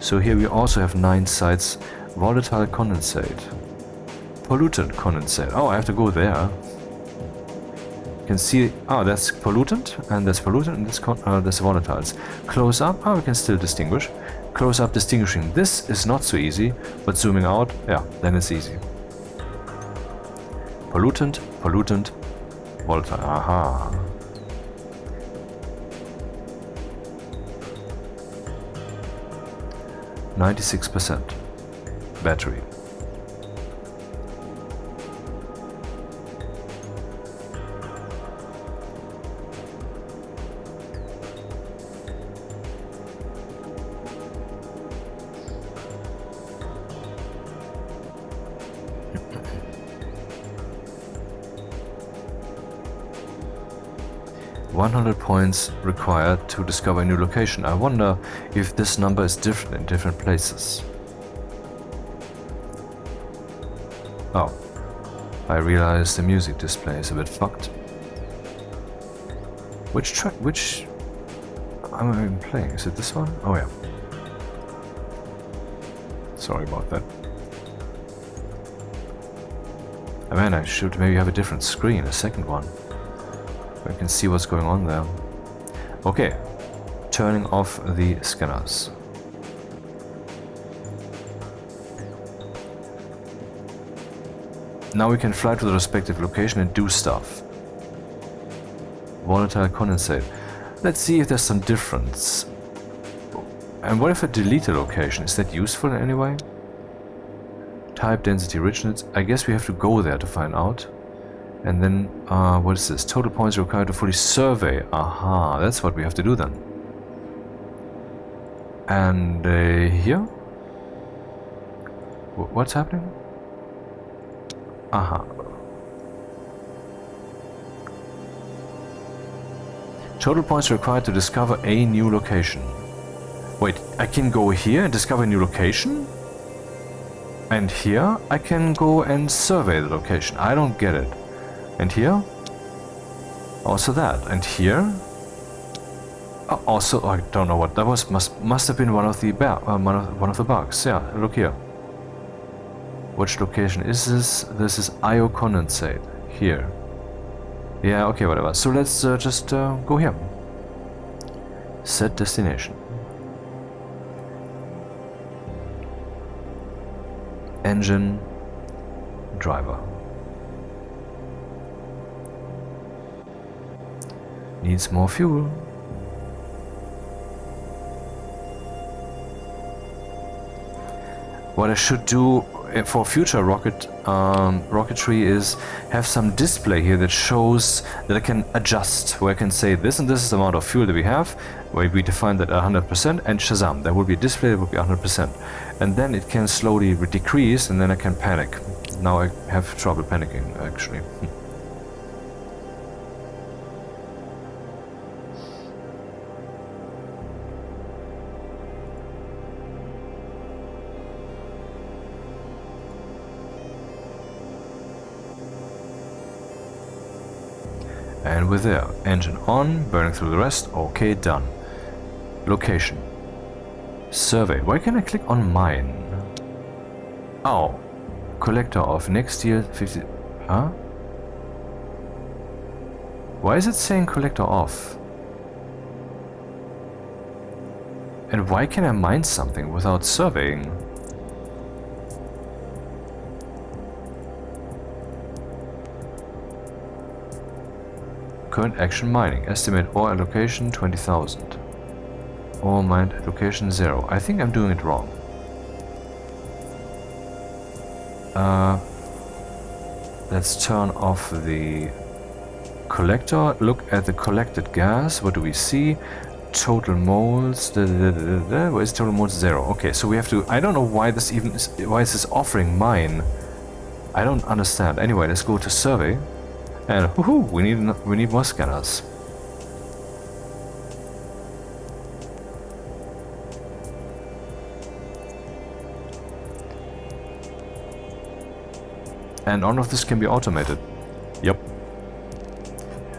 So here we also have 9 sites. Volatile condensate. Pollutant condensate. Oh, I have to go there. You can see, oh, that's pollutant, and that's pollutant, and that's volatiles. Close up, oh, we can still distinguish. Close up distinguishing. This is not so easy, but zooming out, yeah, then it's easy. Pollutant, pollutant, volatile. Aha. %96 battery. $100 points required to discover a new location. I wonder if this number is different in different places. Oh, I realize the music display is a bit fucked. Which track, which am I even playing? Is it this one? Oh yeah. Sorry about that. I mean, I should maybe have a different screen, a second one. I can see what's going on there. Okay, turning off the scanners. Now we can fly to the respective location and do stuff. Volatile condensate. Let's see if there's some difference. And what if I delete a location? Is that useful in any way? Type, density, richness. I guess we have to go there to find out. And then, what is this? Total points required to fully survey. Aha, that's what we have to do then. And here? What's happening? Aha. Total points required to discover a new location. Wait, I can go here and discover a new location? And here I can go and survey the location. I don't get it. And here? Also that. And here? Also, I don't know what that was. Must have been one of the one of the bugs. Yeah, look here. Which location is this? This is IO condensate. Here. Yeah, okay, whatever. So let's just go here. Set destination. Engine. Driver. Needs more fuel. What I should do for future rocketry is have some display here that shows that I can adjust, where I can say this and this is the amount of fuel that we have, where we define that 100%, and shazam, there will be a display that will be 100%. And then it can slowly decrease, and then I can panic. Now I have trouble panicking, actually. And we're there. Engine on, burning through the rest. Okay, done. Location. Survey. Why can't I click on mine? Oh. Collector off. Next year 50... Huh? Why is it saying collector off? And why can I mine something without surveying? Current action mining. Estimate ore allocation 20,000. Ore mined allocation 0. I think I'm doing it wrong. Let's turn off the collector. Look at the collected gas. What do we see? Total moles. Where is total moles? 0. Okay, so we have to. I don't know why this even is. Why is this offering mine? I don't understand. Anyway, let's go to survey, and woohoo! We need more scanners. And all of this can be automated. Yep.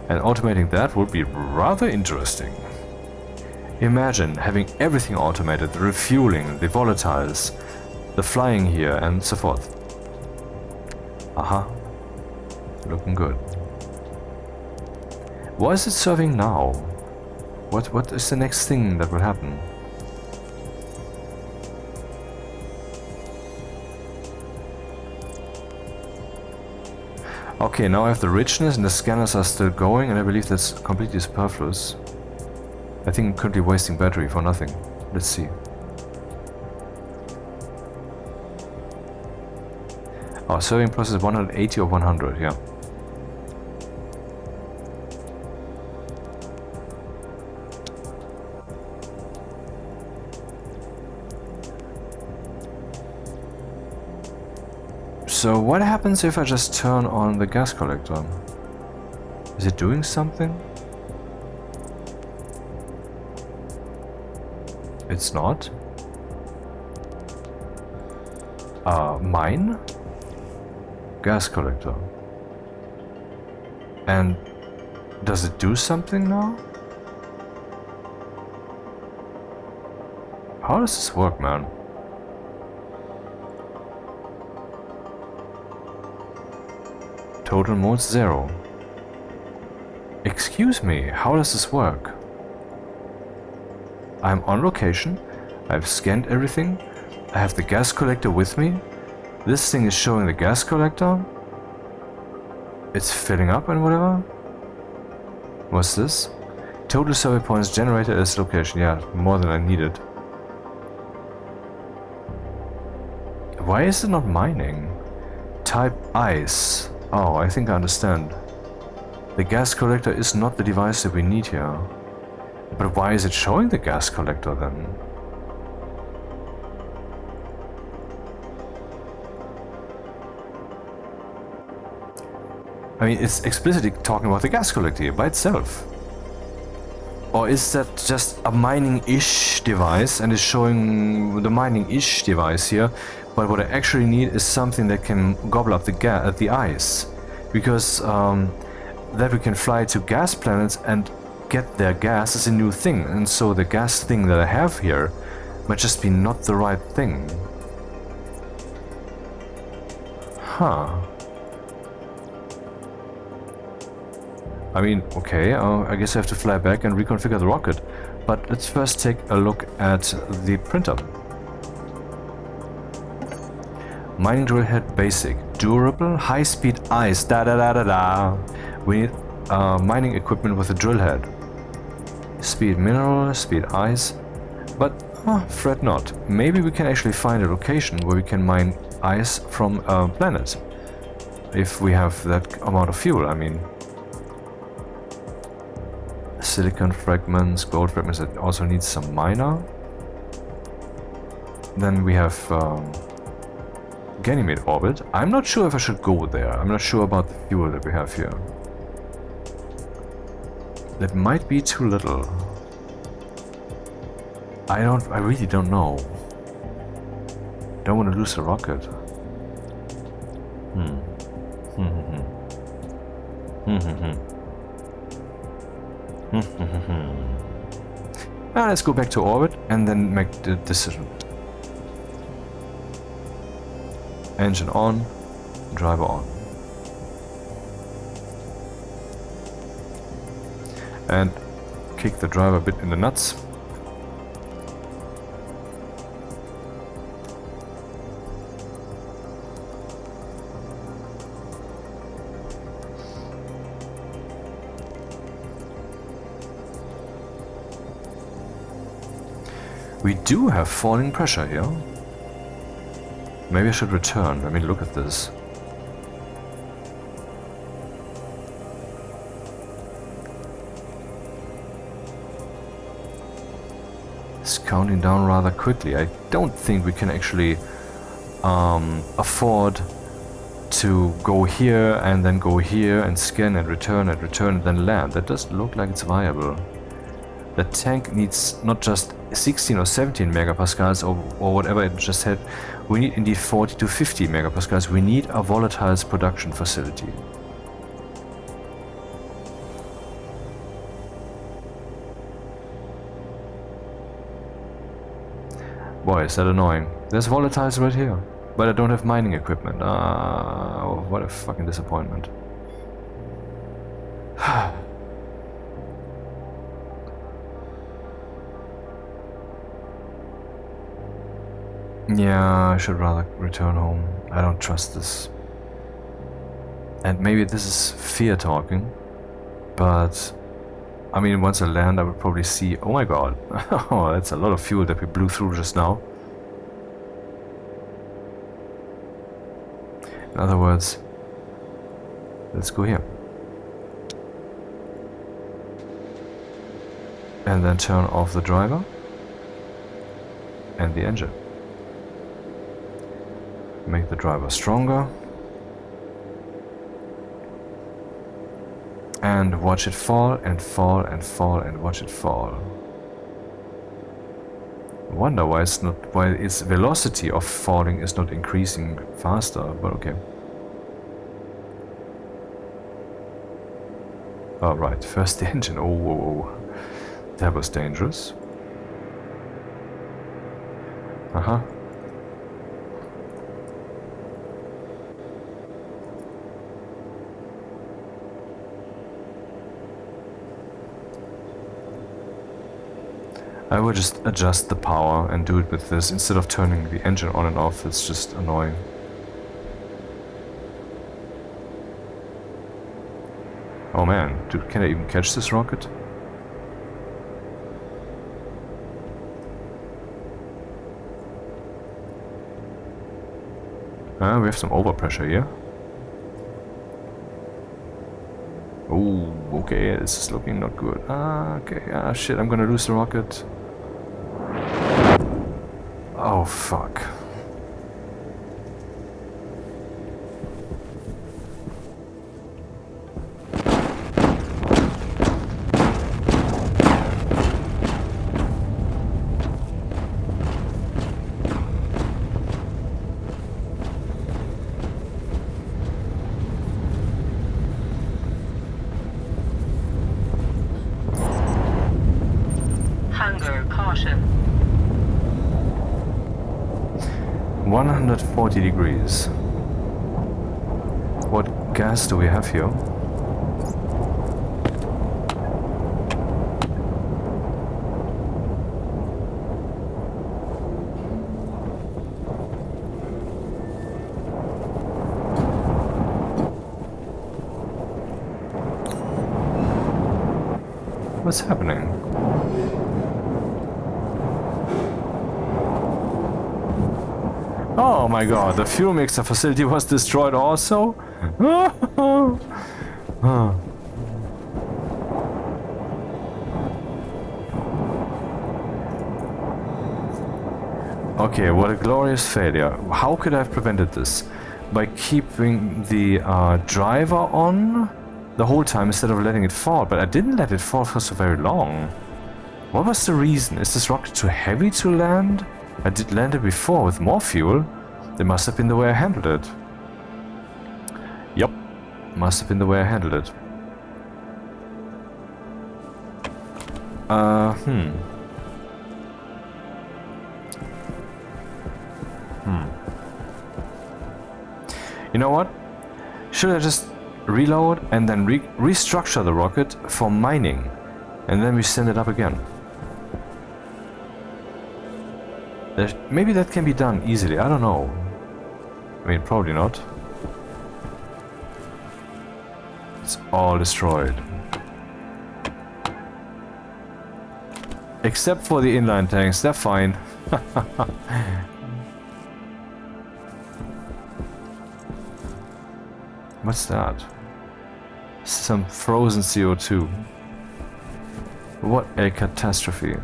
And automating that would be rather interesting. Imagine having everything automated, the refueling, the volatiles, the flying here, and so forth. Aha. Looking good. What is it serving now? What is the next thing that will happen? Okay, now I have the richness and the scanners are still going, and I believe that's completely superfluous. I think I'm currently wasting battery for nothing. Let's see. Our serving process 180 or 100, yeah. So what happens if I just turn on the gas collector? Is it doing something? It's not. Mine? Gas collector. And does it do something now? How does this work, man? Total modes 0. Excuse me, how does this work? I'm on location, I've scanned everything, I have the gas collector with me, this thing is showing the gas collector, it's filling up and whatever. What's this? Total survey points generated at this location, yeah, more than I needed. Why is it not mining? Type ice. Oh, I think I understand. The gas collector is not the device that we need here. But why is it showing the gas collector then? I mean, it's explicitly talking about the gas collector here by itself. Or is that just a mining-ish device and is showing the mining-ish device here? But what I actually need is something that can gobble up the ice, because that we can fly to gas planets and get their gas is a new thing, and so the gas thing that I have here might just be not the right thing. Huh. I mean, okay, I guess I have to fly back and reconfigure the rocket, but let's first take a look at the printer. Mining drill head basic, durable, high-speed ice, da-da-da-da-da. We need mining equipment with a drill head. Speed mineral, speed ice, but fret not. Maybe we can actually find a location where we can mine ice from a planet. If we have that amount of fuel, I mean. Silicon fragments, gold fragments that also need some miner. Then we have Ganymede orbit. I'm not sure if I should go there. I'm not sure about the fuel that we have here. That might be too little. I really don't know. Don't want to lose the rocket. Let's go back to orbit and then make the decision. Engine on, driver on. And kick the driver a bit in the nuts. We do have falling pressure here. Maybe I should return. I mean, look at this. counting down rather quickly. I don't think we can actually afford to go here and then go here and scan and return and then land. That doesn't look like it's viable. The tank needs not just 16 or 17 megapascals or whatever it just had. We need indeed 40 to 50 megapascals. We need a volatiles production facility. Boy, is that annoying. There's volatiles right here, but I don't have mining equipment. What a fucking disappointment. Yeah, I should rather return home. I don't trust this. And maybe this is fear talking, but I mean, once I land, I would probably see. Oh my god, oh, that's a lot of fuel that we blew through just now. In other words, let's go here. And then turn off the driver and the engine. Make the driver stronger. And watch it fall and fall and fall and watch it fall. I wonder why its velocity of falling is not increasing faster, but okay. Alright, first the engine. Oh, whoa, whoa. That was dangerous. Uh-huh. I will just adjust the power and do it with this instead of turning the engine on and off. It's just annoying. Oh man, dude, can I even catch this rocket? We have some overpressure here. Oh, okay, this is looking not good. Okay, shit, I'm gonna lose the rocket. Oh, fuck. Hunger caution. 140 degrees. What gas do we have here? What's happening? Oh my god, the fuel mixer facility was destroyed also? Okay, what a glorious failure. How could I have prevented this? By keeping the driver on the whole time instead of letting it fall, but I didn't let it fall for so very long. What was the reason? Is this rocket too heavy to land? I did land it before with more fuel. That must have been the way I handled it. Yup, must have been the way I handled it. You know what? Should I just reload and then restructure the rocket for mining? And then we send it up again. Maybe that can be done easily, I don't know. I mean, probably not. It's all destroyed. Except for the inline tanks, they're fine. What's that? Some frozen CO2. What a catastrophe.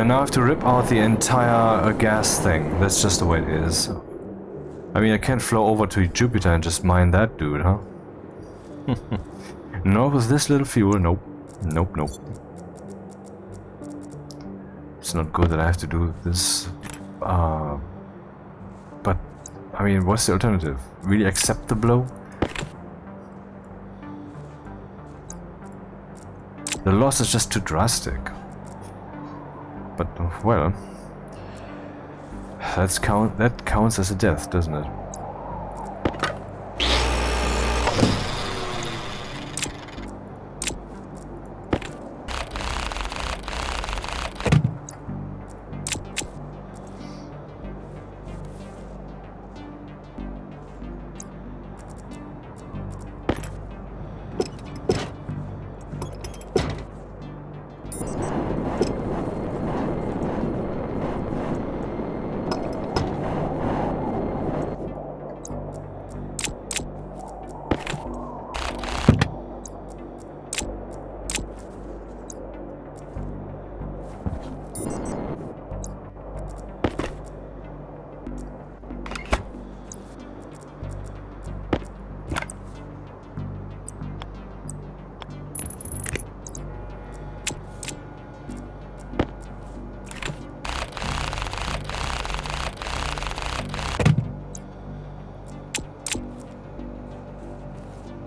now I have to rip out the entire gas thing. That's just the way it is. I mean, I can't flow over to Jupiter and just mine that dude, huh? Not with this little fuel, nope. Nope, nope. It's not good that I have to do this. But, I mean, what's the alternative? Really accept the blow? The loss is just too drastic. But, well... that counts as a death, doesn't it?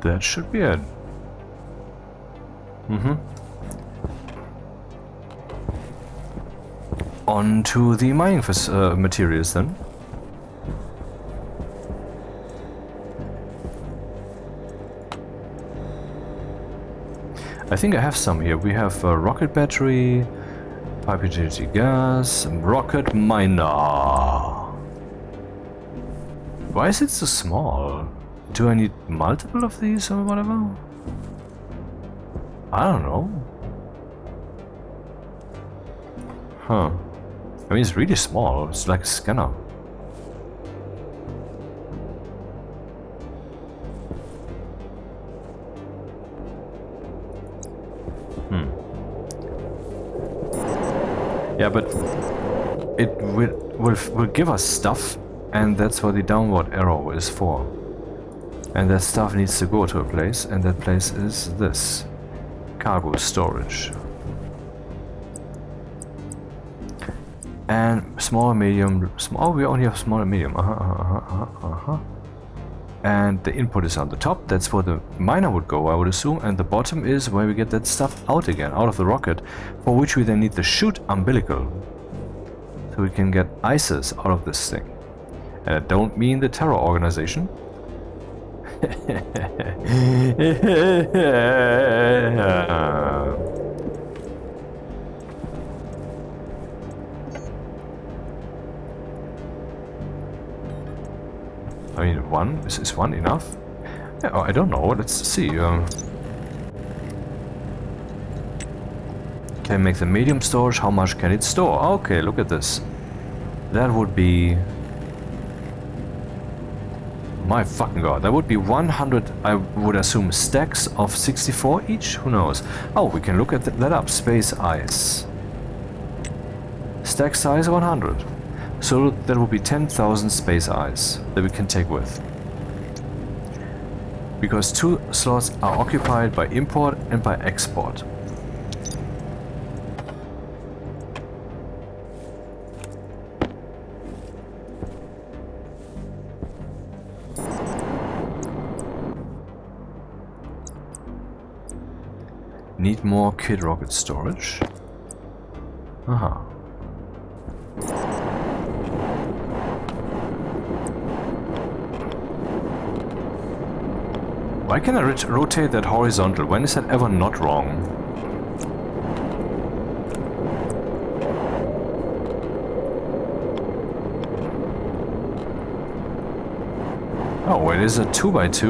That should be it. On to the mining materials then. I think I have some here. We have a rocket battery, pipe utility gas, rocket miner. Why is it so small? Do I need multiple of these or whatever? I don't know. Huh. I mean, it's really small. It's like a scanner. Yeah, but it will give us stuff, and that's what the downward arrow is for. And that stuff needs to go to a place, and that place is this. Cargo storage. And small, medium, small, we only have small and medium. And the input is on the top, that's where the miner would go, I would assume, and the bottom is where we get that stuff out again, out of the rocket, for which we then need the chute umbilical. So we can get ISIS out of this thing. And I don't mean the terror organization. I mean, one? Is one enough? Yeah, I don't know, let's see. Can I make the medium storage? How much can it store? Okay, look at this. That would be... My fucking god, that would be 100, I would assume, stacks of 64 each? Who knows? Oh, we can look at that up. Space ice. Stack size 100. So that would be 10,000 space ice that we can take with. Because 2 slots are occupied by import and by export. Need more kid rocket storage. Aha. Why can I rotate that horizontal? When is that ever not wrong? Oh, it is a 2x2.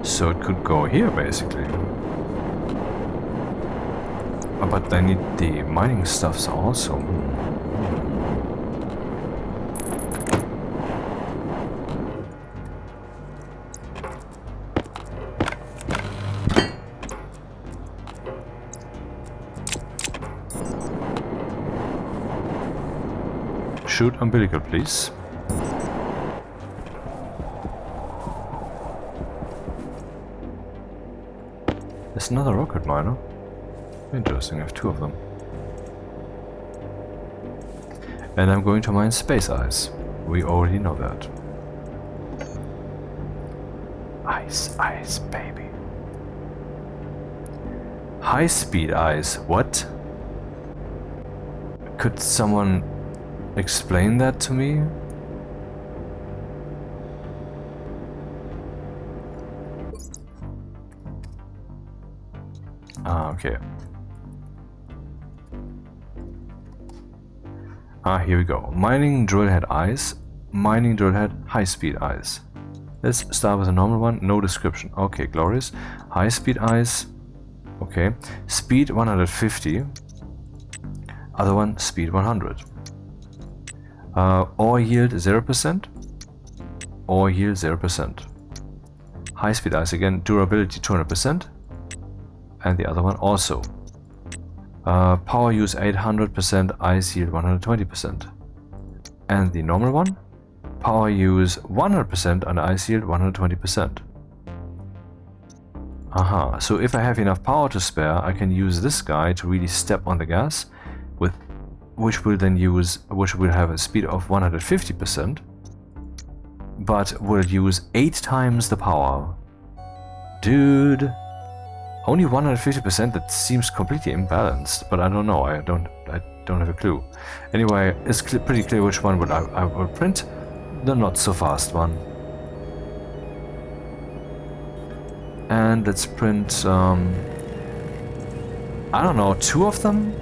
So it could go here, basically. But I need the mining stuffs also. Shoot umbilical, please. There's another rocket miner. Interesting, I have 2 of them. And I'm going to mine space ice. We already know that. Ice, ice, baby. High-speed ice, what? Could someone explain that to me? Ah, okay. Ah, here we go. Mining drill head ice, mining drill head high-speed ice. Let's start with a normal one, no description. Okay, glorious. High-speed ice. Okay. Speed 150. Other one, speed 100. Ore yield 0%. Ore yield 0%. High-speed ice again, durability 200%. And the other one also. Power use 800%, ice yield 120%. And the normal one? Power use 100% and ice yield 120%. Aha, so if I have enough power to spare, I can use this guy to really step on the gas, with which will have a speed of 150%, but will use 8 times the power. Dude, only 150%, that seems completely imbalanced, but I don't know, I don't have a clue. Anyway, it's pretty clear which one I will print. The not so fast one. And let's print, I don't know, 2 of them?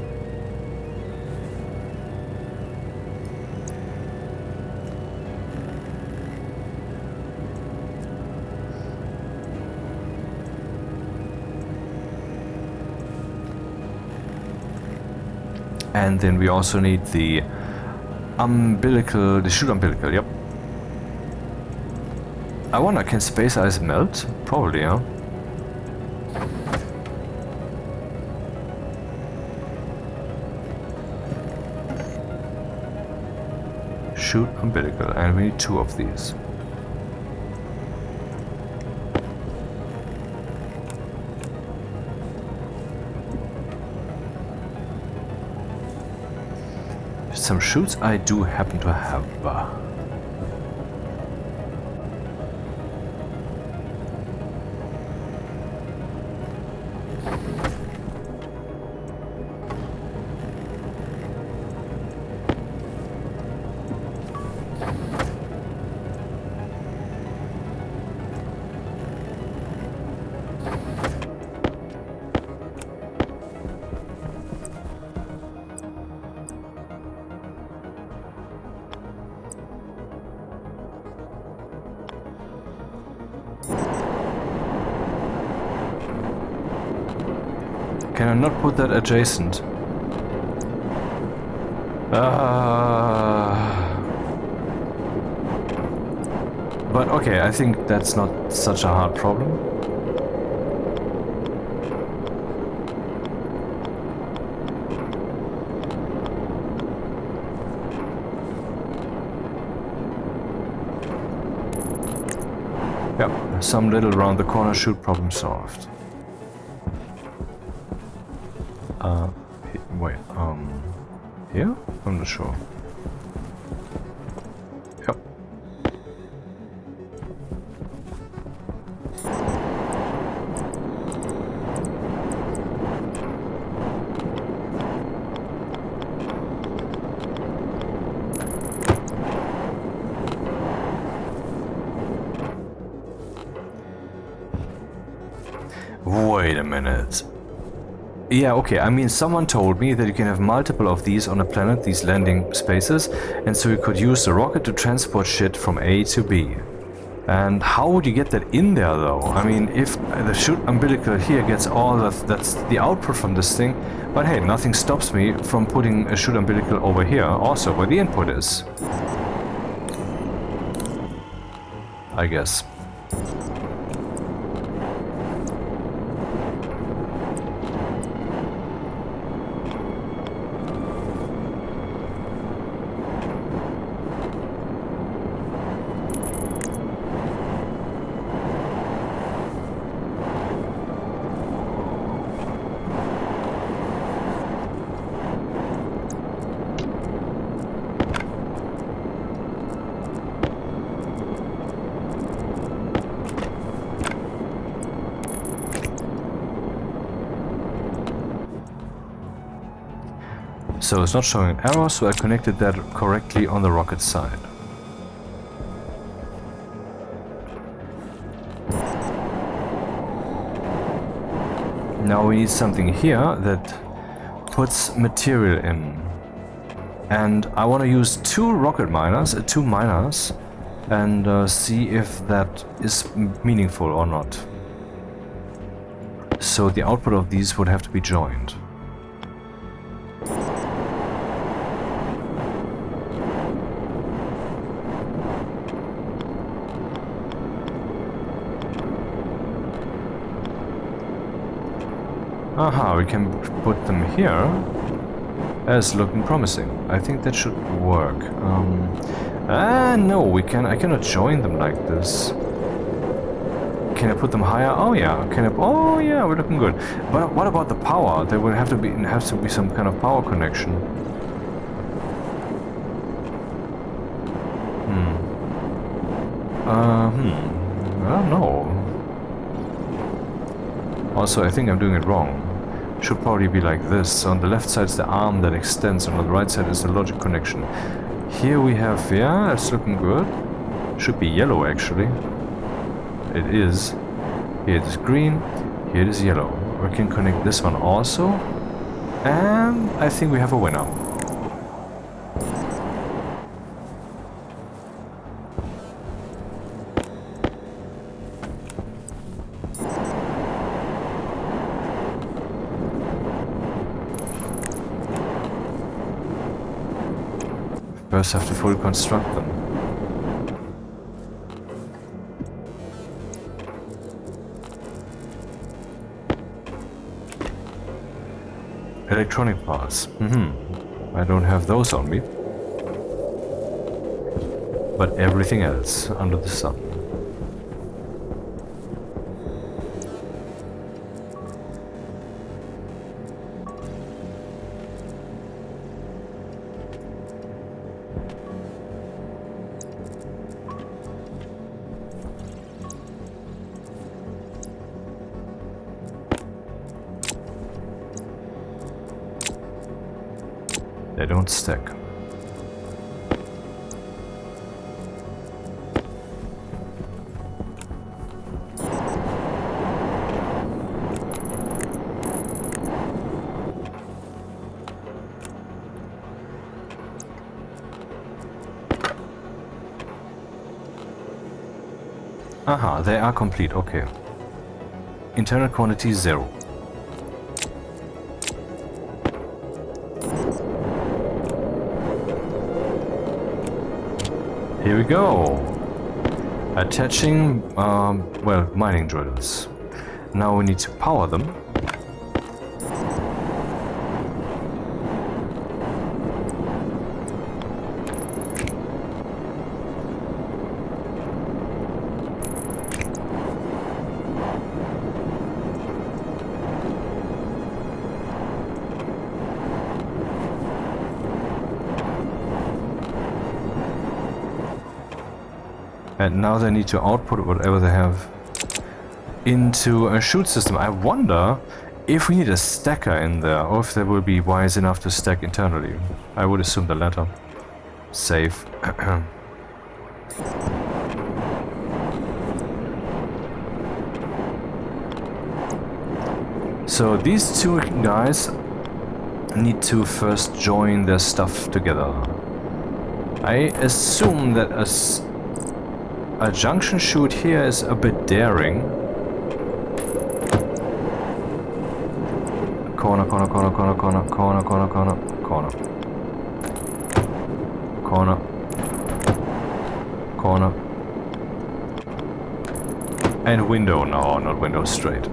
And then we also need the shoot umbilical, yep. I wonder, can space ice melt? Probably, huh? Shoot umbilical, and we need 2 of these. Some shoots I do happen to have. Can I not put that adjacent? But okay, I think that's not such a hard problem. Yep, some little round the corner shoot problem solved. Wait, here? I'm not sure. Yep. Wait a minute. Yeah, okay, I mean, someone told me that you can have multiple of these on a planet, these landing spaces, and so you could use the rocket to transport shit from A to B. And how would you get that in there, though? I mean, if the shoot umbilical here gets all of that's the output from this thing, but hey, nothing stops me from putting a shoot umbilical over here, also where the input is. I guess. So it's not showing an error, so I connected that correctly on the rocket side. Now we need something here that puts material in. And I want to use two rocket miners, two miners, and see if that is meaningful or not. So the output of these would have to be joined. Aha, we can put them here. That's looking promising. I think that should work. No, I cannot join them like this. Can I put them higher? Oh yeah. Oh yeah, we're looking good. But what about the power? There will have to be some kind of power connection. I don't know. Also, I think I'm doing it wrong. Should probably be like this. On the left side is the arm that extends, and on the right side is the logic connection. Here we have, yeah, it's looking good. Should be yellow actually. It is. Here it is green, here it is yellow. We can connect this one also. And I think we have a winner. First have to fully construct them. Electronic parts. I don't have those on me. But everything else under the sun. They don't stack. Aha, they are complete, okay. Internal quantity 0. Here we go. Attaching, well, mining drills. Now we need to power them. And now they need to output whatever they have into a chute system. I wonder if we need a stacker in there, or if they will be wise enough to stack internally. I would assume the latter. Safe. So these two guys need to first join their stuff together. I assume that a junction chute here is a bit daring. Corner, corner, corner, corner, corner, corner, corner, corner, corner. Corner. Corner. And window. No, not window, straight.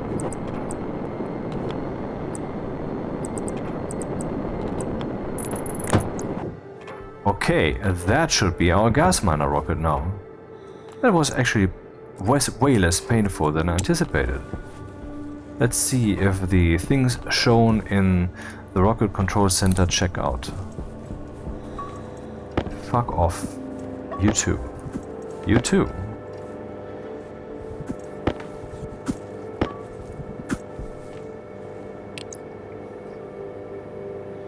Okay, that should be our gas miner rocket now. That was actually way less painful than anticipated. Let's see if the things shown in the rocket control center check out. Fuck off. You too. You too.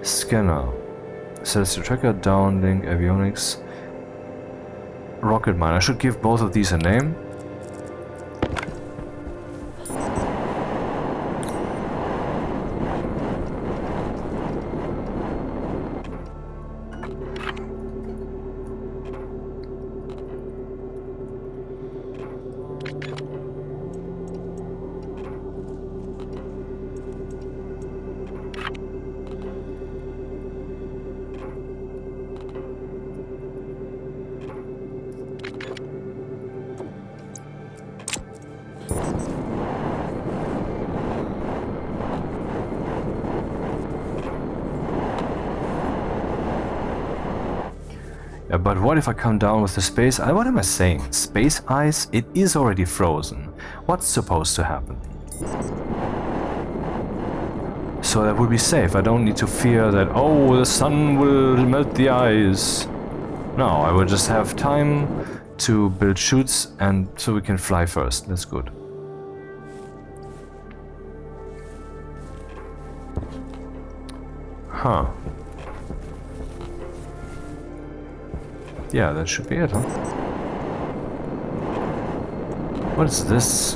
Scanner. Celestial Tracker, Downlink, Avionics, Rocket Mine. I should give both of these a name. Yeah, but what if I come down with the space? What am I saying? Space ice? It is already frozen. What's supposed to happen? So that would be safe. I don't need to fear that, oh, the sun will melt the ice. No, I will just have time to build chutes and so we can fly first. That's good. Huh. Yeah, that should be it, huh? What is this?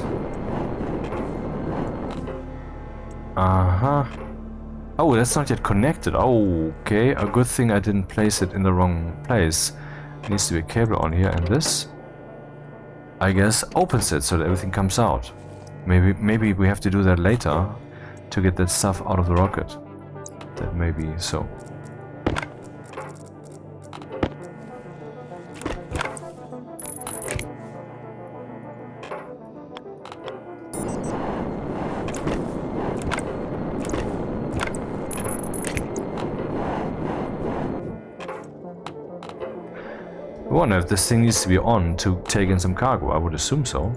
Uh-huh. Oh, that's not yet connected. Oh, okay. A good thing I didn't place it in the wrong place. It needs to be a cable on here, and this, I guess, opens it so that everything comes out. Maybe we have to do that later to get that stuff out of the rocket. That may be so. I wonder if this thing needs to be on to take in some cargo. I would assume so.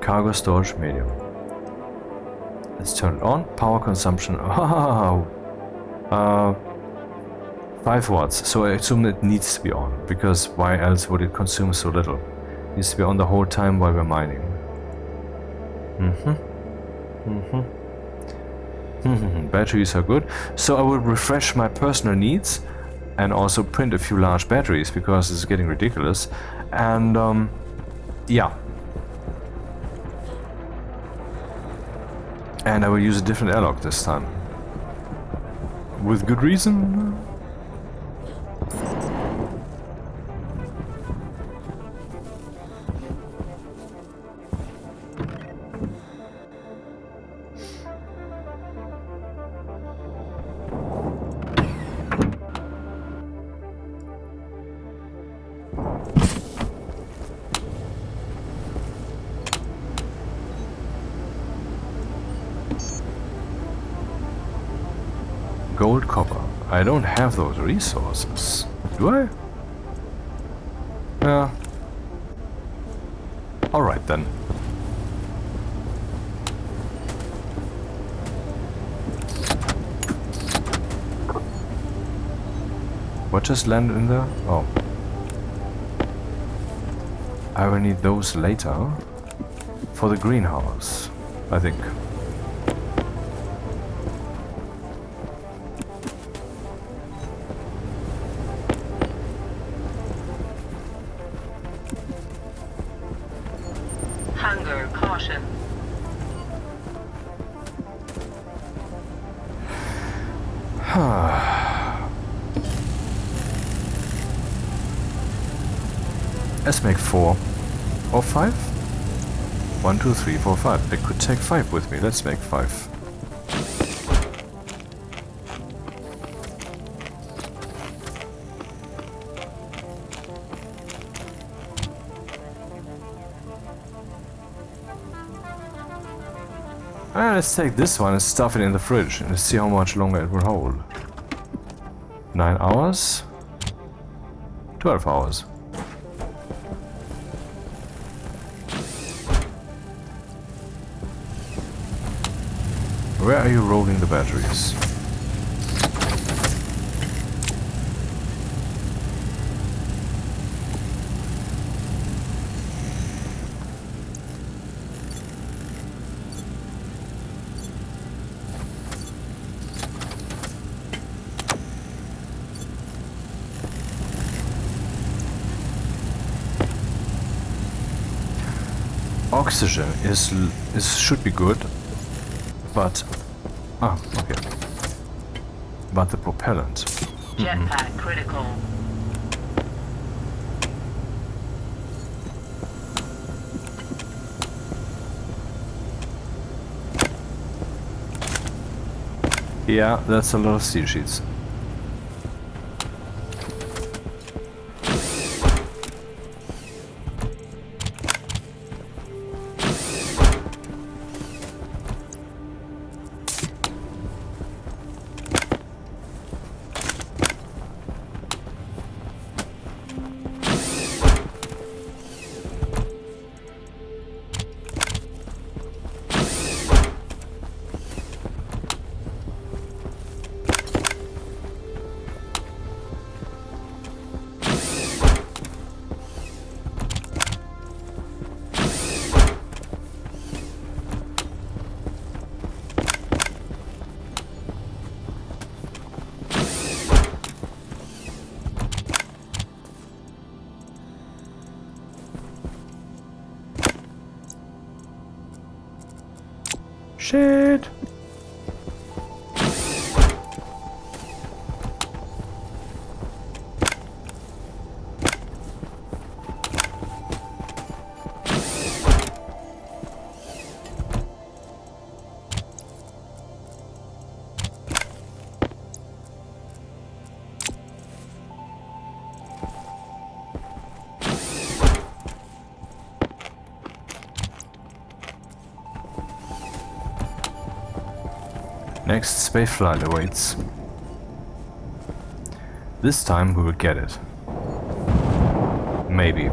Cargo storage medium. Let's turn it on. Power consumption. Oh, 5 watts. So I assume it needs to be on, because why else would it consume so little? It needs to be on the whole time while we're mining. Batteries are good. So I will refresh my personal needs and also print a few large batteries because it's getting ridiculous. And yeah. And I will use a different airlock this time. With good reason. Gold, copper. I don't have those resources. Do I? Yeah. Alright then. What just landed in there? Oh. I will need those later. For the greenhouse, I think. Hunger caution. Let's make 4 or 5? 1, 2, 3, 4, 5. I could take 5 with me. Let's make 5. Let's take this one and stuff it in the fridge and see how much longer it will hold. 9 hours? 12 hours. Where are you rolling the batteries? oxygen is should be good, but okay. But the propellant. Jetpack critical. Yeah, that's a lot of steel sheets. Shit! Next space flight awaits. This time we will get it. Maybe.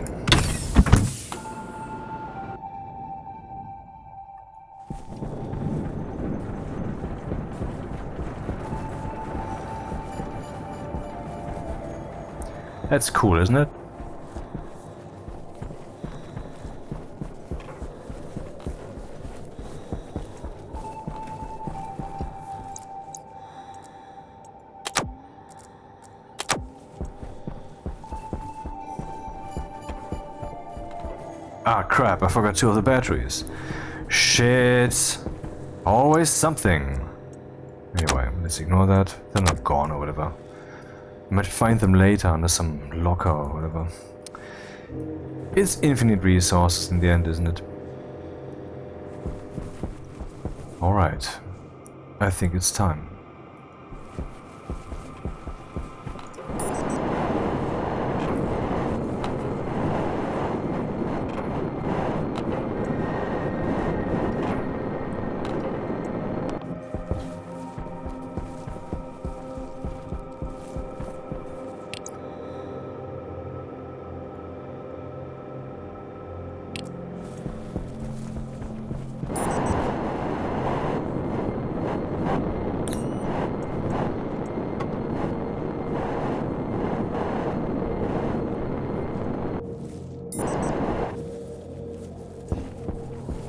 That's cool, isn't it? Ah, crap, I forgot 2 of the batteries. Shit. Always something. Anyway, let's ignore that. They're not gone or whatever. I might find them later under some locker or whatever. It's infinite resources in the end, isn't it? Alright. I think it's time.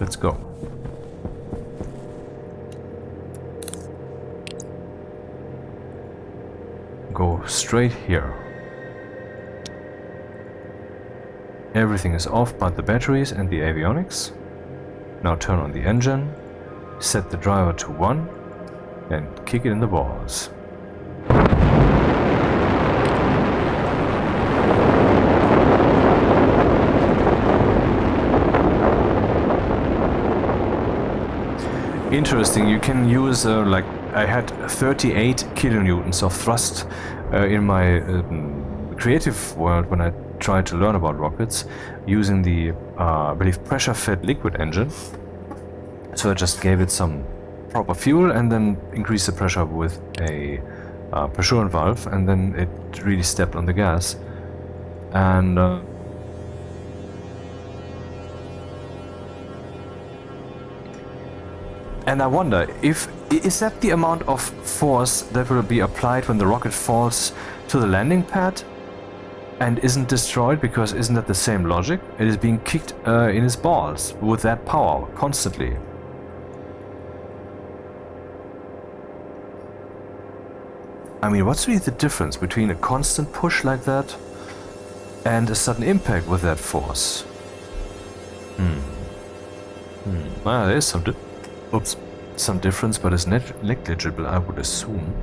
Let's go. Go straight here. Everything is off but the batteries and the avionics. Now turn on the engine, set the driver to 1 and kick it in the balls. Interesting, you can use like I had 38 kilonewtons of thrust in my creative world when I tried to learn about rockets using the I believe pressure-fed liquid engine. So I just gave it some proper fuel and then increased the pressure with a pressure valve, and then it really stepped on the gas. And I wonder if is that the amount of force that will be applied when the rocket falls to the landing pad and isn't destroyed, because isn't that the same logic? It is being kicked in his balls with that power constantly. I mean, what's really the difference between a constant push like that and a sudden impact with that force? Well, there is some difference, but it's negligible, I would assume.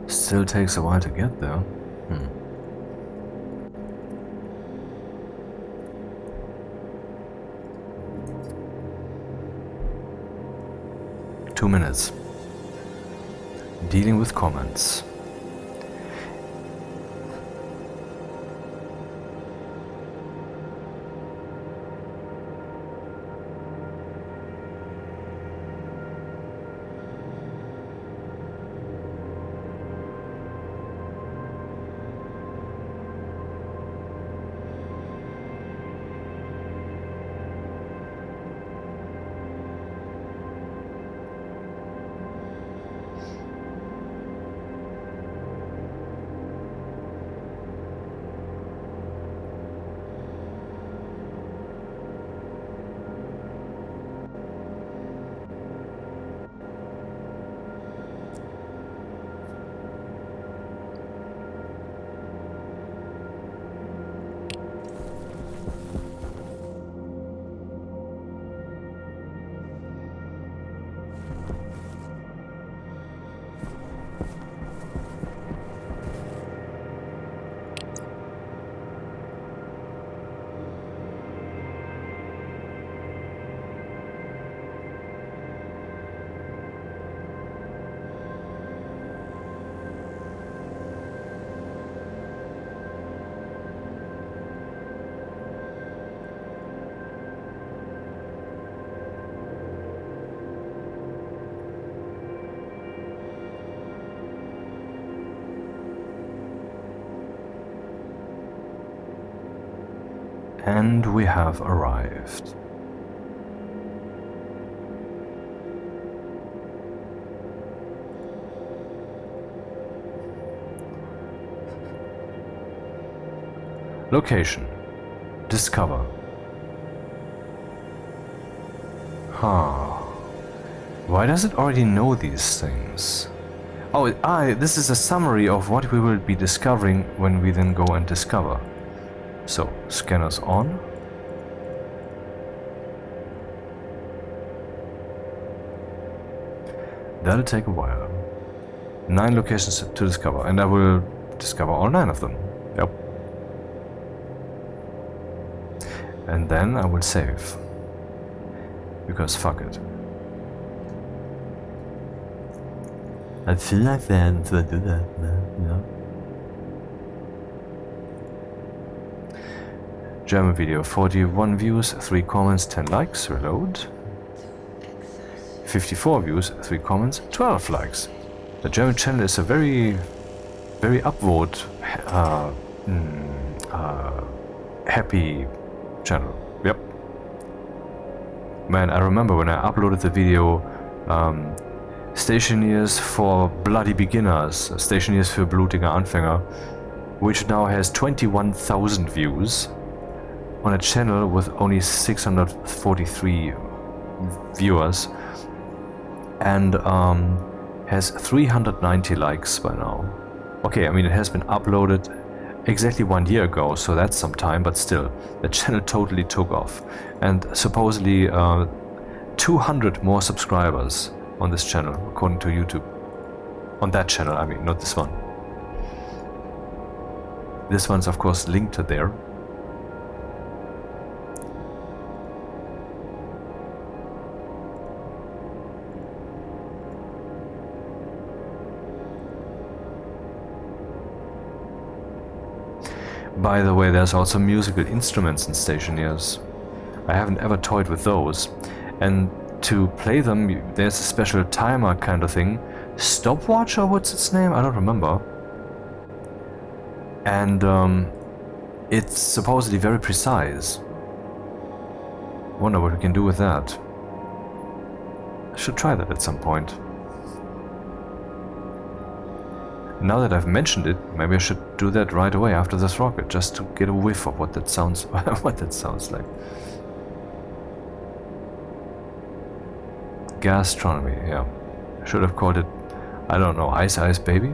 Still takes a while to get there. 2 minutes. Dealing with comments. And we have arrived. Location. Discover. Why does it already know these things? Oh, this is a summary of what we will be discovering when we then go and discover. So, scanners on. That'll take a while. 9 locations to discover, and I will discover all 9 of them. Yep. And then I will save. Because fuck it. I feel like that, so I do that, you know? German video, 41 views, 3 comments, 10 likes, reload. 54 views, 3 comments, 12 likes. The German channel is a very upward, happy channel. Yep. Man, I remember when I uploaded the video, Stationeers for Bloody Beginners, Stationeers für blutige Anfänger, which now has 21,000 views on a channel with only 643 viewers, and has 390 likes by now. Okay, I mean, it has been uploaded exactly 1 year ago, so that's some time, but still, the channel totally took off. And supposedly 200 more subscribers on this channel, according to YouTube. On that channel, I mean, not this one. This one's of course linked to there. By the way, there's also musical instruments in Stationeers. I haven't ever toyed with those. And to play them, there's a special timer kind of thing. Stopwatch, or what's its name? I don't remember. And it's supposedly very precise. Wonder what we can do with that. I should try that at some point. Now that I've mentioned it, maybe I should do that right away after this rocket, just to get a whiff of what that sounds what that sounds like. Gastronomy, yeah. I should have called it, I don't know, Ice Ice Baby?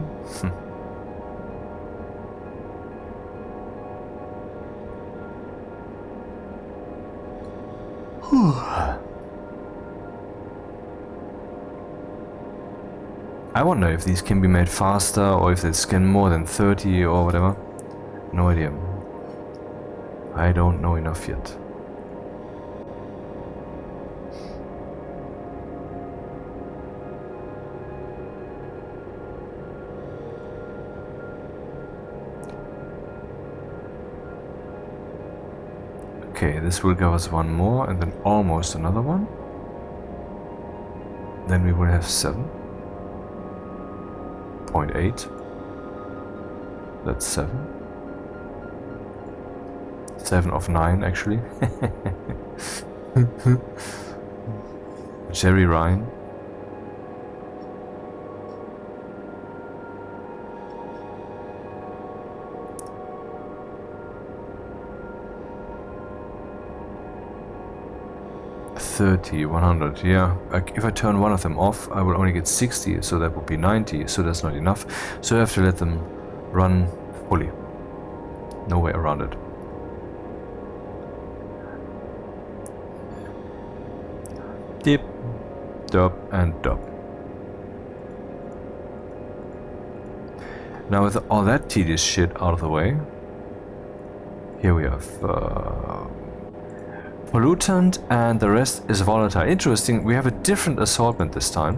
I wonder if these can be made faster or if they scan more than 30 or whatever. No idea. I don't know enough yet. Okay, this will give us one more and then almost another one. Then we will have 7.8. That's 7. 7 of 9 actually. Jerry Ryan. $30, 100, yeah. If I turn one of them off, I will only get 60, so that would be 90, so that's not enough. So I have to let them run fully. No way around it. Dip, dub, and dub. Now with all that tedious shit out of the way, here we have pollutant and the rest is volatile. Interesting, we have a different assortment this time.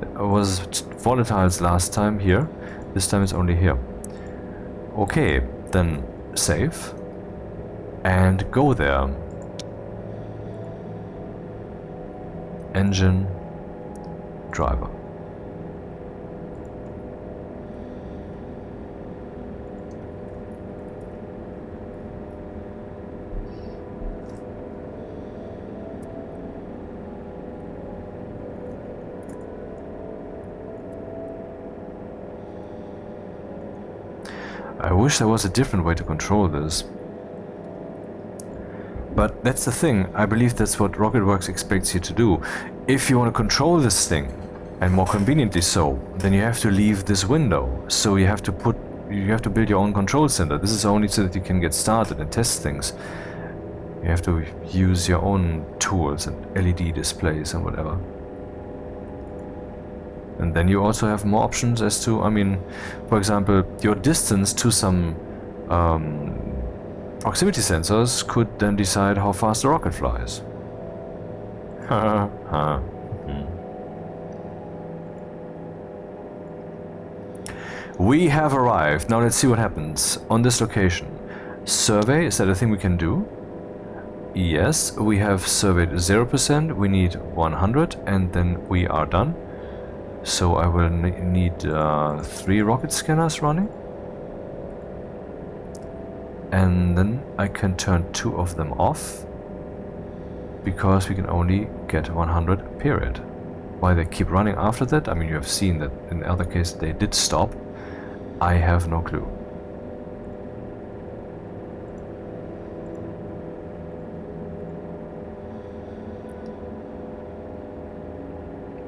It was volatiles last time here, this time it's only here. Okay, then save and go there. Engine, driver. I wish there was a different way to control this. But that's the thing, I believe that's what Rocketworks expects you to do. If you want to control this thing, and more conveniently so, then you have to leave this window. So you have to build your own control center. This is only so that you can get started and test things. You have to use your own tools and LED displays and whatever. And then you also have more options as to, I mean, for example, your distance to some proximity sensors could then decide how fast the rocket flies. We have arrived. Now let's see what happens on this location. Survey, is that a thing we can do? Yes, we have surveyed 0%, we need 100 and then we are done. So I will need 3 rocket scanners running. And then I can turn 2 of them off, because we can only get 100 period. Why they keep running after that, I mean, you have seen that in the other case they did stop. I have no clue.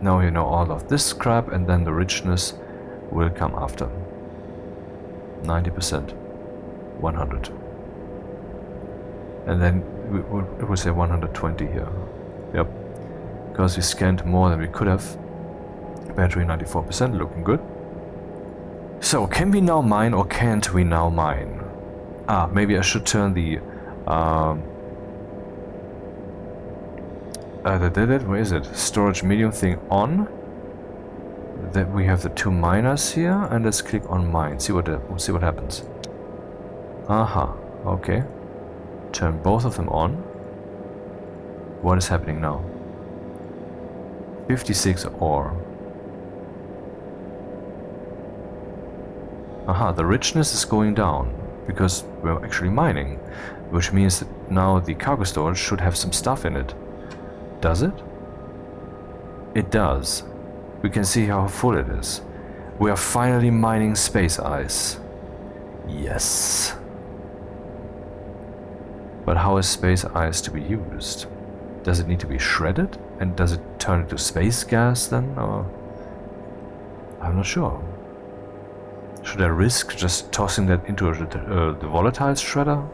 Now you know all of this crap, and then the richness will come after. 90%, 100. And then it will say 120 here. Yep, because we scanned more than we could have. Battery 94%, looking good. So, can we now mine or can't we now mine? Ah, maybe I should turn the where is it? Storage medium thing on. Then we have the 2 miners here, and let's click on mine. See what happens. Aha, okay. Turn both of them on. What is happening now? 56 ore. Aha, the richness is going down because we're actually mining, which means that now the cargo storage should have some stuff in it. Does it? It does. We can see how full it is. We are finally mining space ice. Yes. But how is space ice to be used? Does it need to be shredded? And does it turn into space gas then? Or I'm not sure. Should I risk just tossing that into the volatile shredder?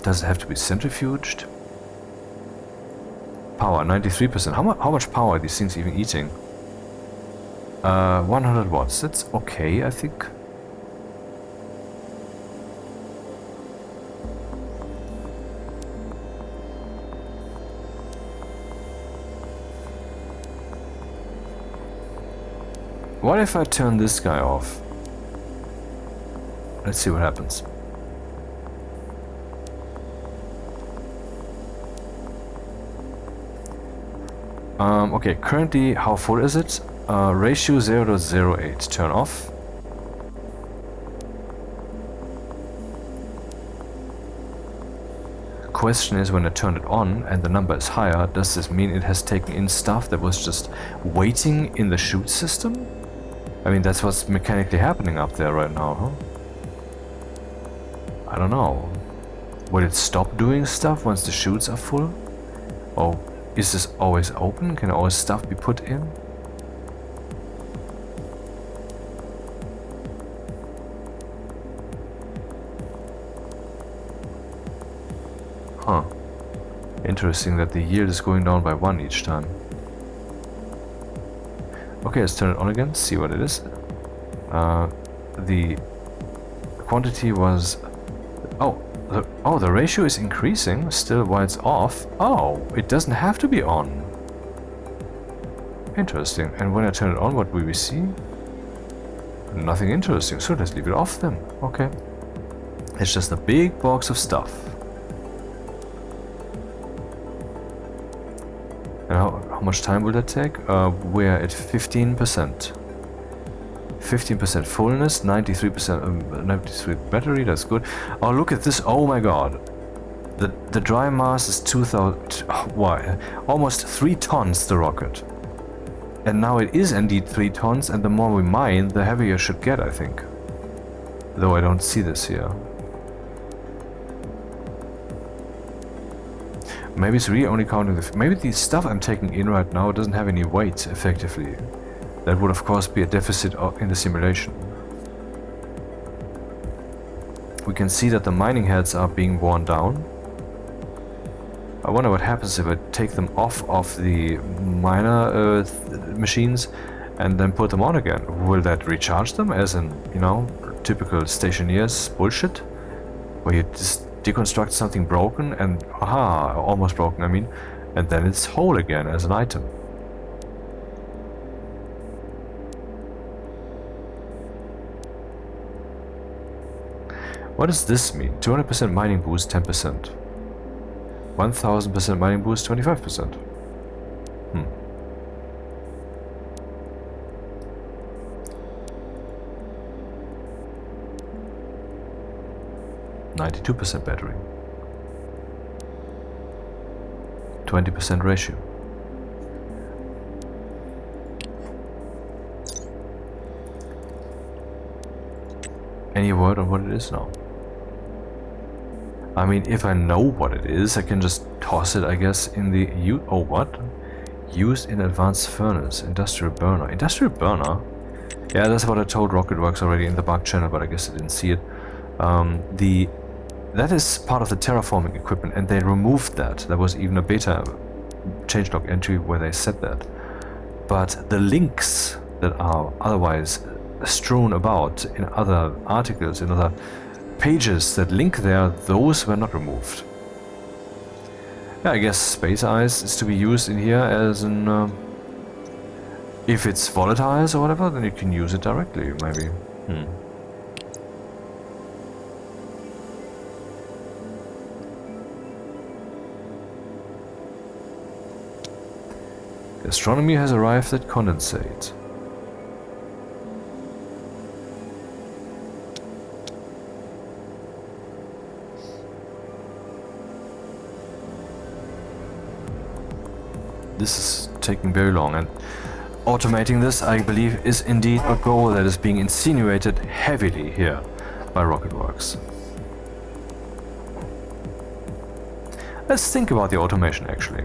Does it have to be centrifuged? Power, 93%. How much power are these things even eating? 100 watts. That's okay, I think. What if I turn this guy off? Let's see what happens. Okay, currently how full is it? Ratio 0.08. Turn off. Question is, when I turn it on and the number is higher, does this mean it has taken in stuff that was just waiting in the chute system? I mean, that's what's mechanically happening up there right now, huh? I don't know. Will it stop doing stuff once the chutes are full? Or is this always open? Can always stuff be put in? Huh. Interesting that the yield is going down by 1 each time. Okay, let's turn it on again, see what it is. The quantity was... Oh, the ratio is increasing still while it's off. Oh, it doesn't have to be on. Interesting. And when I turn it on, what will we see? Nothing interesting, so let's leave it off then. Okay. It's just a big box of stuff. And how much time will that take? We're at 15%. 15% fullness, 93% 93 battery, that's good. Oh, look at this, oh my god. The dry mass is 2000, why? Almost 3 tons, the rocket. And now it is indeed 3 tons, and the more we mine, the heavier it should get, I think. Though I don't see this here. Maybe it's really only counting the... Maybe the stuff I'm taking in right now doesn't have any weight, effectively. That would of course be a deficit in the simulation. We can see that the mining heads are being worn down. I wonder what happens if I take them off of the miner machines and then put them on again. Will that recharge them as in, you know, typical Stationeers bullshit? Where you just deconstruct something broken and, aha, almost broken I mean, and then it's whole again as an item. What does this mean? 200% mining boost, 10%. 1000% mining boost, 25%. 92% battery. 20% ratio. Any word on what it is now? I mean, if I know what it is, I can just toss it, I guess, in the... Oh, what? Used in advanced furnace. Industrial burner. Industrial burner? Yeah, that's what I told Rocketworks already in the bug channel, but I guess I didn't see it. That is part of the terraforming equipment, and they removed that. There was even a beta changelog entry where they said that. But the links that are otherwise strewn about in other articles, in other pages that link there, those were not removed. Yeah, I guess space ice is to be used in here as an If it's volatile or whatever, then you can use it directly, maybe. Astronomy has arrived at condensate. This is taking very long, and automating this, I believe, is indeed a goal that is being insinuated heavily here by Rocketworks. Let's think about the automation, actually.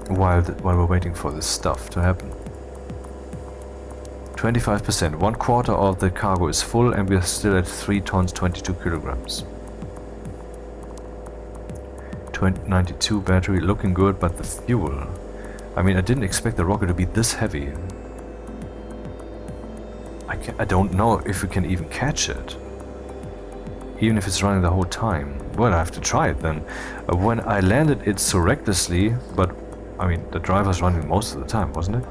While we're waiting for this stuff to happen. 25%, 1/4 of the cargo is full, and we're still at 3 tons 22 kilograms. 92 battery, looking good, but the fuel. I mean, I didn't expect the rocket to be this heavy. I don't know if we can even catch it. Even if it's running the whole time. Well, I have to try it then. When I landed it so recklessly, but I mean, the drive was running most of the time, wasn't it?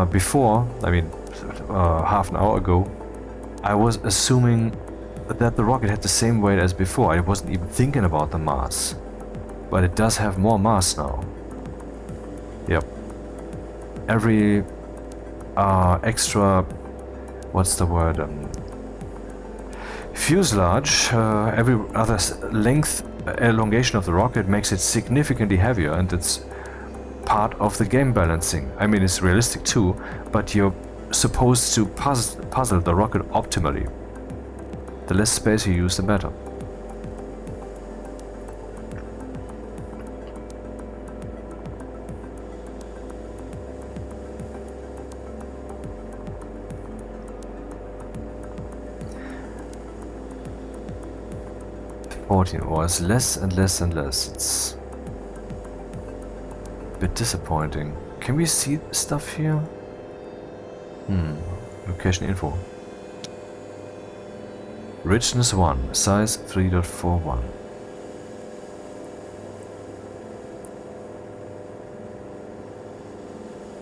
Before, I mean, half an hour ago, I was assuming that the rocket had the same weight as before. I wasn't even thinking about the mass. But it does have more mass now. Yep. Every extra, what's the word? Fuselage, every other length elongation of the rocket makes it significantly heavier, and it's part of the game balancing. I mean, it's realistic too, but you're supposed to puzzle the rocket optimally. The less space you use, the better. Was less and less and less. It's a bit disappointing. Can we see stuff here? Location info. Richness 1, size 3.41.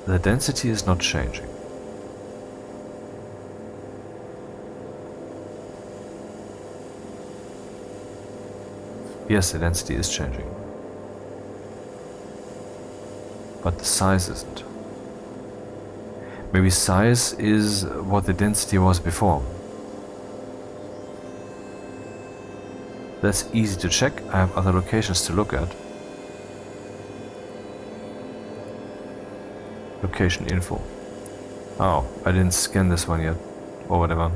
The density is not changing. Yes, the density is changing. But the size isn't. Maybe size is what the density was before. That's easy to check. I have other locations to look at. Location info. Oh, I didn't scan this one yet. Or whatever.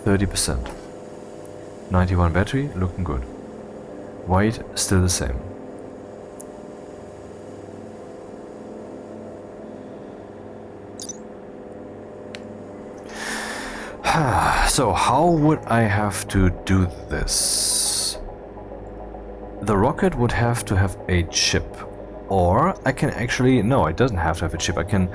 %. 91 battery, looking good. Weight, still the same. So, how would I have to do this? The rocket would have to have a chip. Or I can actually, no, it doesn't have to have a chip. I can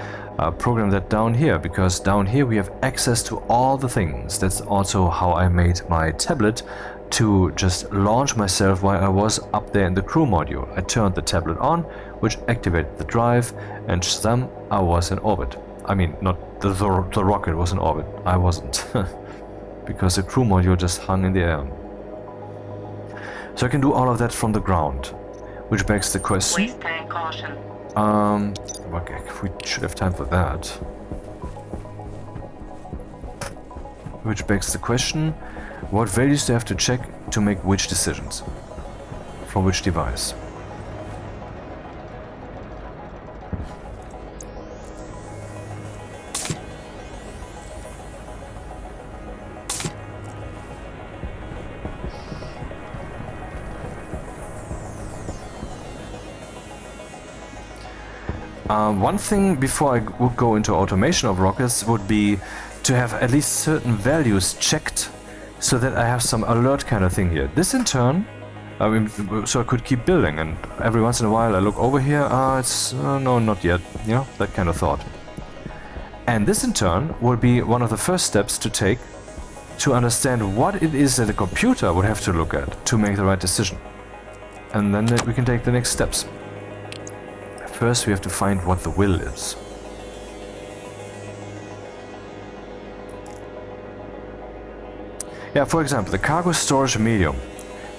program that down here, because down here we have access to all the things. That's also how I made my tablet to just launch myself while I was up there in the crew module. I turned the tablet on, which activated the drive, and shazam, I was in orbit. I mean, not the rocket was in orbit. I wasn't. Because the crew module just hung in the air. So I can do all of that from the ground. Which begs the question. Waste tank caution. Okay, we should have time for that. Which begs the question, what values do I have to check to make which decisions? For which device? One thing before I would go into automation of rockets would be to have at least certain values checked so that I have some alert kind of thing here. This in turn, I mean, so I could keep building, and every once in a while I look over here, it's no, not yet, you know, that kind of thought. And this in turn will be one of the first steps to take to understand what it is that a computer would have to look at to make the right decision. And then we can take the next steps. First, we have to find what the will is. Yeah, for example, the cargo storage medium.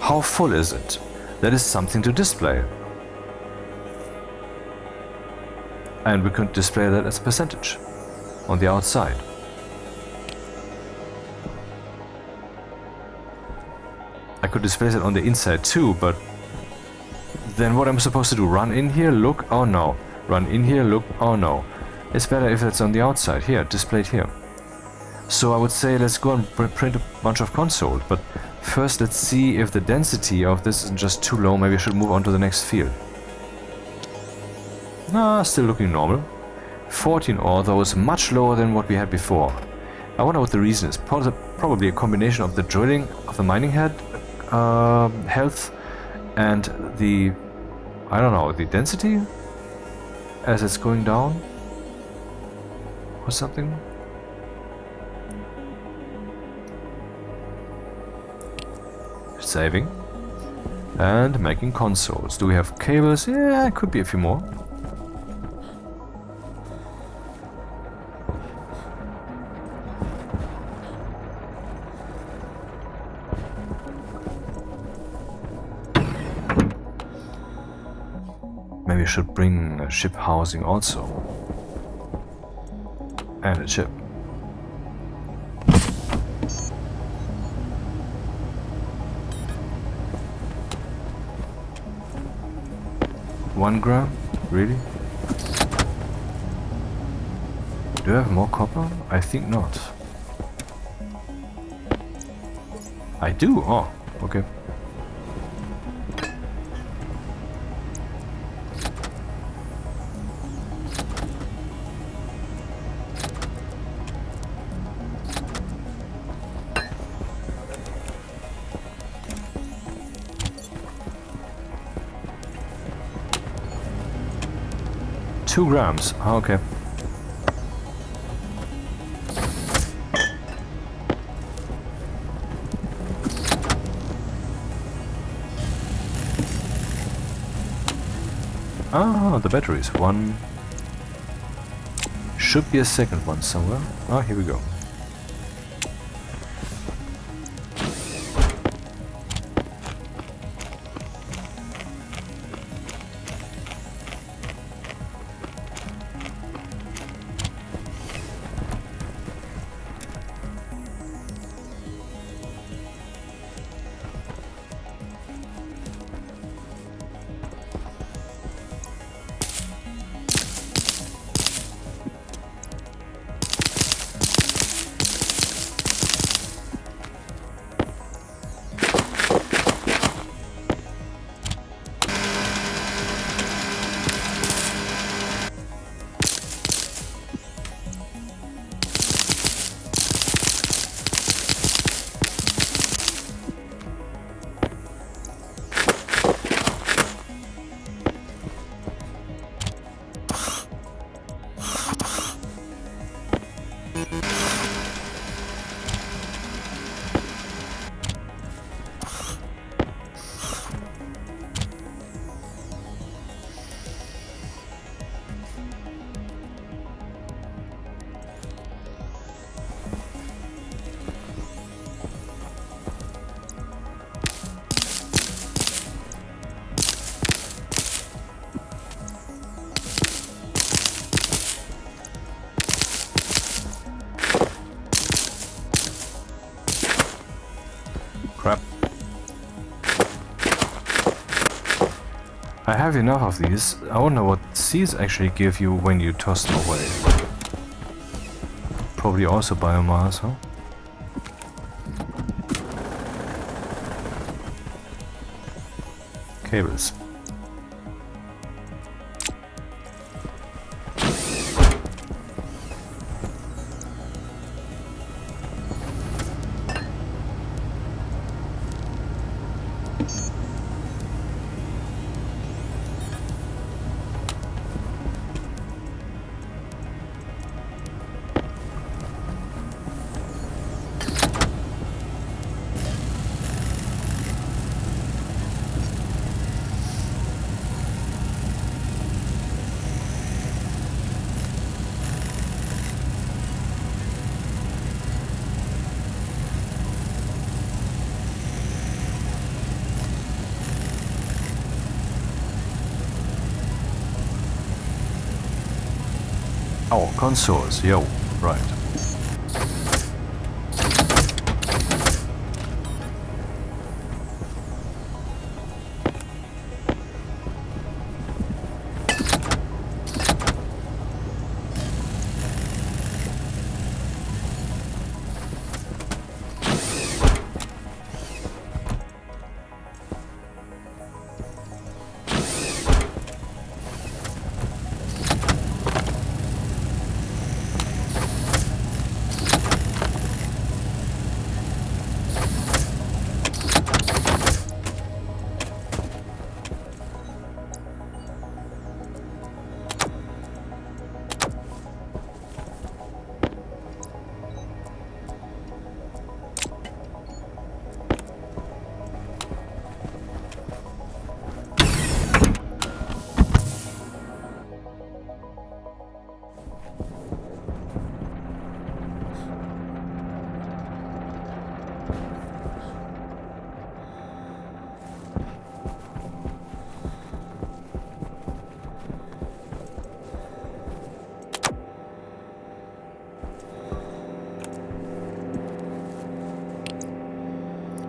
How full is it? That is something to display. And we could display that as a percentage on the outside. I could display it on the inside too, but then what am I supposed to do? Run in here, look, oh no. Run in here, look, oh no. It's better if it's on the outside, here, displayed here. So I would say let's go and print a bunch of consoles, but first let's see if the density of this isn't just too low. Maybe I should move on to the next field. Nah, still looking normal. 14 ore, though, is much lower than what we had before. I wonder what the reason is. Probably a combination of the drilling of the mining head health and the, I don't know, the density as it's going down or something. Saving and making consoles. Do we have cables? Yeah, could be a few more. Maybe I should bring a ship housing also. And a ship. One gram? Really? Do I have more copper? I think not. I do? Oh, okay. Two grams. Oh, okay. Ah, the batteries. One. Should be a second one somewhere. Ah, here we go. Crap. I have enough of these. I wonder what seeds actually give you when you toss them away. Probably also biomass, huh? Cables. Oh, consoles, yo, right.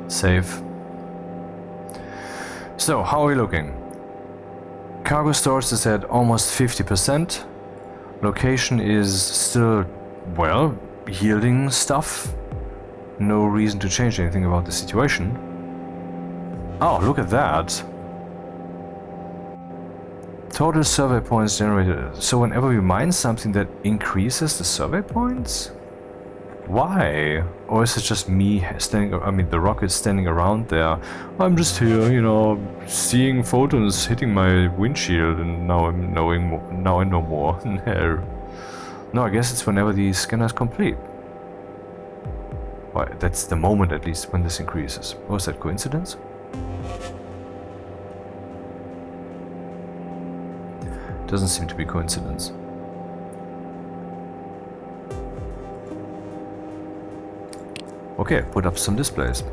Save. So, how are we looking? Cargo storage is at almost 50%. Location is still, well, yielding stuff. No reason to change anything about the situation. Oh, look at that. Total survey points generated. So whenever we mine something, that increases the survey points? Why? Or is it just me standing, I mean the rocket standing around there? I'm just here, you know, seeing photons hitting my windshield, and now I'm knowing more, now I know more. No, I guess it's whenever the scanner is complete. Well, that's the moment at least when this increases. Was that coincidence? Doesn't seem to be coincidence. Okay, put up some displays.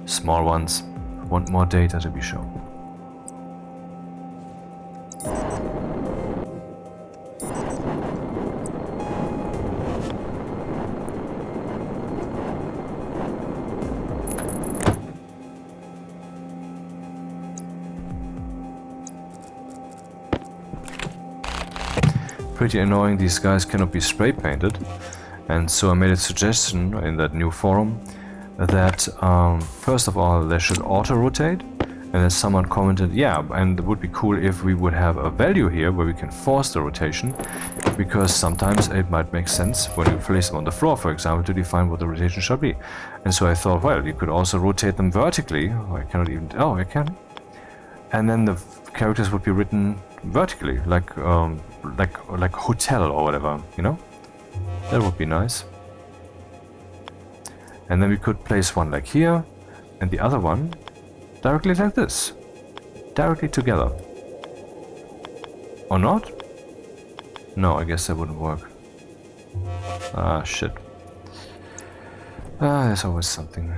Small ones. Want more data to be shown. Pretty annoying these guys cannot be spray painted, and so I made a suggestion in that new forum that first of all they should auto rotate, and then someone commented, yeah, and it would be cool if we would have a value here where we can force the rotation, because sometimes it might make sense when you place them on the floor, for example, to define what the rotation should be. And so I thought, well, you could also rotate them vertically. Oh, I cannot even, oh, I can. And then the characters would be written vertically, like hotel or whatever, you know? That would be nice. And then we could place one like here, and the other one directly like this. Directly together. Or not? No, I guess that wouldn't work. Ah, shit. Ah, there's always something.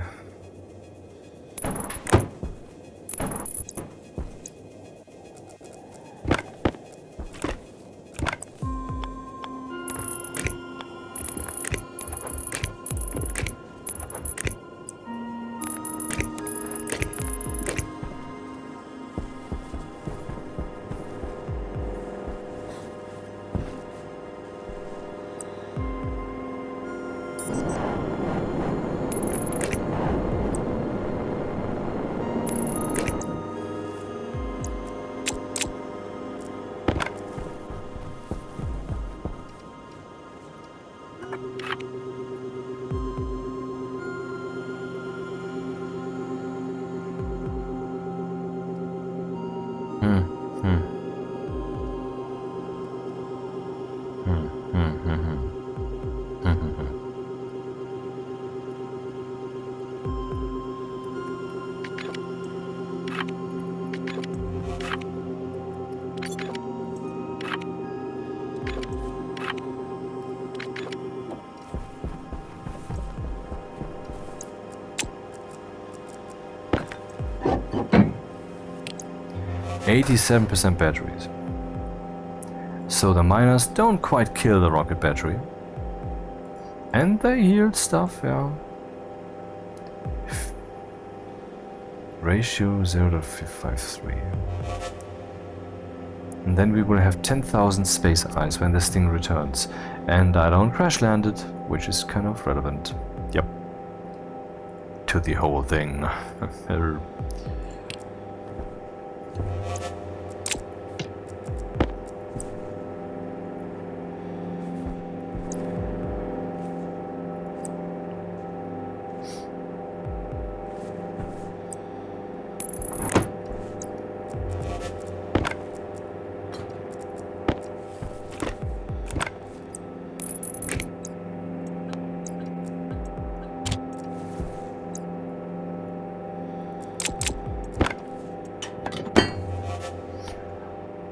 87% batteries. So the miners don't quite kill the rocket battery. And they yield stuff, yeah. Ratio 0.53. And then we will have 10,000 space eyes when this thing returns. And I don't crash land it, which is kind of relevant. Yep. To the whole thing.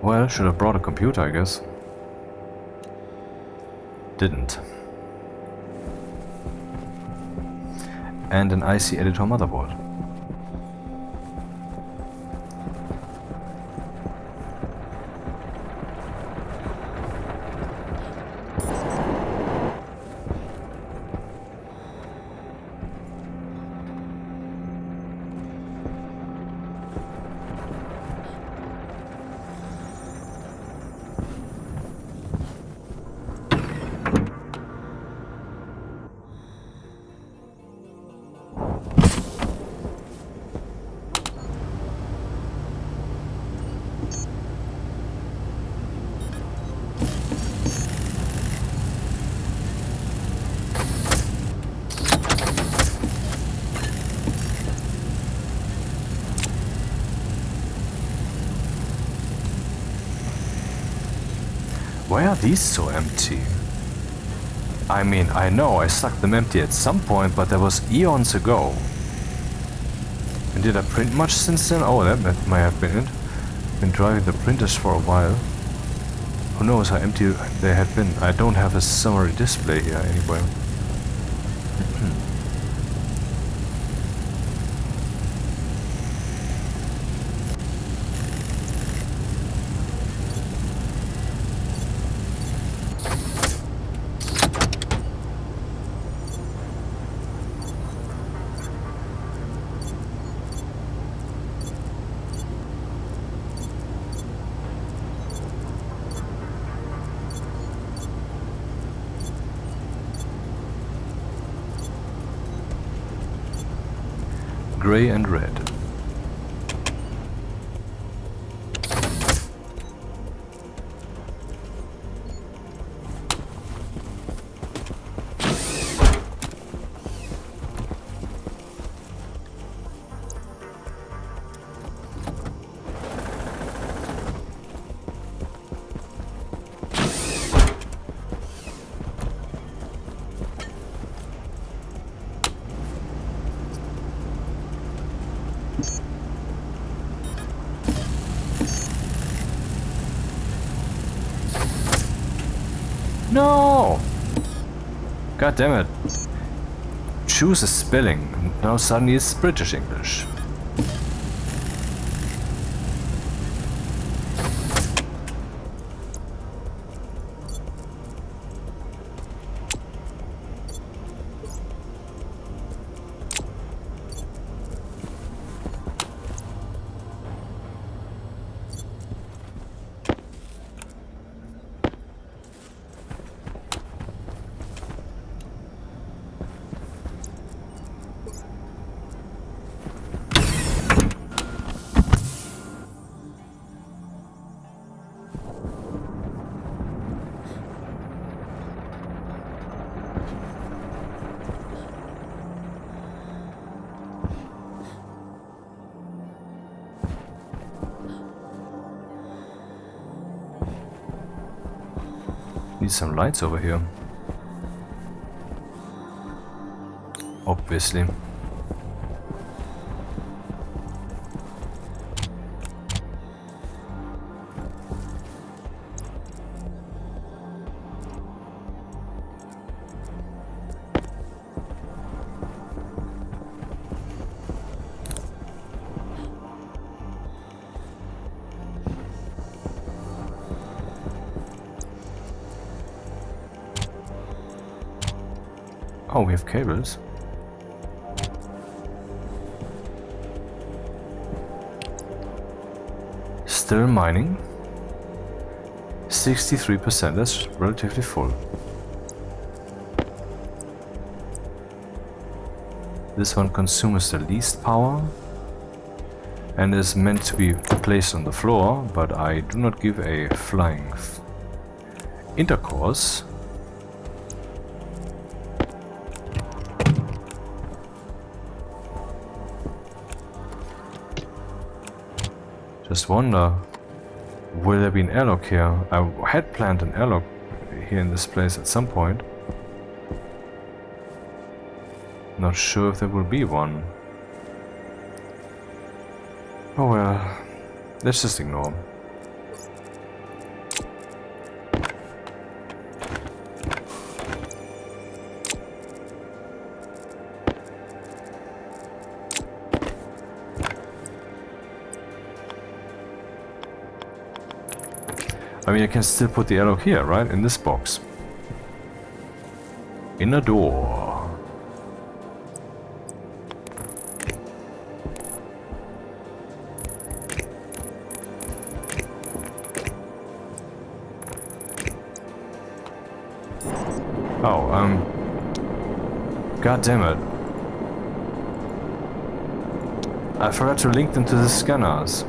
Well, should have brought a computer, I guess. Didn't. And an IC editor motherboard. Why are these so empty? I mean, I know I sucked them empty at some point, but that was eons ago. And did I print much since then? Oh, that might have been it. Been driving the printers for a while. Who knows how empty they had been. I don't have a summary display here anywhere. Gray and red. No! God damn it. Choose a spelling. Now suddenly it's British English. Need some lights over here. Obviously. Oh, we have cables. Still mining. 63%, that's relatively full. This one consumes the least power and is meant to be placed on the floor, but I do not give a flying intercourse. Just wonder, will there be an airlock here? I had planned an airlock here in this place at some point. Not sure if there will be one. Oh well, let's just ignore. I mean, I can still put the airlock here, right? In this box. In a door. Oh, god damn it. I forgot to link them to the scanners.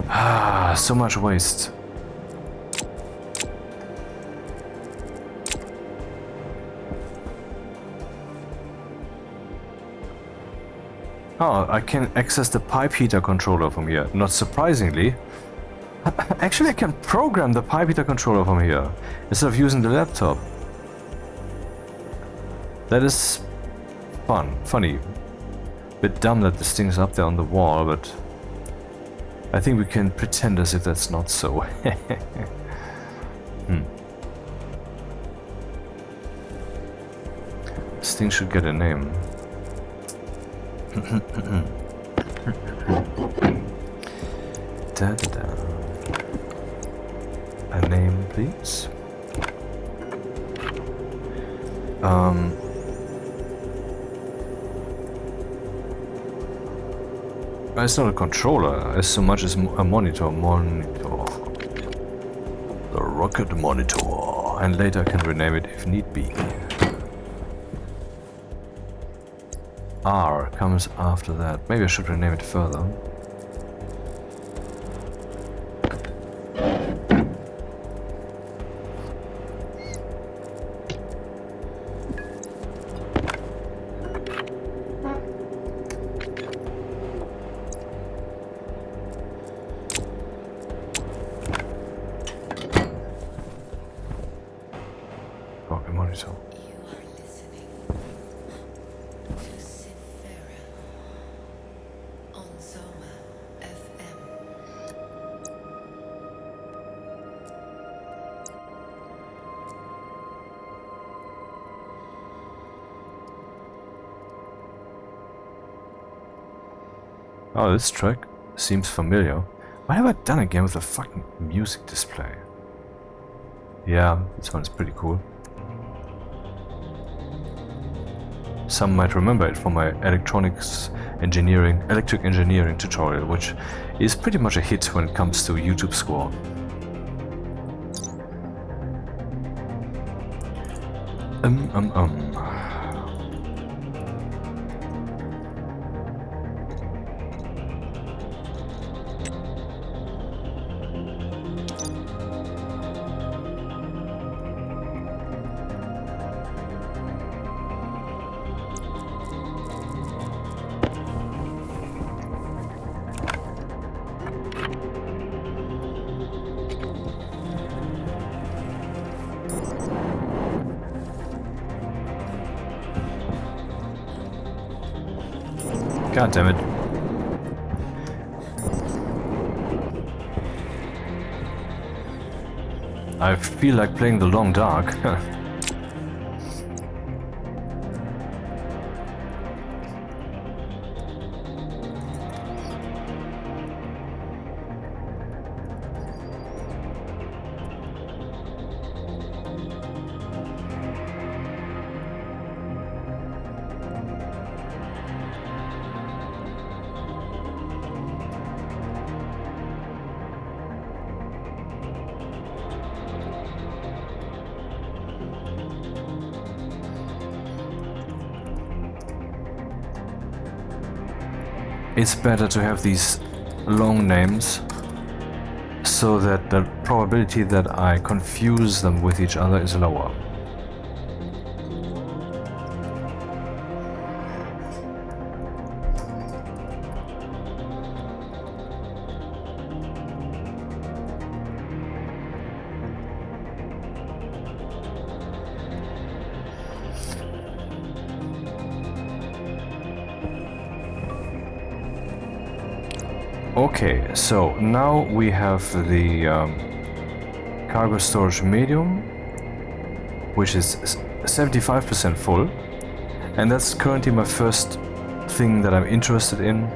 Ah, so much waste. Oh, I can access the pipe heater controller from here. Not surprisingly. Actually, I can program the pipe heater controller from here instead of using the laptop. That is funny. Bit dumb that this thing's up there on the wall, but I think we can pretend as if that's not so. This thing should get a name. Da, da, da. A name, please. It's not a controller as so much as a monitor. The rocket monitor. And later I can rename it if need be. R comes after that. Maybe I should rename it further. Oh, this track seems familiar. What have I done again with the fucking music display? Yeah, this one is pretty cool. Some might remember it from my electric engineering tutorial, which is pretty much a hit when it comes to YouTube score. God damn it. I feel like playing the long dark. it's better to have these long names so that the probability that I confuse them with each other is lower. Okay, so now we have the cargo storage medium, which is 75% full, and that's currently my first thing that I'm interested in.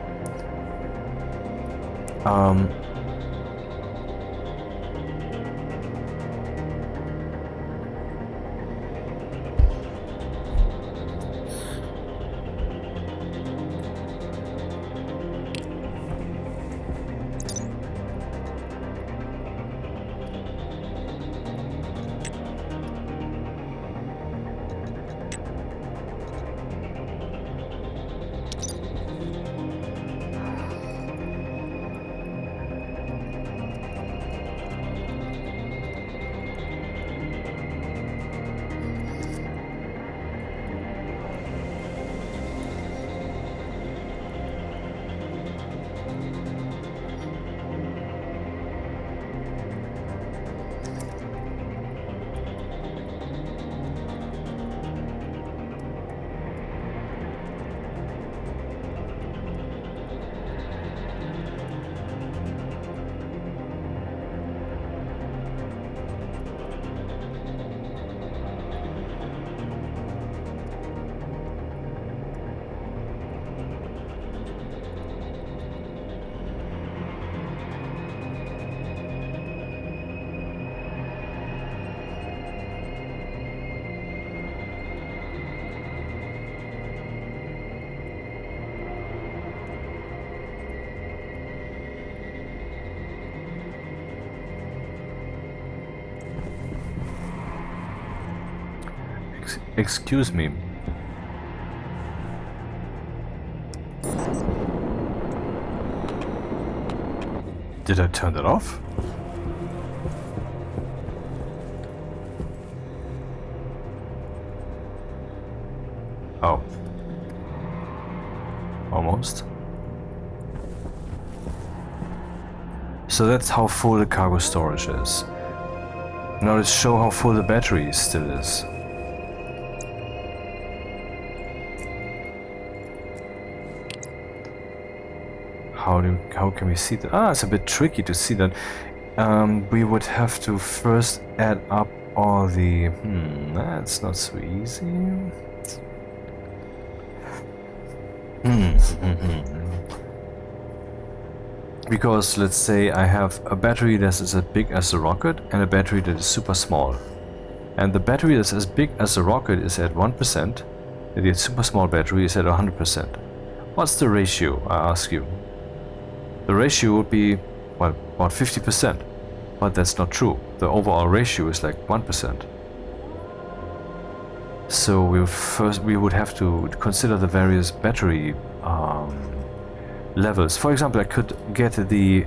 Excuse me. Did I turn that off? Oh. Almost. So that's how full the cargo storage is. Now let's show how full the battery still is. How can we see that? Ah, it's a bit tricky to see that. We would have to first add up all the... that's not so easy. Because let's say I have a battery that is as big as a rocket and a battery that is super small. And the battery that's as big as a rocket is at 1%, and the super small battery is at 100%. What's the ratio, I ask you? The ratio would be, well, about 50%, but that's not true. The overall ratio is like 1%. So we would have to consider the various battery levels. For example, I could get the...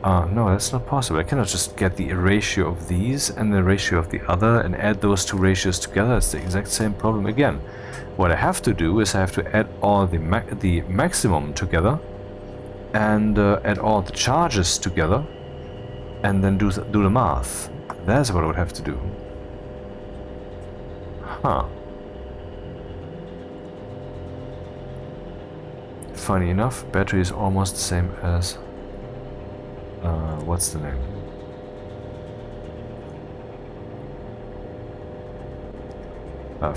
no, that's not possible. I cannot just get the ratio of these and the ratio of the other and add those two ratios together. It's the exact same problem again. What I have to do is I have to add all the maximum together and add all the charges together and then do the math. That's what I would have to do. Huh. Funny enough, battery is almost the same as... what's the name?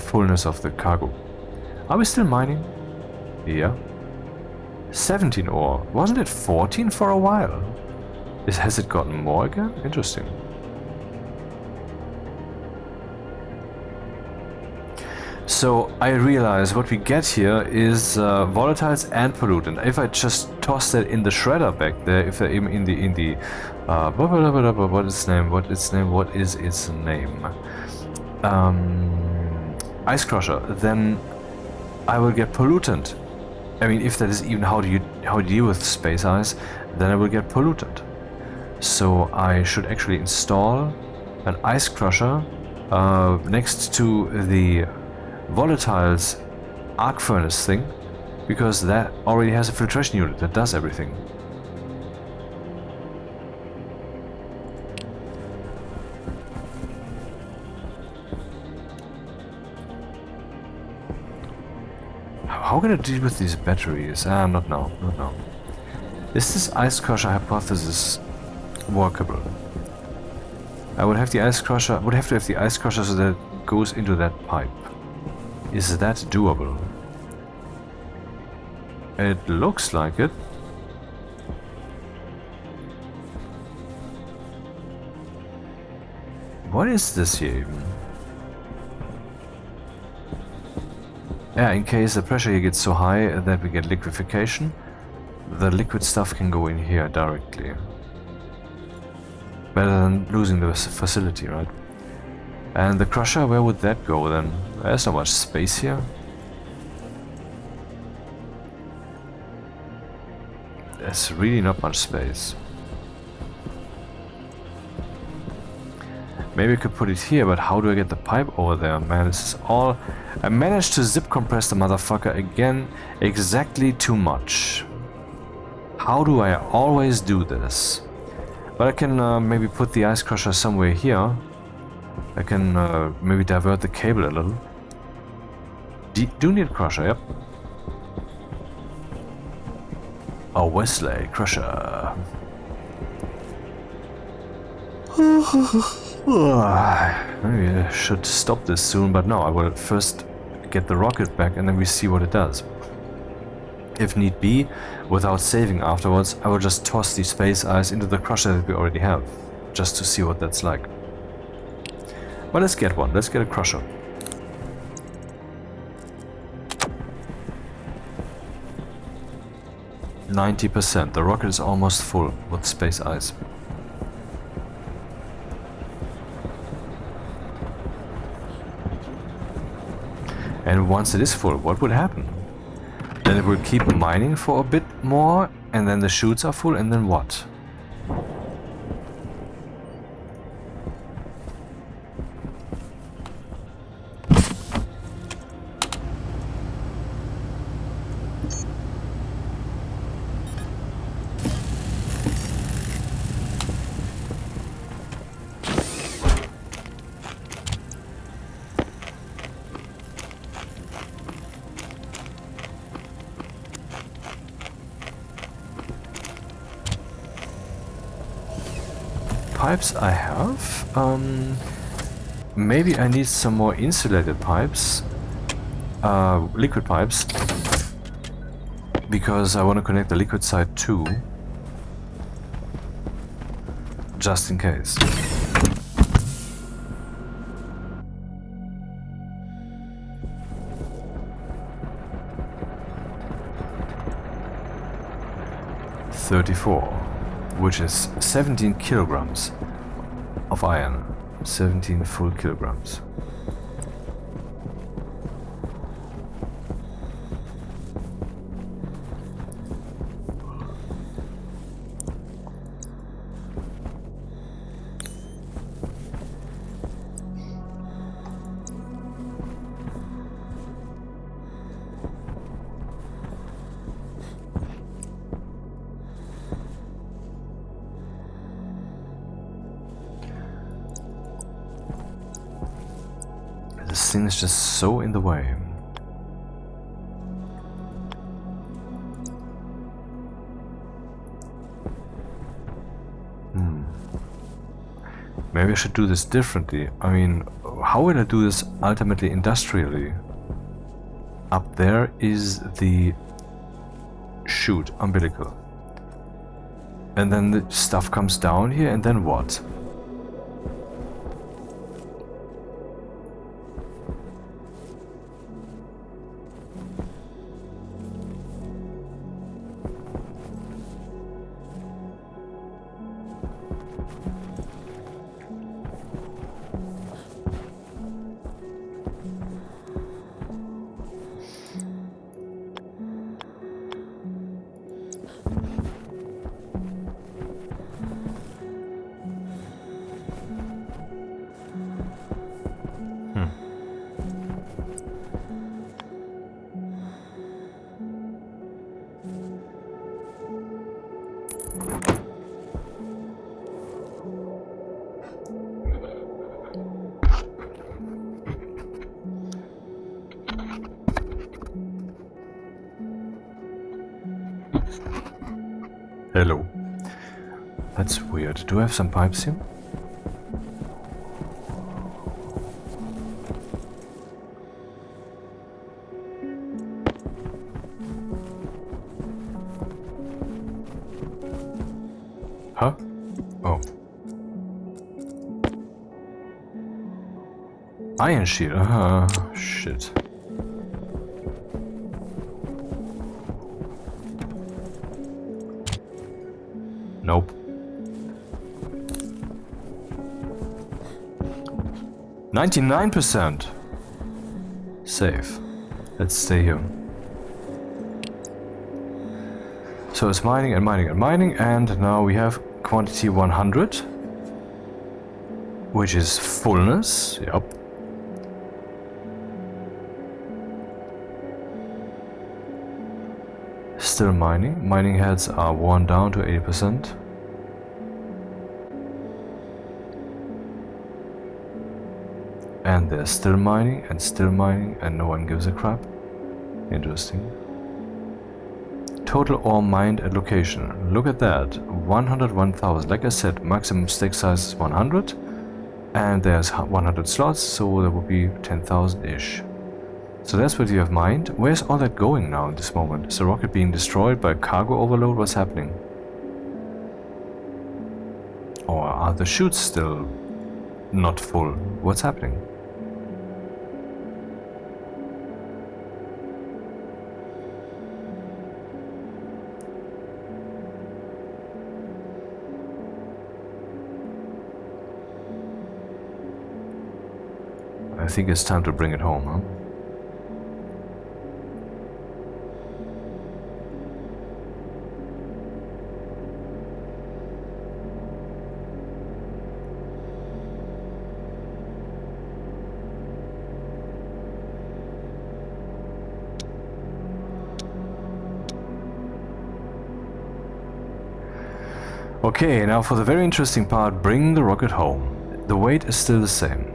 Fullness of the cargo. Are we still mining? Yeah. 17 ore. Wasn't it 14 for a while? Has it gotten more again? Interesting. So I realize what we get here is volatiles and pollutant. If I just toss that in the shredder back there, if I in the what is its name? What is its name? Ice crusher. Then I will get pollutant I mean, if that is even how you deal with space ice, then it will get polluted. So I should actually install an ice crusher next to the volatiles arc furnace thing, because that already has a filtration unit that does everything. How can I deal with these batteries? Not now, not now. Is this ice crusher hypothesis workable? I would have the ice crusher, would have to have the ice crusher so that it goes into that pipe. Is that doable? It looks like it. What is this here even? Yeah, in case the pressure here gets so high that we get liquefaction, the liquid stuff can go in here directly. Better than losing the facility, right? And the crusher, where would that go then? There's not much space here. There's really not much space. Maybe I could put it here, but how do I get the pipe over there? Man, this is all... I managed to zip compress the motherfucker again exactly too much. How do I always do this? But I can maybe put the ice crusher somewhere here. I can maybe divert the cable a little. Do need a crusher, yep. A Wesley crusher. Maybe I should stop this soon, but no, I will first get the rocket back and then we see what it does. If need be, without saving afterwards, I will just toss the space ice into the crusher that we already have, just to see what that's like. But let's get one, let's get a crusher. %. The rocket is almost full with space ice. And once it is full, what would happen? Then it will keep mining for a bit more, and then the chutes are full, and then what? Pipes I have. Maybe I need some more insulated pipes, liquid pipes, because I want to connect the liquid side too, just in case. $34. Which is 17 kilograms of iron. 17 full kilograms. This thing is just so in the way. Maybe I should do this differently. I mean, how will I do this ultimately industrially? Up there is the chute, umbilical. And then the stuff comes down here, and then what? Hello. That's weird. Do I have some pipes here? Huh? Oh. Iron shield. Shit. Nope. 99%. Safe. Let's stay here. So it's mining and mining and mining, and now we have quantity 100, which is fullness. Yep. Still mining. Mining heads are worn down to 80%. And they're still mining, and no one gives a crap. Interesting. Total ore mined at location. Look at that. 101,000. Like I said, maximum stake size is 100. And there's 100 slots, so there will be 10,000-ish. So that's what you have mined. Where's all that going now in this moment? Is the rocket being destroyed by cargo overload? What's happening? Or are the chutes still not full? What's happening? I think it's time to bring it home, huh? Okay, now for the very interesting part, bring the rocket home. The weight is still the same.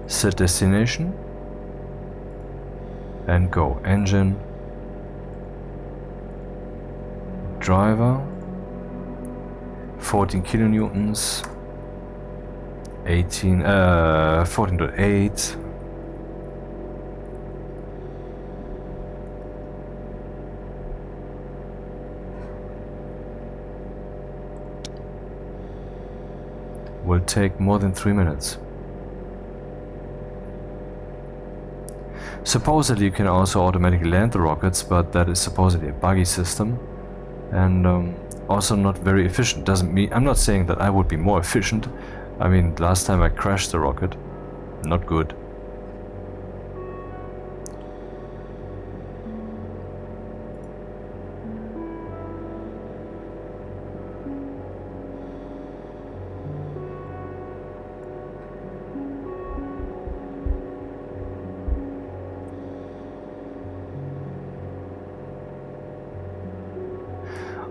Set destination and go. Engine, driver, 14 kilonewtons, 14.8. Will take more than 3 minutes. Supposedly you can also automatically land the rockets, but that is supposedly a buggy system and also not very efficient. Doesn't mean I'm not saying that I would be more efficient. I mean, last time I crashed the rocket, not good.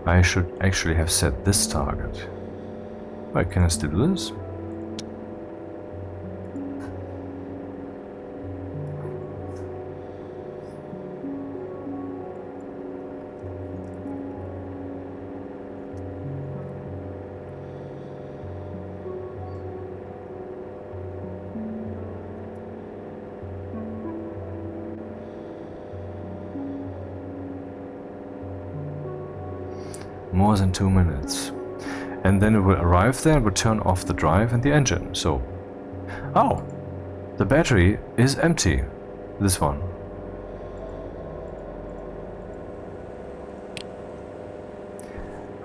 I should actually have set this target. Wait, can I still do this? More than 2 minutes. And then it will arrive there and will turn off the drive and the engine. So, oh, the battery is empty. This one.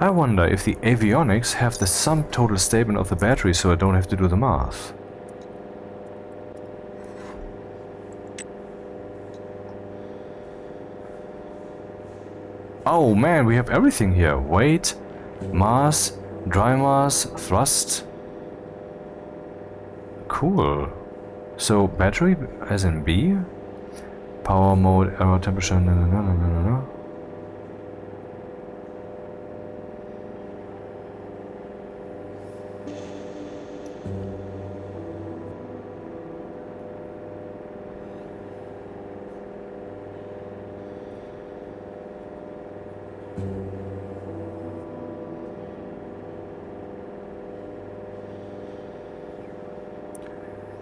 I wonder if the avionics have the sum total statement of the battery, so I don't have to do the math. Oh man, we have everything here. Weight, mass, dry mass, thrust. Cool. So battery as in B? Power mode, error temperature, no.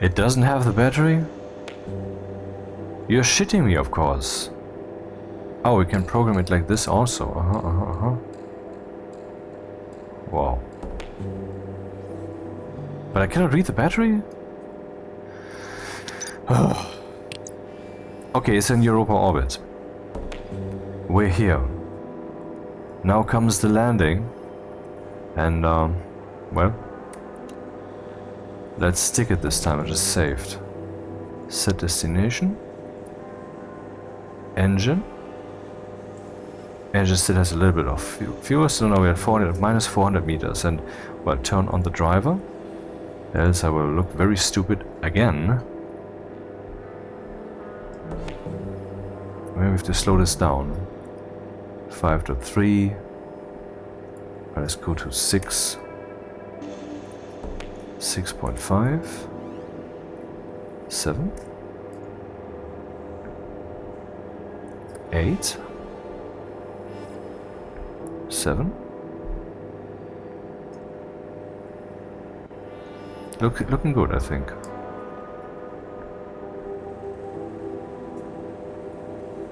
It doesn't have the battery? You're shitting me, of course. Oh, we can program it like this also. Wow. But I cannot read the battery? Okay, it's in Europa orbit. We're here. Now comes the landing. And, well, let's stick it this time. I just saved. Set destination. Engine. Engine still has a little bit of fuel, so now we're at minus 400 meters. And, well, turn on the driver. Else I will look very stupid again. Maybe we have to slow this down. 5.3. Let's go to 6. 6.5. 7. 8. 7. Looking good, I think.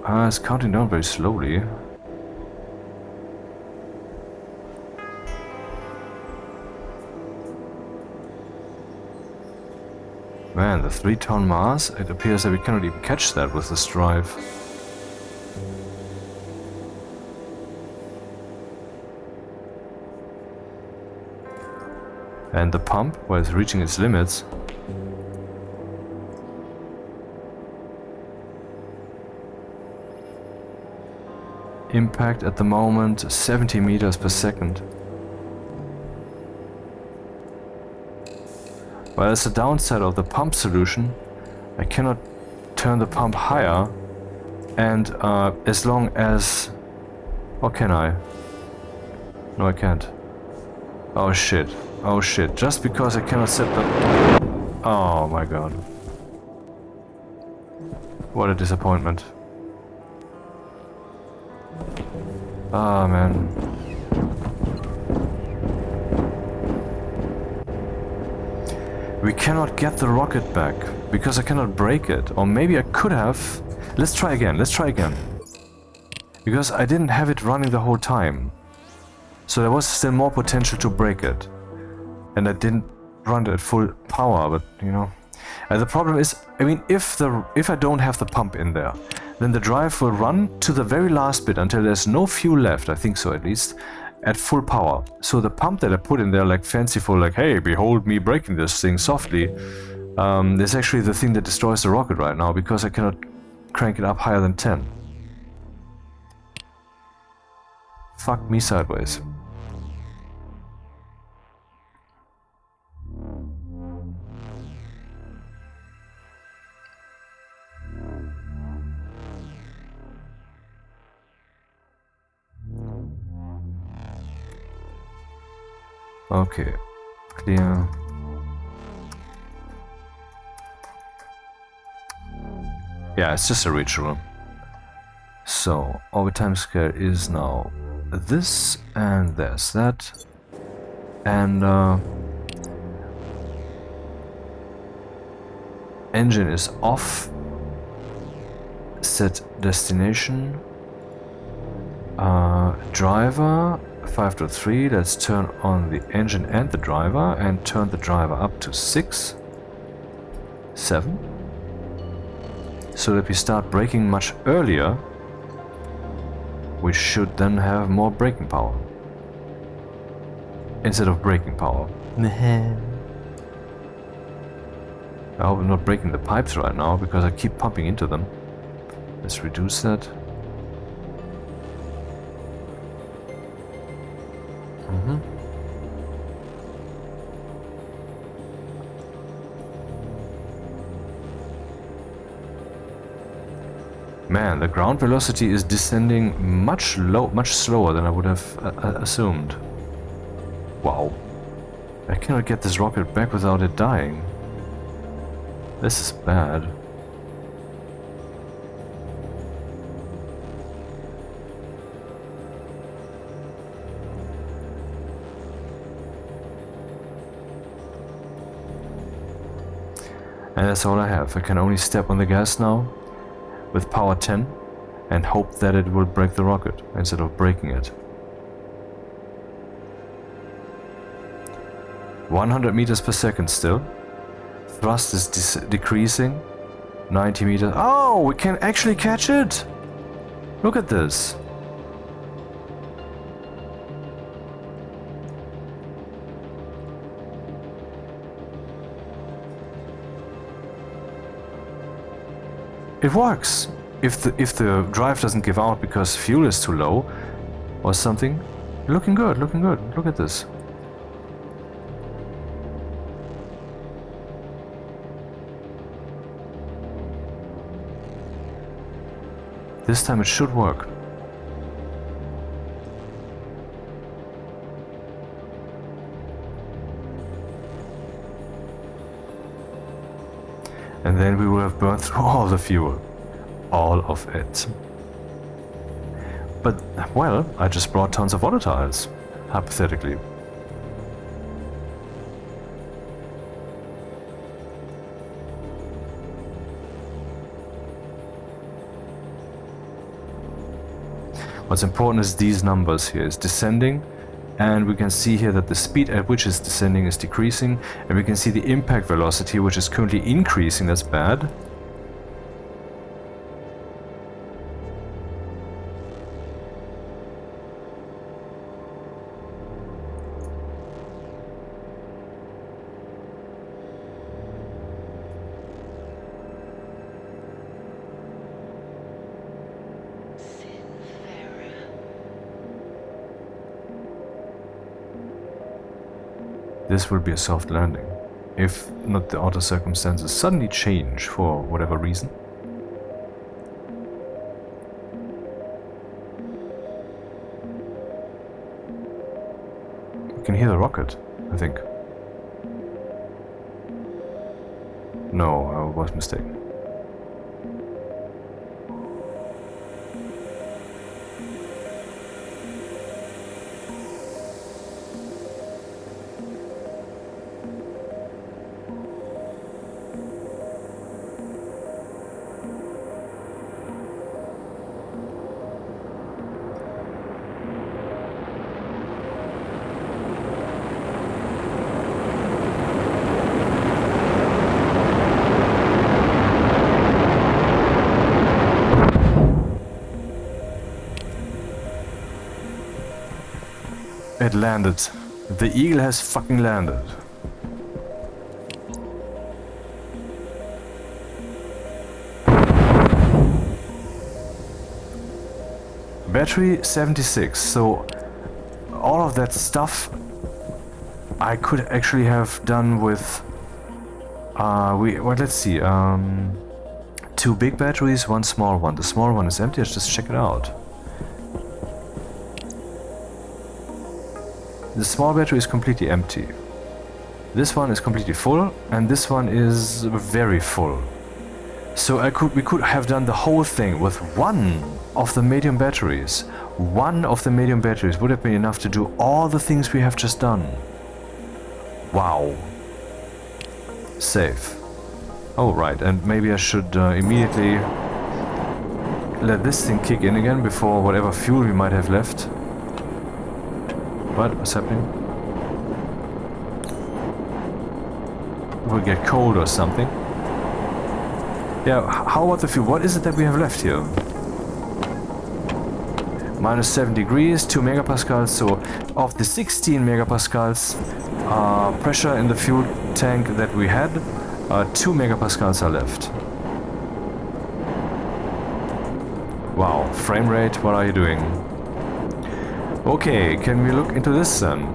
It's counting down very slowly. Man, the 3-ton mass, it appears that we cannot even catch that with this drive. And the pump, well, it's reaching its limits. Impact at the moment 70 meters per second. Well, that's the downside of the pump solution. I cannot turn the pump higher, and as long as... Or can I? No, I can't. Oh shit. Oh shit. Just because I cannot set the... Oh my god. What a disappointment. Ah, man. We cannot get the rocket back because I cannot break it. Or maybe I could have. Let's try again. Let's try again. Because I didn't have it running the whole time. So there was still more potential to break it. And I didn't run it at full power, but you know. The problem is, I mean, if I don't have the pump in there, then the drive will run to the very last bit until there's no fuel left, I think so at least, at full power. So the pump that I put in there, like fanciful, like, hey, behold me breaking this thing softly, is actually the thing that destroys the rocket right now, because I cannot crank it up higher than 10. Fuck me sideways. Okay, clear. Yeah, it's just a ritual. So, orbit time scale is now this, and there's that. And engine is off. Set destination. Driver 5.3. Let's turn on the engine and the driver, and turn the driver up to 6, 7, so that we start braking much earlier. We should then have more braking power instead of braking power. I hope I'm not breaking the pipes right now because I keep pumping into them. Let's reduce that. Man, the ground velocity is descending much slower than I would have assumed. Wow. I cannot get this rocket back without it dying. This is bad. And that's all I have. I can only step on the gas now with power 10 and hope that it will break the rocket instead of breaking it. 100 meters per second still. Thrust is decreasing. 90 meters. Oh, we can actually catch it! Look at this. It works. If the drive doesn't give out because fuel is too low or something. Looking good, looking good. Look at this. This time it should work. And then we will have burned through all the fuel. All of it. But, well, I just brought tons of volatiles, hypothetically. What's important is these numbers here. It's descending, and we can see here that the speed at which it's descending is decreasing, and we can see the impact velocity, which is currently increasing. That's bad. This will be a soft landing, if not the outer circumstances suddenly change for whatever reason. You can hear the rocket, I think. No, I was mistaken. It landed. The eagle has fucking landed. Battery 76, so all of that stuff I could actually have done with let's see, 2 big batteries, 1 small one. The small one is empty. Let's just check it out. The small battery is completely empty. This one is completely full, and this one is very full. So we could have done the whole thing with one of the medium batteries. One of the medium batteries would have been enough to do all the things we have just done. Wow. Save. Oh, right, and maybe I should immediately let this thing kick in again before whatever fuel we might have left. What's happening? Will get cold or something. Yeah, how about the fuel? What is it that we have left here? Minus 7 degrees, 2 megapascals. So of the 16 megapascals pressure in the fuel tank that we had, 2 megapascals are left. Wow, frame rate, what are you doing? Okay, can we look into this then?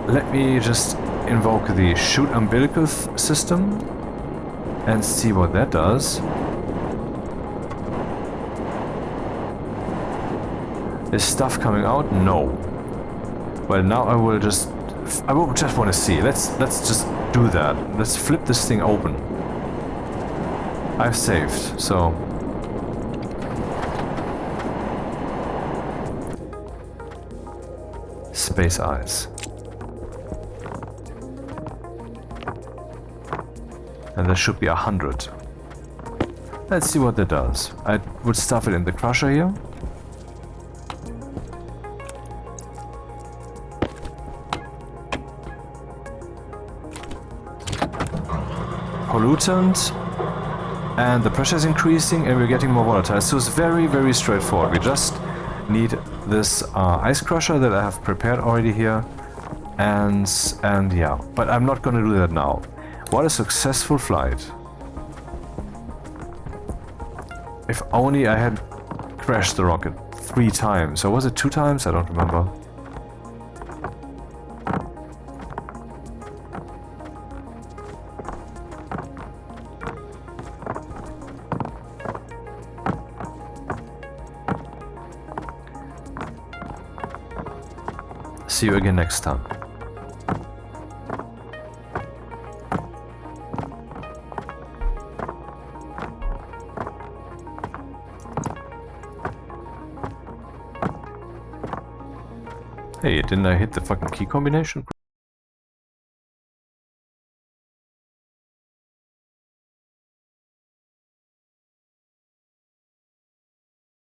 Let me just invoke the shoot umbilical system and see what that does. Is stuff coming out? No. Well, now I will just want to see. Let's just do that. Let's flip this thing open. I've saved, so space eyes. And there should be 100. Let's see what that does. I would stuff it in the crusher here. Pollutant. And the pressure is increasing and we're getting more volatile. So it's very, very straightforward. We just need this ice crusher that I have prepared already here. And yeah, but I'm not gonna do that now. What a successful flight. If only I had crashed the rocket 3 times. Or was it 2 times? I don't remember. See you again next time. Hey, didn't I hit the fucking key combination?